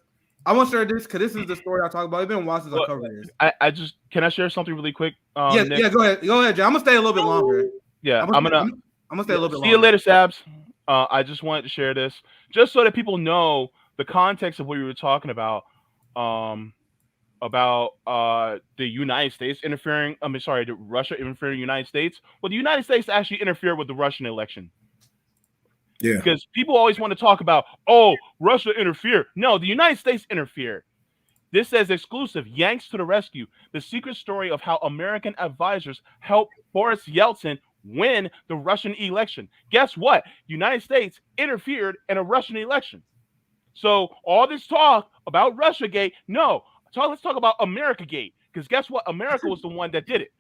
I want to share this because this is the story I talk about. It's been a while since I covered this. Can I share something really quick? Yeah, go ahead, Jay. I'm gonna stay a little bit longer. Yeah, I'm gonna stay a little bit longer. See you later, Sabs. I just wanted to share this just so that people know the context of what we were talking about the United States interfering. The Russia interfering in the United States. Well, the United States actually interfered with the Russian election. Yeah. Because people always want to talk about, oh, Russia interfered. No, the United States interfered. This says exclusive, Yanks to the rescue. The secret story of how American advisors helped Boris Yeltsin win the Russian election. Guess what? The United States interfered in a Russian election. So all this talk about Russiagate, no. Let's talk about Americagate. Because guess what? America was the one that did it.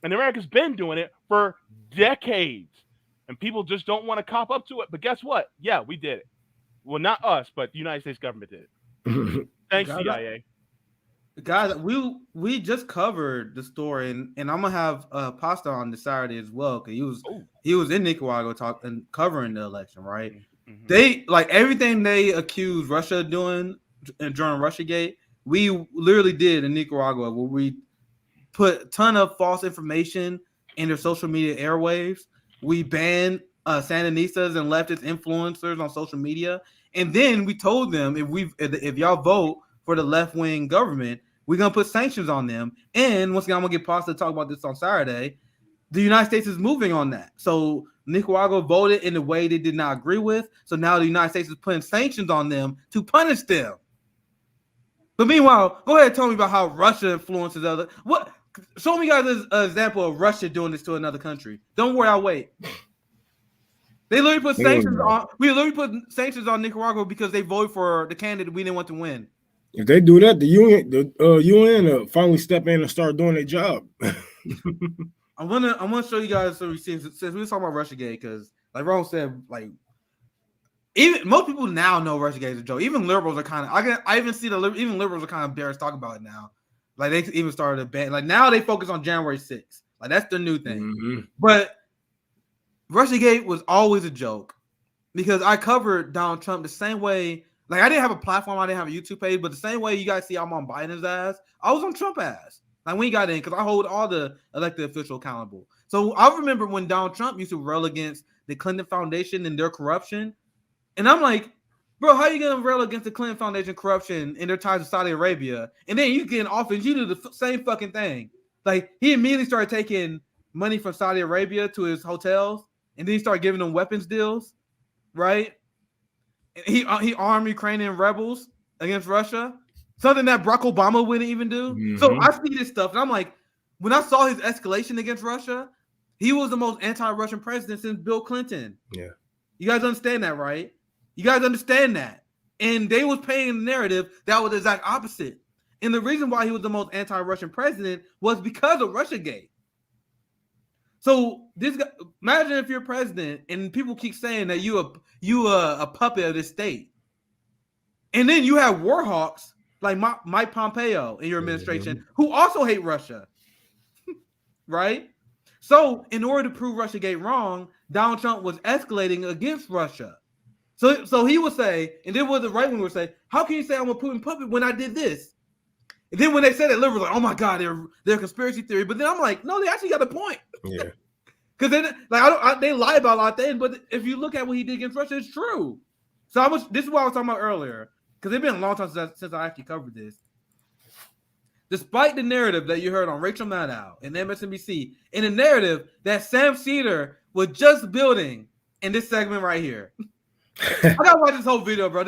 And America's been doing it for decades. And people just don't want to cop up to it. But guess what? Yeah, we did it. Well, not us, but the United States government did it. Thanks, CIA. Guys, we just covered the story, and I'm gonna have Pasta on this Saturday as well, because he was in Nicaragua covering the election, right? Mm-hmm. They everything they accused Russia of doing during Russiagate, we literally did in Nicaragua, where we put a ton of false information in their social media airwaves. We banned Sandinistas and leftist influencers on social media, and then we told them if y'all vote for the left-wing government, we're gonna put sanctions on them. And once again, I'm gonna get Pasta to talk about this on Saturday. The United States is moving on that. So Nicaragua voted in a way they did not agree with. So now the United States is putting sanctions on them to punish them. But meanwhile, go ahead and tell me about how Russia influences other. What? Show me guys an example of Russia doing this to another country. Don't worry, I'll wait. They literally put sanctions on. We literally put sanctions on Nicaragua because they voted for the candidate we didn't want to win. If they do that, the UN finally step in and start doing their job. I'm gonna show you guys some receipts since we were talking about Russiagate, because like Ron said, even most people now know Russiagate is a joke. Even liberals are kind of. I even see even liberals are kind of embarrassed to talk about it now. Like they even started a ban. Like now they focus on January 6th. Like that's the new thing. Mm-hmm. But Russiagate was always a joke because I covered Donald Trump the same way. Like I didn't have a platform, I didn't have a YouTube page, but the same way you guys see I'm on Biden's ass, I was on Trump's ass. Like when he got in, because I hold all the elected officials accountable. So I remember when Donald Trump used to rail against the Clinton Foundation and their corruption, and I'm like, bro, how are you gonna rail against the Clinton Foundation corruption and their ties to Saudi Arabia, and then you get in office, you do the same fucking thing? Like he immediately started taking money from Saudi Arabia to his hotels, and then he started giving them weapons deals, right? He armed Ukrainian rebels against Russia, something that Barack Obama wouldn't even do. Mm-hmm. So I see this stuff, and I'm like, when I saw his escalation against Russia, he was the most anti-Russian president since Bill Clinton. Yeah. You guys understand that, right? You guys understand that. And they was painting the narrative that was the exact opposite. And the reason why he was the most anti-Russian president was because of Russiagate. So this guy, imagine if you're president and people keep saying that you a puppet of this state, and then you have war hawks like Mike Pompeo in your administration who also hate Russia, right? So in order to prove Russiagate wrong, Donald Trump was escalating against Russia. So he would say, and then what the right wing would say, how can you say I'm a Putin puppet when I did this? And then when they said it, liberals like, oh my God, they're a conspiracy theory. But then I'm like, no, they actually got a point. Yeah. Because they lie about a lot of things, but if you look at what he did against Russia, it's true. So this is what I was talking about earlier, because it's been a long time since I actually covered this. Despite the narrative that you heard on Rachel Maddow and MSNBC, and the narrative that Sam Cedar was just building in this segment right here. I gotta watch this whole video, bro.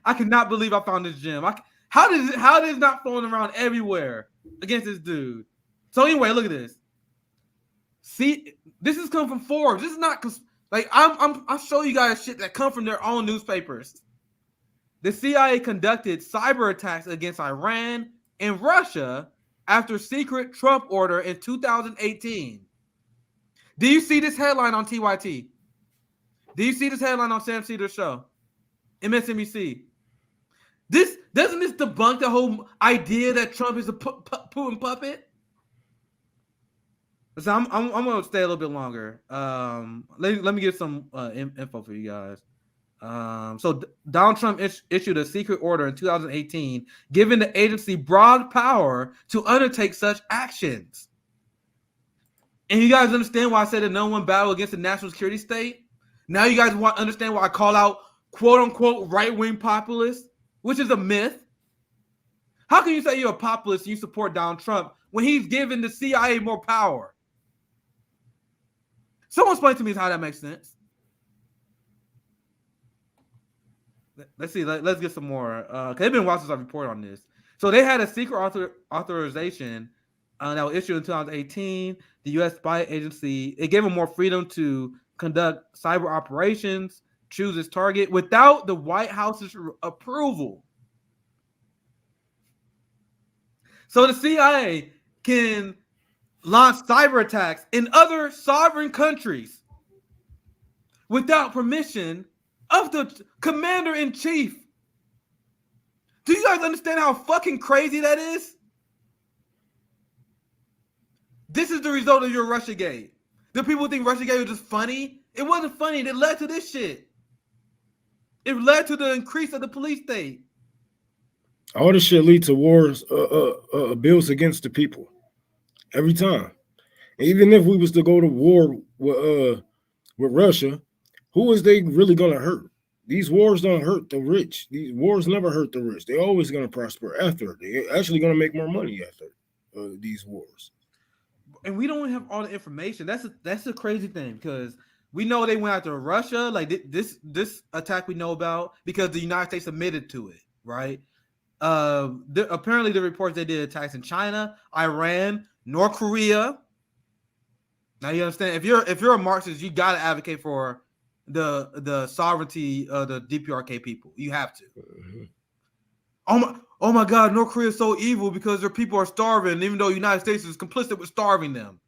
I cannot believe I found this gem. How did it not floating around everywhere against this dude? So anyway, look at this. See, this is coming from Forbes. This is not like I'll show you guys shit that come from their own newspapers. The CIA conducted cyber attacks against Iran and Russia after secret Trump order in 2018. Do you see this headline on TYT? Do you see this headline on Sam Cedar's show? MSNBC. Doesn't this debunk the whole idea that Trump is a Putin puppet? So I'm going to stay a little bit longer. Let me get some info for you guys. So Donald Trump issued a secret order in 2018, giving the agency broad power to undertake such actions. And you guys understand why I said that no one battle against the national security state? Now you guys understand why I call out quote-unquote right-wing populists, which is a myth. How can you say you're a populist and you support Donald Trump when he's giving the CIA more power? Someone explain to me how that makes sense. Let's see. Let's get some more. They've been watching our report on this. So they had a secret authorization that was issued in 2018. The U.S. spy agency, it gave them more freedom to conduct cyber operations, choose its target without the White House's approval. So the CIA can launch cyber attacks in other sovereign countries without permission of the commander-in-chief. Do you guys understand how fucking crazy that is? This is the result of your Russiagate. The people think Russiagate was just funny. It wasn't funny. It led to this shit. It led to the increase of the police state. All this shit lead to wars, bills against the people. Every time. Even if we was to go to war with Russia, who is they really gonna hurt? These wars don't hurt the rich. These wars never hurt the rich. They're always gonna prosper after. They're actually gonna make more money after these wars. And we don't have all the information. That's a crazy thing, because we know they went after Russia. Like this attack we know about because the United States admitted to it, right? Apparently the reports they did attacks in China, Iran, North Korea. Now you understand, if you're a Marxist, you gotta advocate for the sovereignty of the DPRK people. You have to. Mm-hmm. Oh my God, North Korea is so evil because their people are starving, even though the United States is complicit with starving them.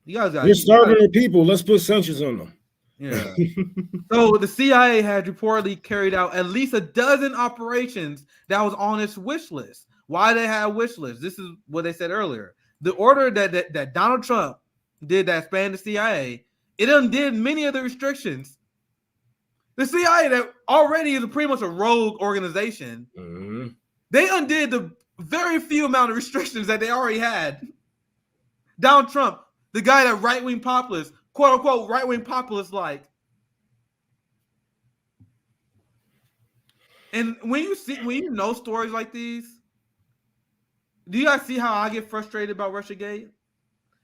You guys got. They're starving their people. Let's put sanctions on them. Yeah. So the CIA had reportedly carried out at least a dozen operations that was on its wish list. Why they had a wish list? This is what they said earlier. The order that Donald Trump did that spanned the CIA, it undid many of the restrictions. The CIA, that already is pretty much a rogue organization, they undid the very few amount of restrictions that they already had. Donald Trump, the guy that right-wing populists, quote-unquote right-wing populists like. And when you know stories like these, do you guys see how I get frustrated about Russiagate?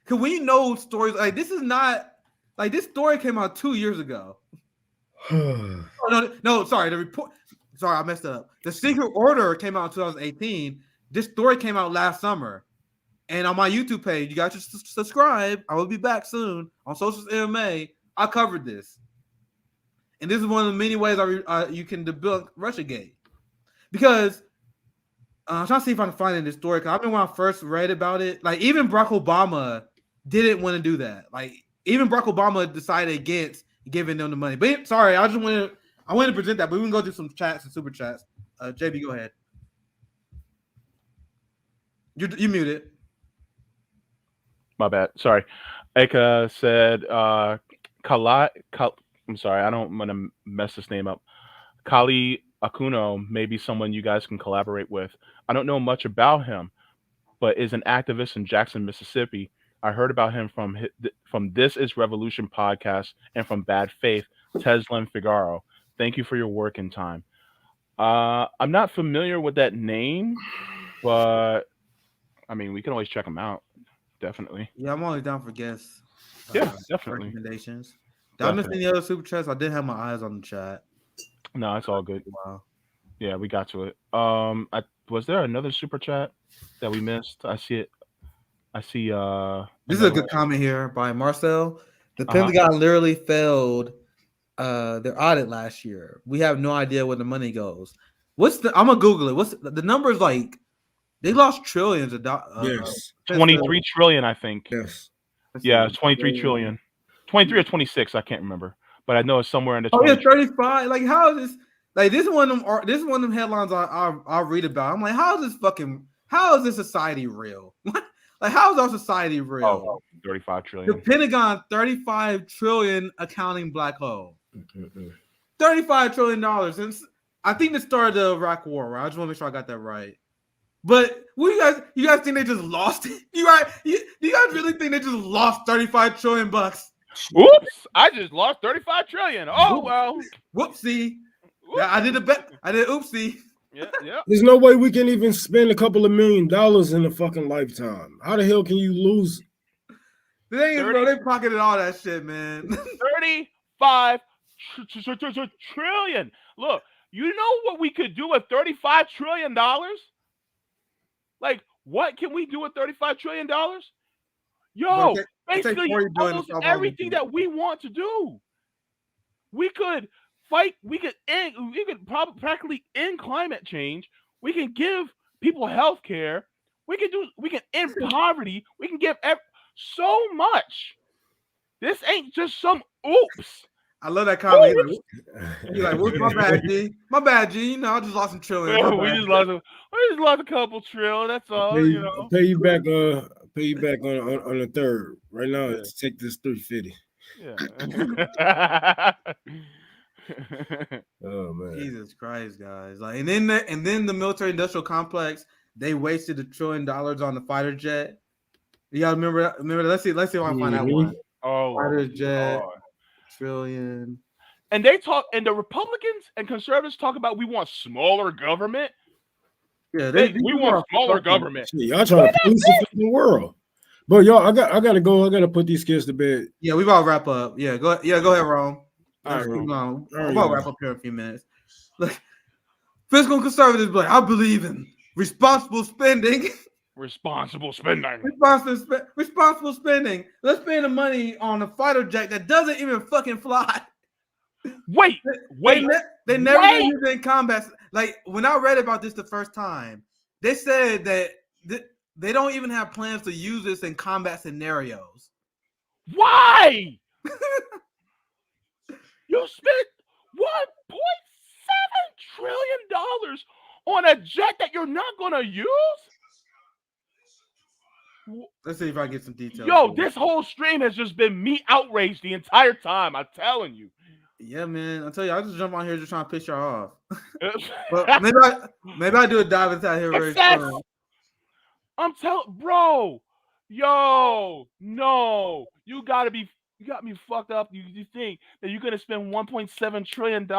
Because when you know stories like this is not like this story came out 2 years ago. No, sorry. The report. Sorry, I messed up. The secret order came out in 2018. This story came out last summer. And on my YouTube page, you guys should subscribe. I will be back soon on Socials MMA. I covered this. and this is one of the many ways you can debunk Russiagate. Because I'm trying to see if I can find it in this story. Because I remember when I first read about it, like even Barack Obama didn't want to do that. Like even Barack Obama decided against giving them the money. But sorry, I wanted to present that. But we can go through some chats and super chats. JB, go ahead. You muted. My bad. Sorry. Eka said, I'm sorry, I don't want to mess this name up. Kali Akuno may be someone you guys can collaborate with. I don't know much about him, but is an activist in Jackson, Mississippi. I heard about him from This Is Revolution podcast and from Bad Faith, Tesla and Figaro. Thank you for your work and time. I'm not familiar with that name, but I mean, we can always check him out. Definitely. Yeah, I'm always down for guests. Yeah, definitely. Recommendations. Did I miss any other super chats? I did have my eyes on the chat. No, it's all good. Wow. Yeah, we got to it. Was there another super chat that we missed? I see it. I see. This is a good comment here by Marcel. The Pentagon literally failed their audit last year. We have no idea where the money goes. I'm gonna Google it. What's the numbers like? They lost trillions of dollars. Yes. 23 trillion, I think. Yes. Yeah, 23 trillion. 23 or 26, I can't remember. But I know it's somewhere in the 20. Oh yeah, 35. Like how is this? Like this is one of them headlines I read about. I'm like, how is this society real? Like how is our society real? Oh, 35 trillion. The Pentagon, 35 trillion accounting black hole. $35 trillion since I think the start of the Iraq War, right? I just want to make sure I got that right. But you guys think they just lost it? You guys really think they just lost 35 trillion bucks? Oops! I just lost 35 trillion. Oh well. Whoopsie. Yeah, I did a bet. I did oopsie. Yeah. There's no way we can even spend a couple of $1 million in a fucking lifetime. How the hell can you lose? The thing is, bro, they pocketed all that shit, man. 35 trillion. Look, you know what we could do with $35 trillion? Like, what can we do with $35 trillion? Yo, basically almost everything that we want to do. We could fight. We could practically end climate change. We can give people health care. We can end poverty. We can give so much. This ain't just some oops. I love that comment. He's like, what's my bad, G? My bad, G. You know, I just lost some trillion. We just lost a couple trill. That's all. I'll pay you back on the third. Right now, it's take this 350. Yeah. Oh man. Jesus Christ, guys. Like, and then the military industrial complex, they wasted $1 trillion on the fighter jet. You gotta remember that? Let's see if I can find that one. Oh, fighter jet. Trillion. And the Republicans and conservatives talk about we want smaller government. Yeah, we want smaller government. Y'all trying to police the world. But y'all, I gotta go. I gotta put these kids to bed. Yeah, we about to wrap up. Yeah, go ahead, Rome. All right, Rome. We're about to wrap up here in a few minutes. Look, fiscal conservatives like, I believe in responsible spending. Responsible spending. Responsible spending. Let's spend the money on a fighter jet that doesn't even fucking fly. Wait. They never use it in combat. Like when I read about this the first time, they said that they don't even have plans to use this in combat scenarios. Why? You spent $1.7 trillion on a jet that you're not gonna use? Let's see if I get some details. Yo, this whole stream has just been me outraged the entire time. I'm telling you. Yeah, man. I tell you, I just jump on here just trying to piss y'all off. But maybe I do a dive inside here very soon. I'm telling, bro. Yo, no, you got me fucked up. You think that you're gonna spend $1.7 trillion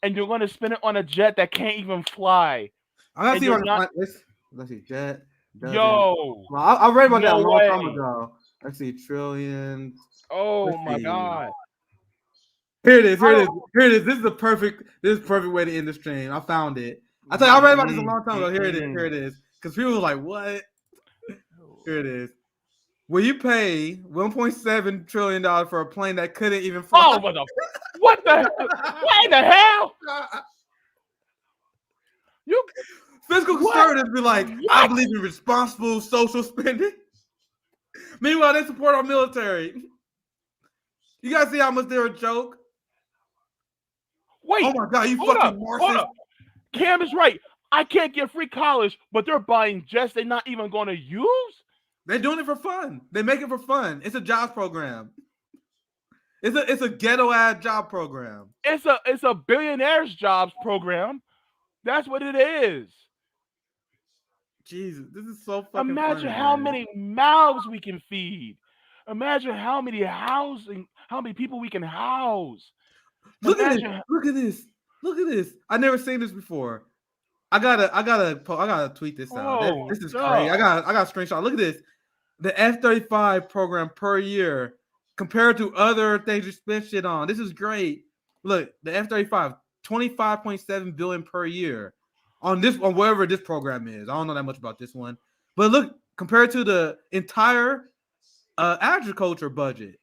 and you're gonna spend it on a jet that can't even fly? I'm gonna see. Let's see, jet. Yo, I read about that a long time ago. Let's see, trillion. Oh my god. Here it is. This is the perfect way to end the stream. I found it. I tell you, I read about this a long time ago. Here it is. Because people were like, what? Here it is. Will you pay $1.7 trillion for a plane that couldn't even fly? Oh, what in the hell? You fiscal conservatives be like, I believe in responsible social spending. Meanwhile, they support our military. You guys see how much they're a joke? Wait. Oh my God, you fucking Marxists. Cam is right. I can't get free college, but they're buying jets they're not even going to use? They're doing it for fun. They make it for fun. It's a jobs program. It's a ghetto ass job program. It's a billionaires jobs program. That's what it is. Jesus, this is so fucking Imagine funny, how man. many mouths we can feed. Imagine how many people we can house. Look at this. I never seen this before. I gotta tweet this out. This is crazy. I got a screenshot. Look at this. The F-35 program per year compared to other things you spend shit on. This is great. Look, the F-35, $25.7 billion per year on whatever this program is. I don't know that much about this one, but look, compared to the entire agriculture budget,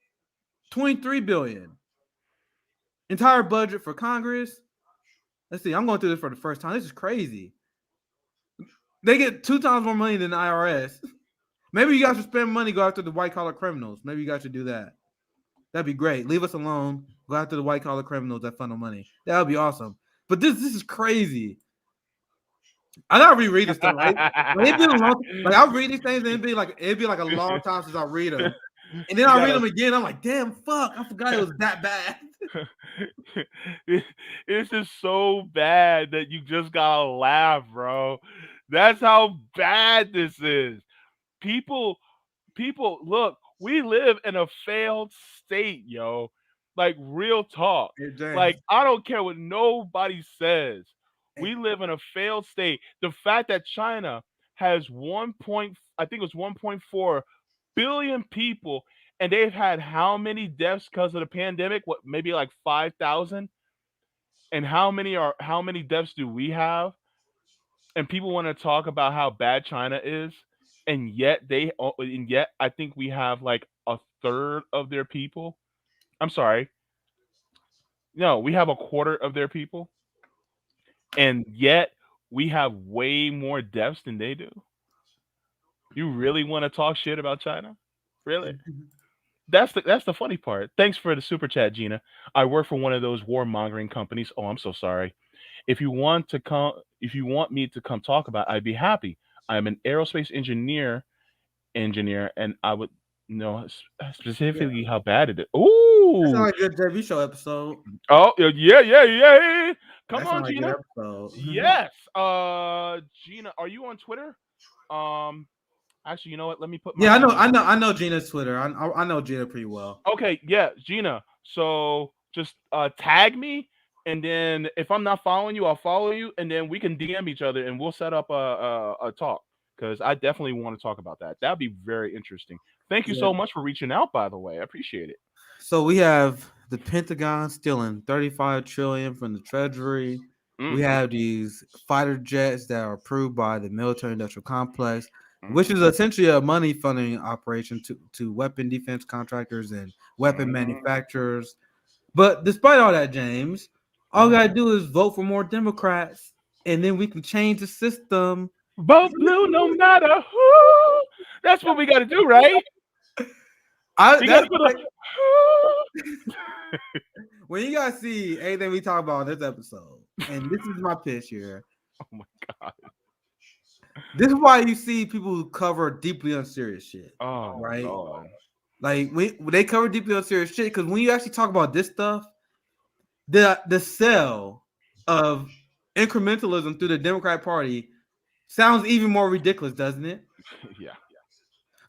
$23 billion. Entire budget for Congress. Let's see. I'm going through this for the first time. This is crazy. They get 2 times more money than the IRS. Maybe you guys should spend money, go after the white-collar criminals. Maybe you guys should do that. That'd be great. Leave us alone. Go after the white-collar criminals that funnel money. That would be awesome. But this is crazy. I gotta reread this stuff. Right? I'll read these things and it'd be like a long time since I read them. And then I read them again. I'm like, damn, fuck. I forgot it was that bad. It's just so bad that you just gotta laugh, bro. That's how bad this is. People, look, we live in a failed state, yo. Like, real talk. Like, I don't care what nobody says. We live in a failed state. The fact that China has 1.4 billion people, and they've had how many deaths because of the pandemic? What, maybe like 5,000? And how many deaths do we have? And people want to talk about how bad China is, and yet I think we have like a third of their people. I'm sorry. No, we have a quarter of their people, and yet we have way more deaths than they do. You really want to talk shit about China? Really? That's the funny part. Thanks for the super chat, Gina. I work for one of those warmongering companies. Oh, I'm so sorry. If you want me to come talk about it, I'd be happy. I'm an aerospace engineer, and I would know specifically how bad it is. Ooh, That's not a good JV show episode. Oh, yeah. Come on, like Gina. Yes. Gina, are you on Twitter? Actually, you know what? Let me put. Yeah, I know Gina's Twitter. I know Gina pretty well. Okay, yeah, Gina. So just tag me, and then if I'm not following you, I'll follow you, and then we can DM each other, and we'll set up a talk, because I definitely want to talk about that. That'd be very interesting. Thank you so much for reaching out, by the way. I appreciate it. So we have the Pentagon stealing $35 trillion from the Treasury. We have these fighter jets that are approved by the military-industrial complex, which is essentially a money funding operation to weapon defense contractors and weapon manufacturers. But despite all that, James, all we gotta do is vote for more Democrats, and then we can change the system. Vote blue no matter who. That's what we gotta do, right? When you guys see anything we talk about in this episode, and this is my pitch here. Oh my God. This is why you see people who cover deeply unserious shit. Oh, right? God. Like they cover deeply unserious shit, because when you actually talk about this stuff, the sell of incrementalism through the Democrat Party sounds even more ridiculous, doesn't it? Yeah.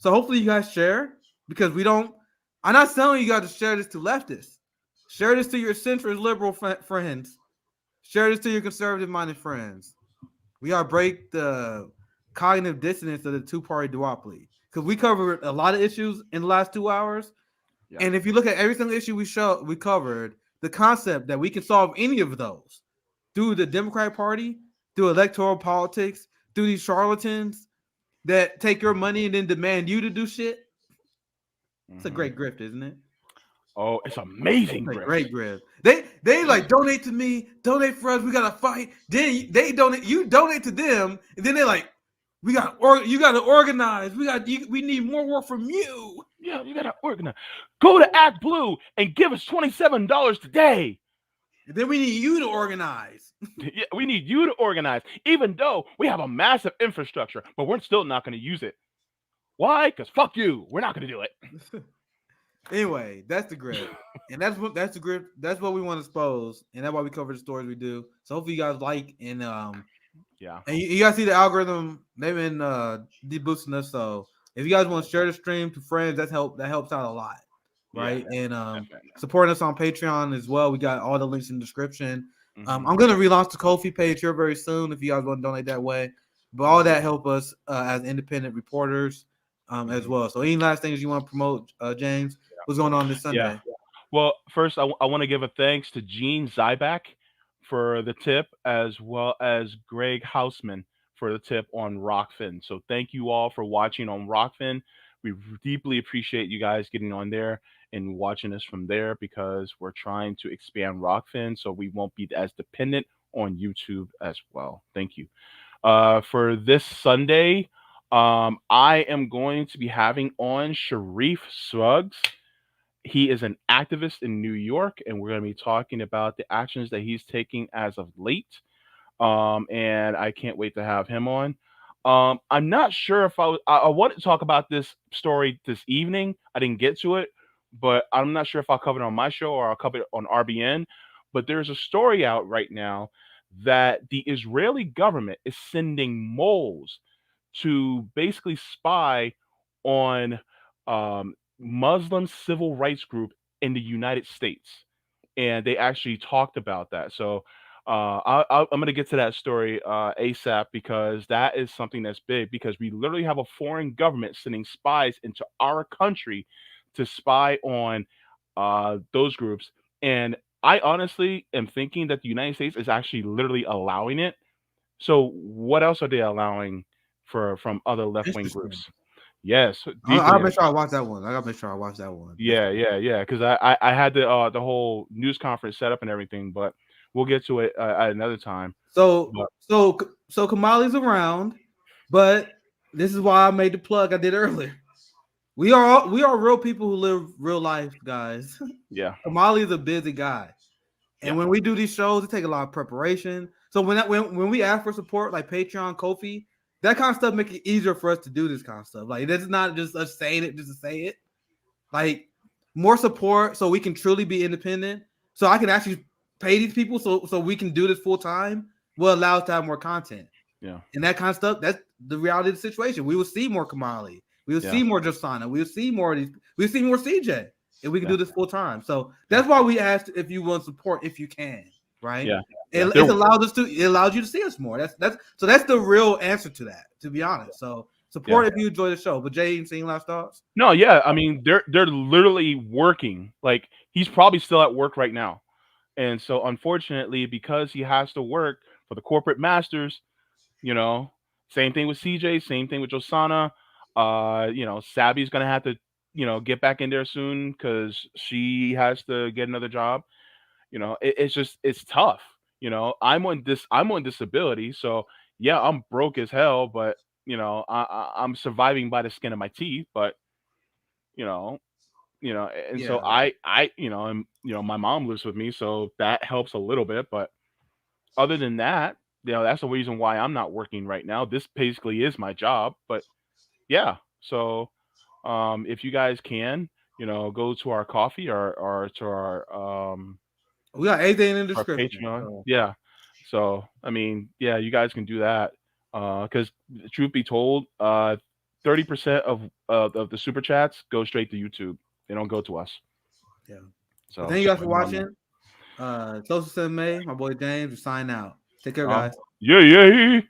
So hopefully you guys share, because I'm not telling you guys to share this to leftists. Share this to your centrist liberal friends. Share this to your conservative-minded friends. We gotta break the cognitive dissonance of the two-party duopoly, because we covered a lot of issues in the last 2 hours. Yeah. And if you look at every single issue we covered, the concept that we can solve any of those through the Democratic Party, through electoral politics, through these charlatans that take your money and then demand you to do shit. It's a great grift, isn't it? Oh, it's amazing. It's a great grift. They like donate to me, donate for us. We gotta fight. Then they donate. You donate to them, and then they're like, you gotta organize. We need more work from you. Yeah, you gotta organize. Go to Act Blue and give us $27 today. And then we need you to organize. Yeah, we need you to organize, even though we have a massive infrastructure, but we're still not going to use it. Why? Because fuck you. We're not going to do it. Anyway, that's the grid, and that's the grid. That's what we want to expose, and that's why we cover the stories we do. So hopefully you guys like and yeah. And you guys see the algorithm. They've been deboosting us. So if you guys want to share the stream to friends, that helps out a lot, right? Yeah, and supporting us on Patreon as well. We got all the links in the description. I'm gonna relaunch the Ko-fi page here very soon if you guys want to donate that way. But all that help us as independent reporters as well. So any last things you want to promote, James? What's going on this Sunday? Yeah. Well, first I want to give a thanks to Gene Zyback for the tip, as well as Greg Hausman for the tip on Rockfin. So thank you all for watching on Rockfin. We deeply appreciate you guys getting on there and watching us from there, because we're trying to expand Rockfin so we won't be as dependent on YouTube as well. Thank you. For this Sunday, I am going to be having on Sharif Suggs. He is an activist in New York, and we're going to be talking about the actions that he's taking as of late. And I can't wait to have him on. I'm not sure if I wanted to talk about this story this evening. I didn't get to it, but I'm not sure if I'll cover it on my show or I'll cover it on RBN. But there's a story out right now that the Israeli government is sending moles to basically spy on Muslim civil rights group in the United States, and they actually talked about that. So I'm going to get to that story ASAP, because that is something that's big, because we literally have a foreign government sending spies into our country to spy on those groups. And I honestly am thinking that the United States is actually literally allowing it. So what else are they allowing from other left-wing groups? Yes, I'll make sure I watch that one. I gotta make sure I watch that one. Yeah. Because I had the whole news conference set up and everything, but we'll get to it at another time. So Kamali's around, but this is why I made the plug I did earlier. We are real people who live real life, guys. Yeah. Kamali is a busy guy, and when we do these shows, it takes a lot of preparation. So when we ask for support, like Patreon, Ko-fi, that kind of stuff make it easier for us to do this kind of stuff. Like, it's not just us saying it just to say it. Like, more support so we can truly be independent. So I can actually pay these people so we can do this full time will allow us to have more content. Yeah. And that kind of stuff, that's the reality of the situation. We will see more Kamali. We will see more Josana. We will see more of these. We'll see more CJ. And we can do this full time. So that's why we asked if you want support, if you can. Right? Yeah. It allows you to see us more. That's the real answer to that, to be honest. So support if you enjoy the show. But Jay, any last thoughts? No, yeah. I mean, they're literally working. Like, he's probably still at work right now. And so unfortunately, because he has to work for the corporate masters, same thing with CJ, same thing with Josana. Sabby's gonna have to, get back in there soon because she has to get another job. It's tough. I'm on disability, so yeah, I'm broke as hell, but I'm surviving by the skin of my teeth. But so my mom lives with me, so that helps a little bit. But other than that, that's the reason why I'm not working right now. This basically is my job. But yeah, so if you guys can, go to our coffee or to our we got everything in the description. Patreon. Yeah. So I mean, yeah, you guys can do that. Because truth be told, 30% of the super chats go straight to YouTube. They don't go to us. Yeah. So thank you guys for watching. Social 7 May, my boy James, we sign out. Take care, guys. Yeah.